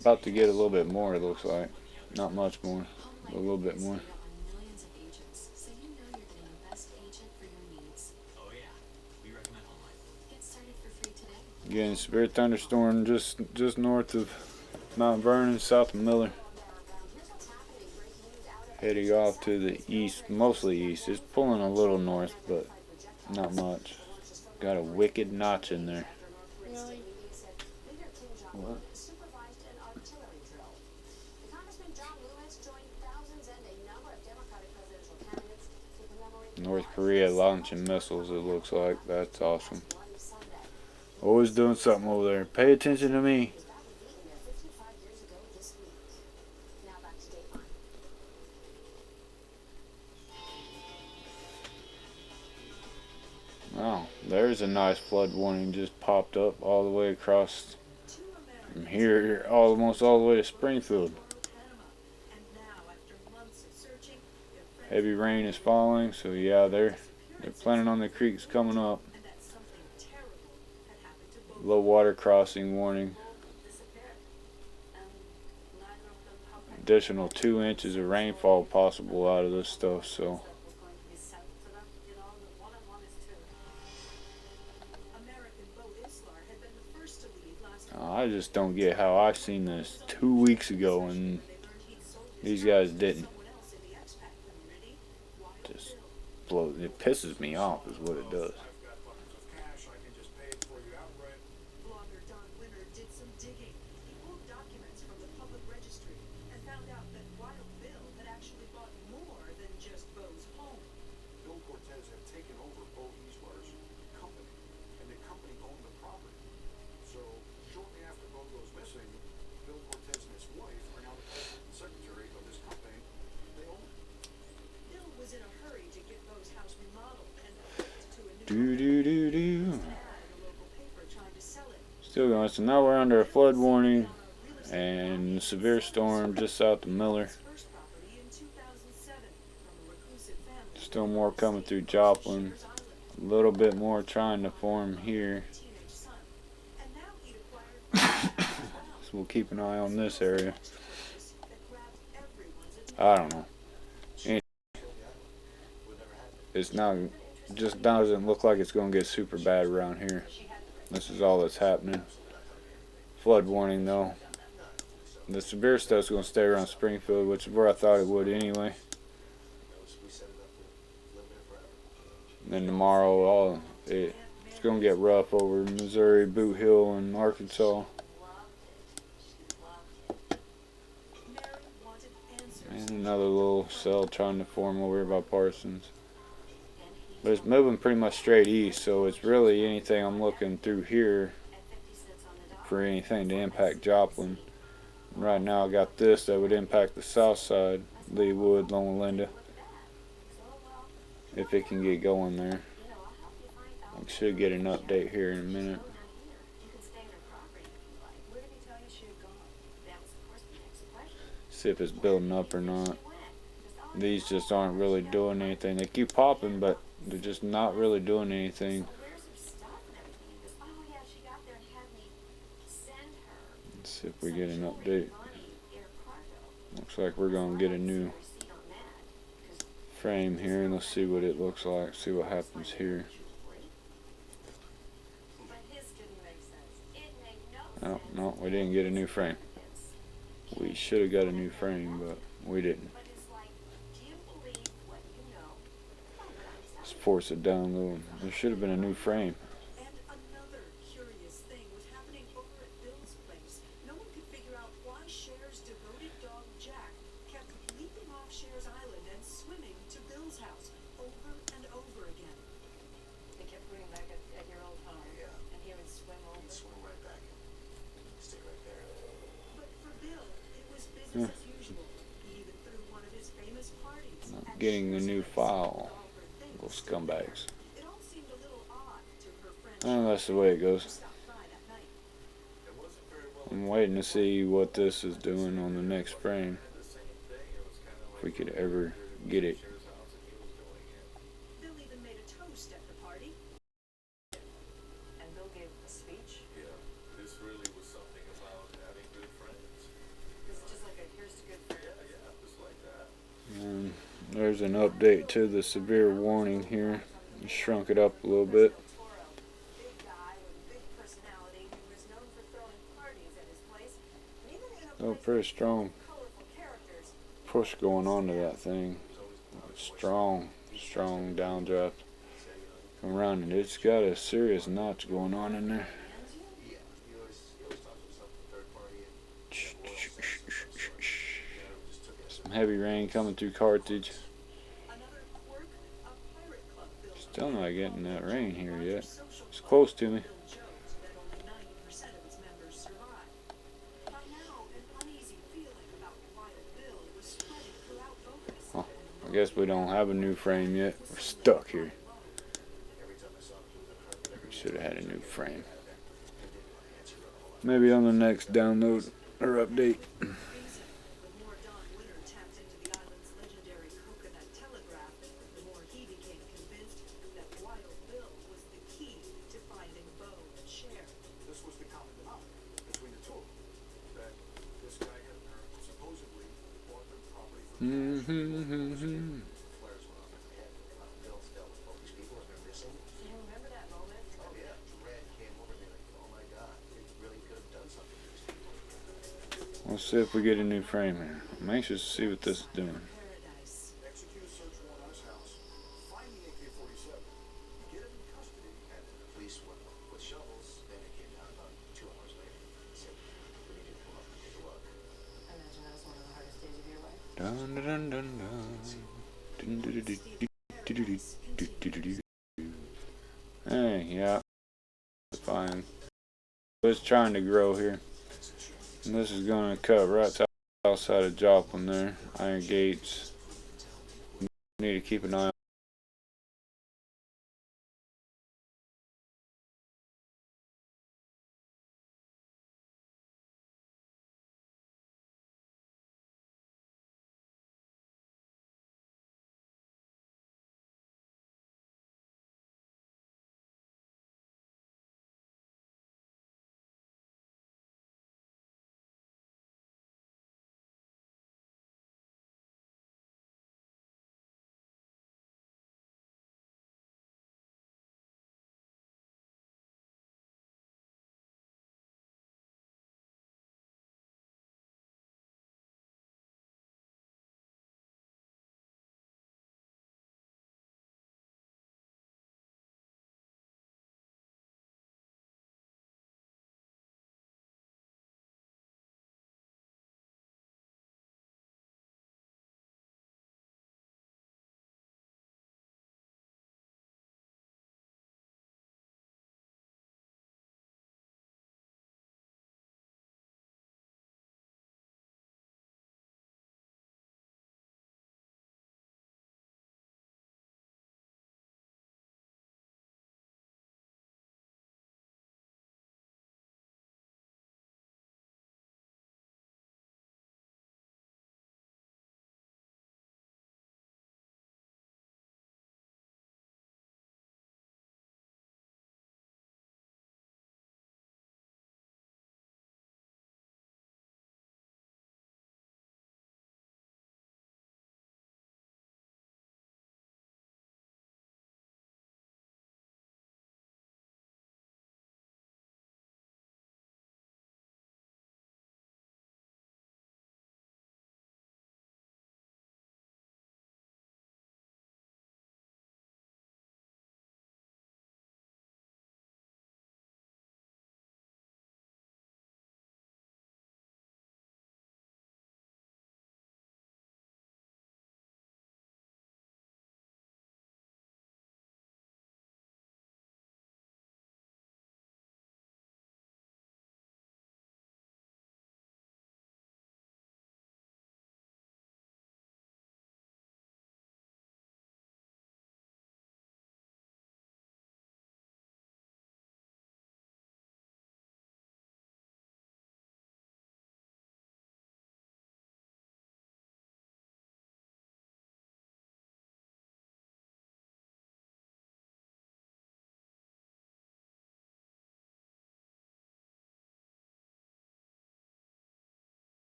[SPEAKER 1] About to get a little bit more, it looks like. Not much more, but a little bit more. Again, severe thunderstorm just north of Mount Vernon, south of Miller. Heading off to the east, mostly east. It's pulling a little north, but not much. Got a wicked notch in there.
[SPEAKER 2] Really?
[SPEAKER 1] What? North Korea launching missiles, it looks like. That's awesome. Always doing something over there. Pay attention to me. Wow, there's a nice flood warning just popped up all the way across from here, almost all the way to Springfield. Heavy rain is falling, so yeah, they're planning on the creeks coming up. Low water crossing warning. Additional 2 inches of rainfall possible out of this stuff, so. I just don't get how I seen this 2 weeks ago and these guys didn't. Just blow. It pisses me off is what it does.
[SPEAKER 5] Blogger Don Winter did some digging. He pulled documents from the public registry and found out that Wild Bill had actually bought more than just Bo's home.
[SPEAKER 10] Bill Cortez had taken over Bo Islar's company, and the company owned the property. So shortly after Bo goes missing, Bill Cortez and his wife are now the president and secretary of this company. They own it.
[SPEAKER 5] Bill was in a hurry to get Bo's house remodeled and to a new
[SPEAKER 1] Do.
[SPEAKER 5] ad in a local paper trying to sell it.
[SPEAKER 1] Still going. So now we're under a flood warning and the severe storm just south of Miller. Still more coming through Joplin. A little bit more trying to form here. So we'll keep an eye on this area. I don't know. It's not, just doesn't look like it's going to get super bad around here. This is all that's happening. Flood warning though. The severe stuff's going to stay around Springfield, which is where I thought it would anyway. And then tomorrow, it's going to get rough over Missouri, Boot Hill, and Arkansas. And another little cell trying to form over here by Parsons. But it's moving pretty much straight east, so it's really anything I'm looking through here for anything to impact Joplin. And right now I got this that would impact the south side, Leewood, Loma Linda, if it can get going there. I should get an update here in a minute. See if it's building up or not. These just aren't really doing anything. They keep popping, but they're just not really doing anything. Let's see if we get an update. Looks like we're going to get a new frame here, and let's see what it looks like. See what happens here. Oh, no, we didn't get a new frame. We should have got a new frame, but we didn't. Let's force it down a little. There should have been a new frame.
[SPEAKER 9] And another curious thing was happening over at Bill's place. No one could figure out why Cher's devoted dog Jack kept leaping off Cher's island and swimming to Bill's house over and over again.
[SPEAKER 11] They kept putting him back at your old home.
[SPEAKER 3] Yeah.
[SPEAKER 11] And he would swim over.
[SPEAKER 3] He'd swim right back in. Stay right there.
[SPEAKER 9] But for Bill, it was business as usual. He even threw one of his famous parties.
[SPEAKER 1] Not getting the new file. Little scumbags.
[SPEAKER 9] It all seemed a little odd to her friend.
[SPEAKER 1] Oh, that's the way it goes. I'm waiting to see what this is doing on the next frame. If we could ever get it.
[SPEAKER 9] Bill even made a toast at the party.
[SPEAKER 11] And Bill gave a speech.
[SPEAKER 13] Yeah, this really was something about having good friends.
[SPEAKER 11] This is just like a here's to good friends.
[SPEAKER 13] Yeah, just like that.
[SPEAKER 1] And there's an update to the severe warning here. Shrunk it up a little bit. Oh, pretty strong push going on to that thing. Strong downdraft. Come around, and it's got a serious notch going on in there.
[SPEAKER 3] Yeah, he always talks to himself in third party.
[SPEAKER 1] Some heavy rain coming through Carthage. Still not getting that rain here yet. It's close to me. Oh, I guess we don't have a new frame yet. We're stuck here. We should have had a new frame. Maybe on the next download or update.
[SPEAKER 10] This was the common denominator between the two of them. That this guy had supposedly bought the property from
[SPEAKER 1] Mm-hmm.
[SPEAKER 3] Flares went off in my head. Bill's dealt with all these people. I've never seen.
[SPEAKER 11] Do you remember that moment?
[SPEAKER 3] Oh yeah, dread came over me like, oh my god, it really could have done something to these people.
[SPEAKER 1] We'll see if we get a new frame here. I'm anxious to see what this is doing.
[SPEAKER 10] execute a search warrant on his house, find the AK-47, get him in custody,
[SPEAKER 3] And then the police went with shovels. Then it came down about 2 hours later. Said, we need to come up and take a look.
[SPEAKER 11] I imagine that was one of the hardest days of your life.
[SPEAKER 1] Dun dun dun dun. Dun, dun, dun, dun, dun, dun, dun, dun, dun. Hey, yeah. Fine. It's trying to grow here. And this is going to cut right outside of Joplin there. Iron Gates. Need to keep an eye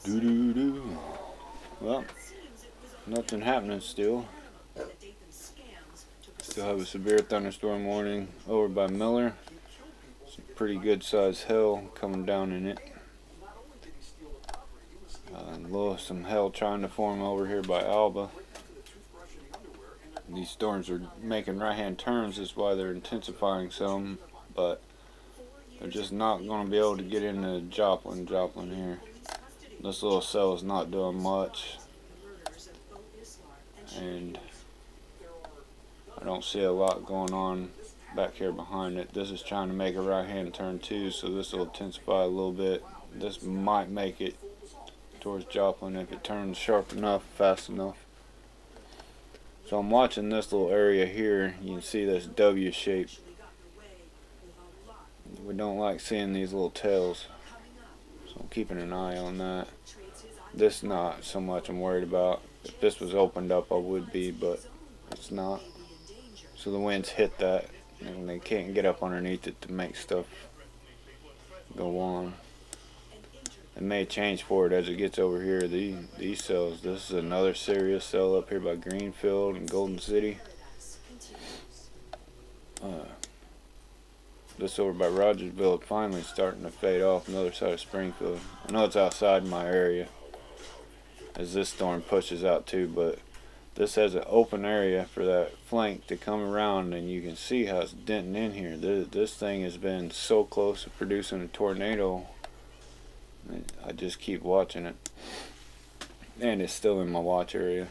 [SPEAKER 1] Doo doo doo. Well, nothing happening still. Still have a severe thunderstorm warning over by Miller. Some pretty good sized hail coming down in it. Some hail trying to form over here by Alba. These storms are making right-hand turns, that's why they're intensifying some, but they're just not going to be able to get into Joplin here. This little cell is not doing much, and I don't see a lot going on back here behind it. This is trying to make a right-hand turn too, so this will intensify a little bit. This might make it towards Joplin if it turns sharp enough, fast enough. So I'm watching this little area here. You can see this W shape. We don't like seeing these little tails, so I'm keeping an eye on that. This not so much I'm worried about. If this was opened up I would be, but it's not. So the winds hit that and they can't get up underneath it to make stuff go on. It may change for it as it gets over here. These cells, this is another serious cell up here by Greenfield and Golden City. This over by Rogersville finally starting to fade off on the other side of Springfield. I know it's outside my area as this storm pushes out too, but this has an open area for that flank to come around, and you can see how it's denting in here. This thing has been so close to producing a tornado. I just keep watching it, and it's still in my watch area.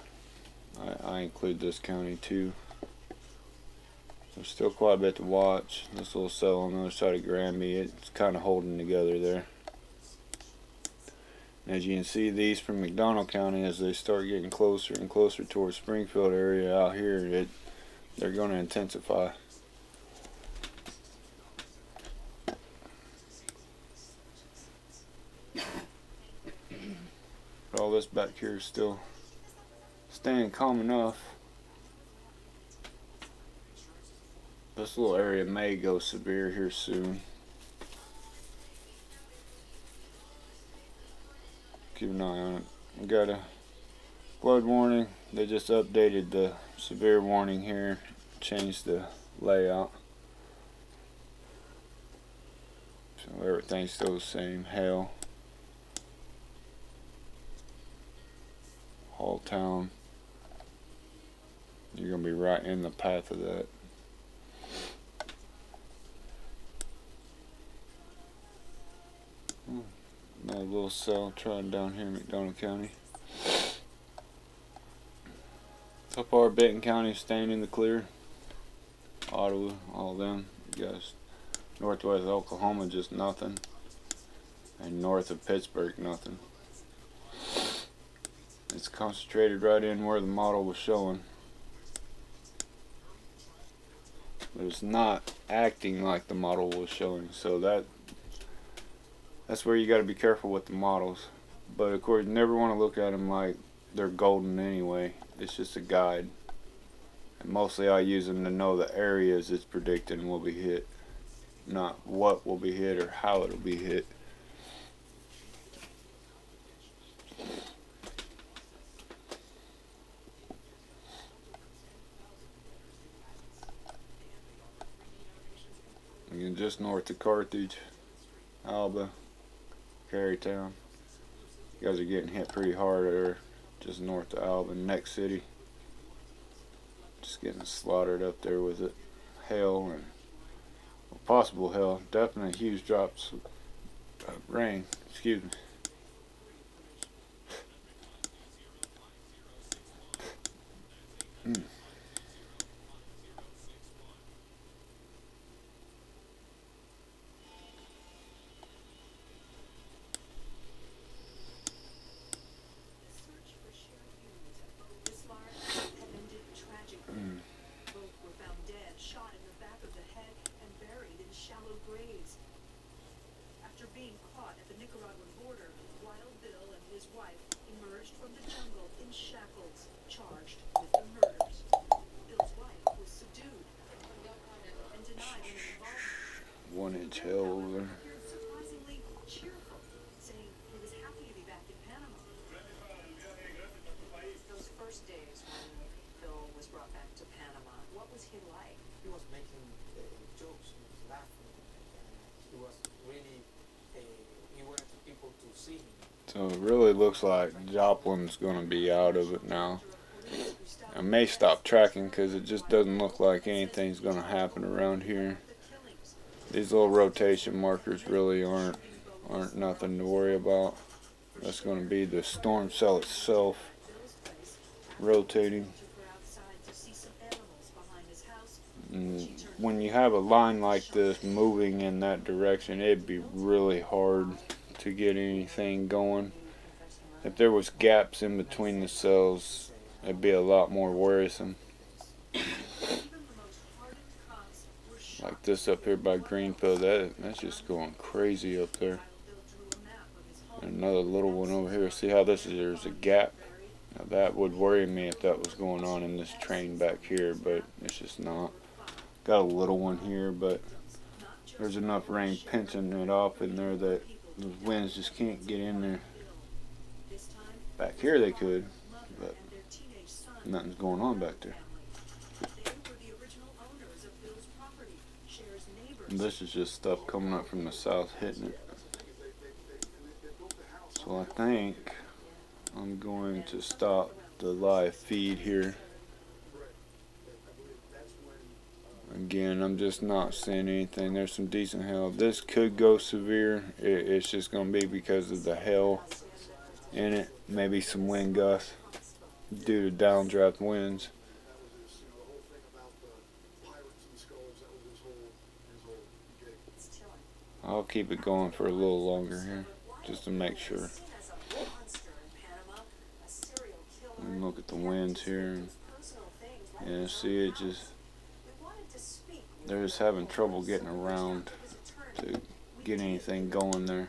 [SPEAKER 1] I include this county too. There's still quite a bit to watch. This little cell on the other side of Granby, it's kind of holding together there. As you can see, these from McDonald County, as they start getting closer and closer towards Springfield area out here, they're going to intensify. But all this back here is still staying calm enough. This little area may go severe here soon. Keep an eye on it. We got a flood warning. They just updated the severe warning here, changed the layout. So everything's still the same. Hail. Halltown. You're going to be right in the path of that. Another little cell trying down here in McDonald County. So far, Benton County is staying in the clear. Ottawa, all of them. You guys, northwest Oklahoma, just nothing. And north of Pittsburgh, nothing. It's concentrated right in where the model was showing. But it's not acting like the model was showing, so that's where you got to be careful with the models. But of course, you never want to look at them like they're golden anyway. It's just a guide. And mostly I use them to know the areas it's predicting will be hit, not what will be hit or how it'll be hit. Again, just north of Carthage, Alba, Carytown. You guys are getting hit pretty hard there, just north of Alba, Next City. Just getting slaughtered up there with it. Hail and possible hail. Definitely huge drops of rain. Excuse me.
[SPEAKER 5] One-inch hail over there. Surprisingly cheerful, saying he was happy to be back in Panama.
[SPEAKER 1] So it really looks like Joplin's going to be out of it now. I may stop tracking because it just doesn't look like anything's going to happen around here. These little rotation markers really aren't nothing to worry about. That's going to be the storm cell itself rotating. And when you have a line like this moving in that direction, it'd be really hard to get anything going. If there was gaps in between the cells, it'd be a lot more worrisome. Like this up here by Greenfield, that's just going crazy up there. And another little one over here. See how there's a gap? Now that would worry me if that was going on in this train back here, but it's just not. Got a little one here, but there's enough rain pinching it off in there that the winds just can't get in there. Back here they could, but nothing's going on back there. And this is just stuff coming up from the south hitting it. So I think I'm going to stop the live feed here. Again, I'm just not seeing anything. There's some decent hail. This could go severe. It's just going to be because of the hail in it. Maybe some wind gusts due to downdraft winds. I'll keep it going for a little longer here, just to make sure. And look at the winds here. Yeah, see, it just, they're just having trouble getting around to get anything going there.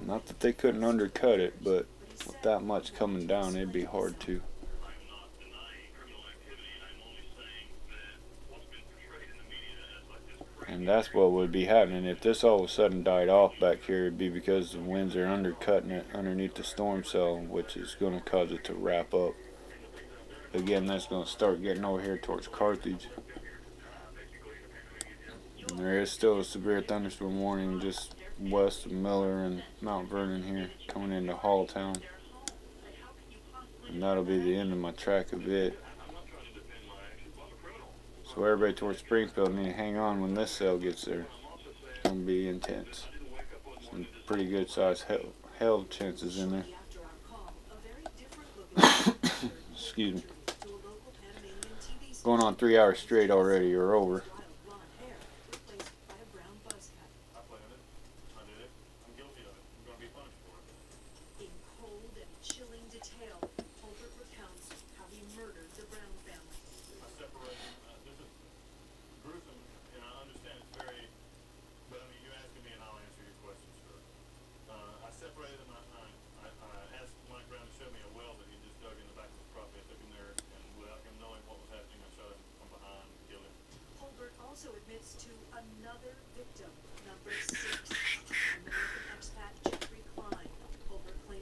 [SPEAKER 1] Not that they couldn't undercut it, but with that much coming down, it'd be hard to. And that's what would be happening if this all of a sudden died off back here. It'd be because the winds are undercutting it underneath the storm cell, which is going to cause it to wrap up. Again, that's going to start getting over here towards Carthage. And there is still a severe thunderstorm warning just west of Miller and Mount Vernon here, coming into Halltown. And that'll be the end of my track of it. So everybody towards Springfield need to hang on when this cell gets there. It's going to be intense. Some pretty good sized hail chances in there. Excuse me. Going on 3 hours straight already or over.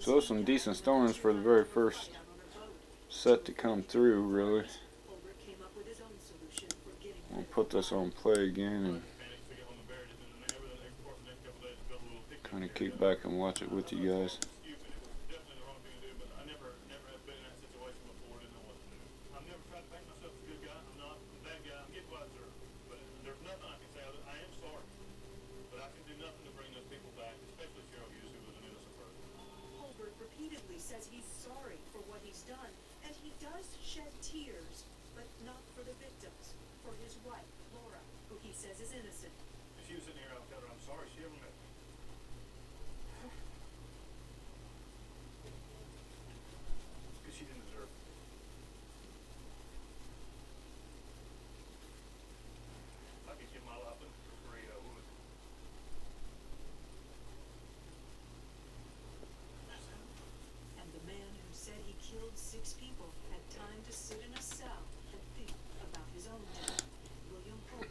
[SPEAKER 1] So some decent storms for the very first set to come through, really. I'll put this on play again and kind of kick back and watch it with you guys.
[SPEAKER 9] Says he's sorry for what he's done, and he does shed tears, but not for the victims, for his wife, Laura, who he says is innocent.
[SPEAKER 13] If she was sitting here, I'll tell her I'm sorry. She ever met me. Because she didn't deserve it. If I could give my life for free, I would.
[SPEAKER 9] And the man who said he killed 6 people had time to sit in a cell and think about his own death. William Holder.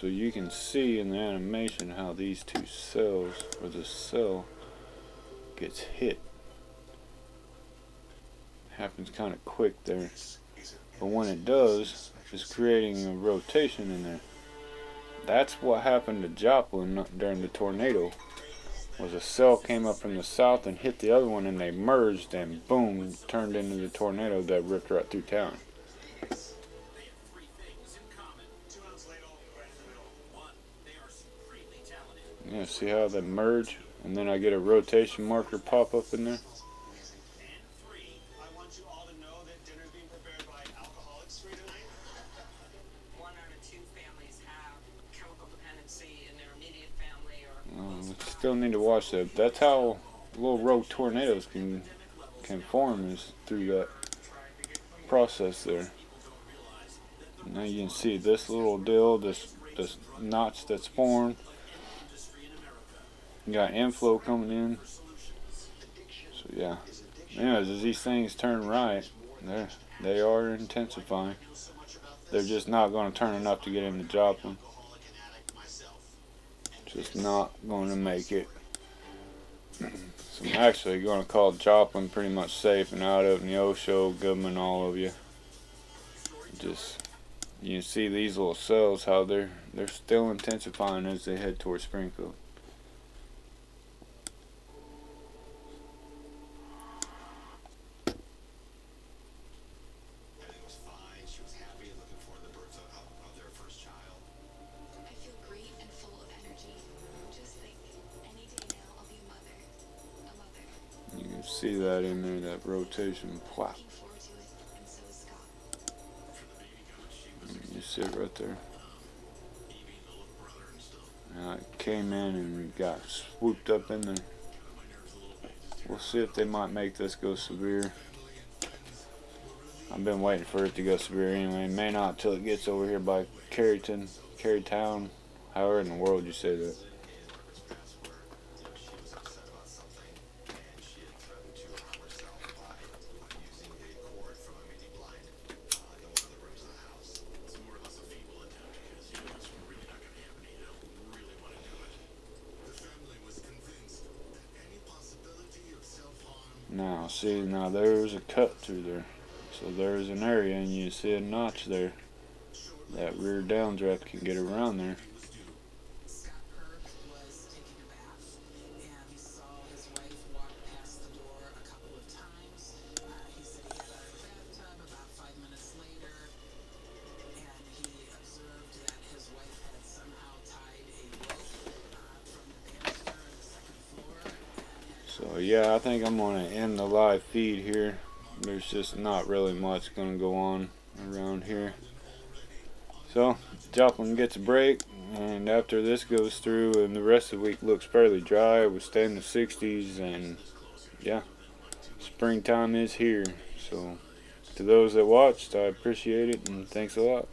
[SPEAKER 1] So you can see in the animation how these two cells, or the cell, gets hit. Happens kind of quick there. But when it does, it's creating a rotation in there. That's what happened to Joplin during the tornado. Was a cell came up from the south and hit the other one, and they merged, and boom, turned into the tornado that ripped right through town. Yeah, see how they merge, and then I get a rotation marker pop up in there.
[SPEAKER 10] I want you all to know that dinner is being prepared by Alcoholics Free tonight.
[SPEAKER 5] 1 out of 2 families have chemical dependency in their immediate family or
[SPEAKER 1] We still need to watch that. That's how little rogue tornadoes can form, is through that process there. Now you can see this little deal, this notch that's formed. You got inflow coming in. So yeah. Anyways, as these things turn right, they are intensifying. They're just not going to turn enough to get into Joplin. Just not going to make it. So I'm actually going to call Joplin pretty much safe and out of Neosho, Goodman, all of you. Just, you can see these little cells, how they're still intensifying as they head towards Springfield.
[SPEAKER 10] Everything was fine. She was happy, looking forward to the birth of their first child.
[SPEAKER 8] I feel great and full of energy. Just think, any day now I'll be a mother. A mother.
[SPEAKER 1] You can see that in there, that rotation. Wow.
[SPEAKER 8] Looking forward to it, and so is Scott.
[SPEAKER 1] You see it right there. I came in and got swooped up in there. We'll see if they might make this go severe. I've been waiting for it to go severe anyway. May not till it gets over here by Carytown, however in the world you say that. Now, see, now there's a cut through there. So there's an area, and you see a notch there. That rear downdraft can get around there.
[SPEAKER 4] Scott Kirk was taking a bath, and he saw his wife walk past the door a couple of times. He said he got out of the bathtub about 5 minutes later, and he observed that his wife had somehow tied a rope from the banister on the second floor.
[SPEAKER 1] So yeah, I think I'm going to end the live feed here. There's just not really much going to go on around here. So Joplin gets a break, and after this goes through and the rest of the week looks fairly dry, we'll stay in the 60s, and yeah, springtime is here. So to those that watched, I appreciate it, and thanks a lot.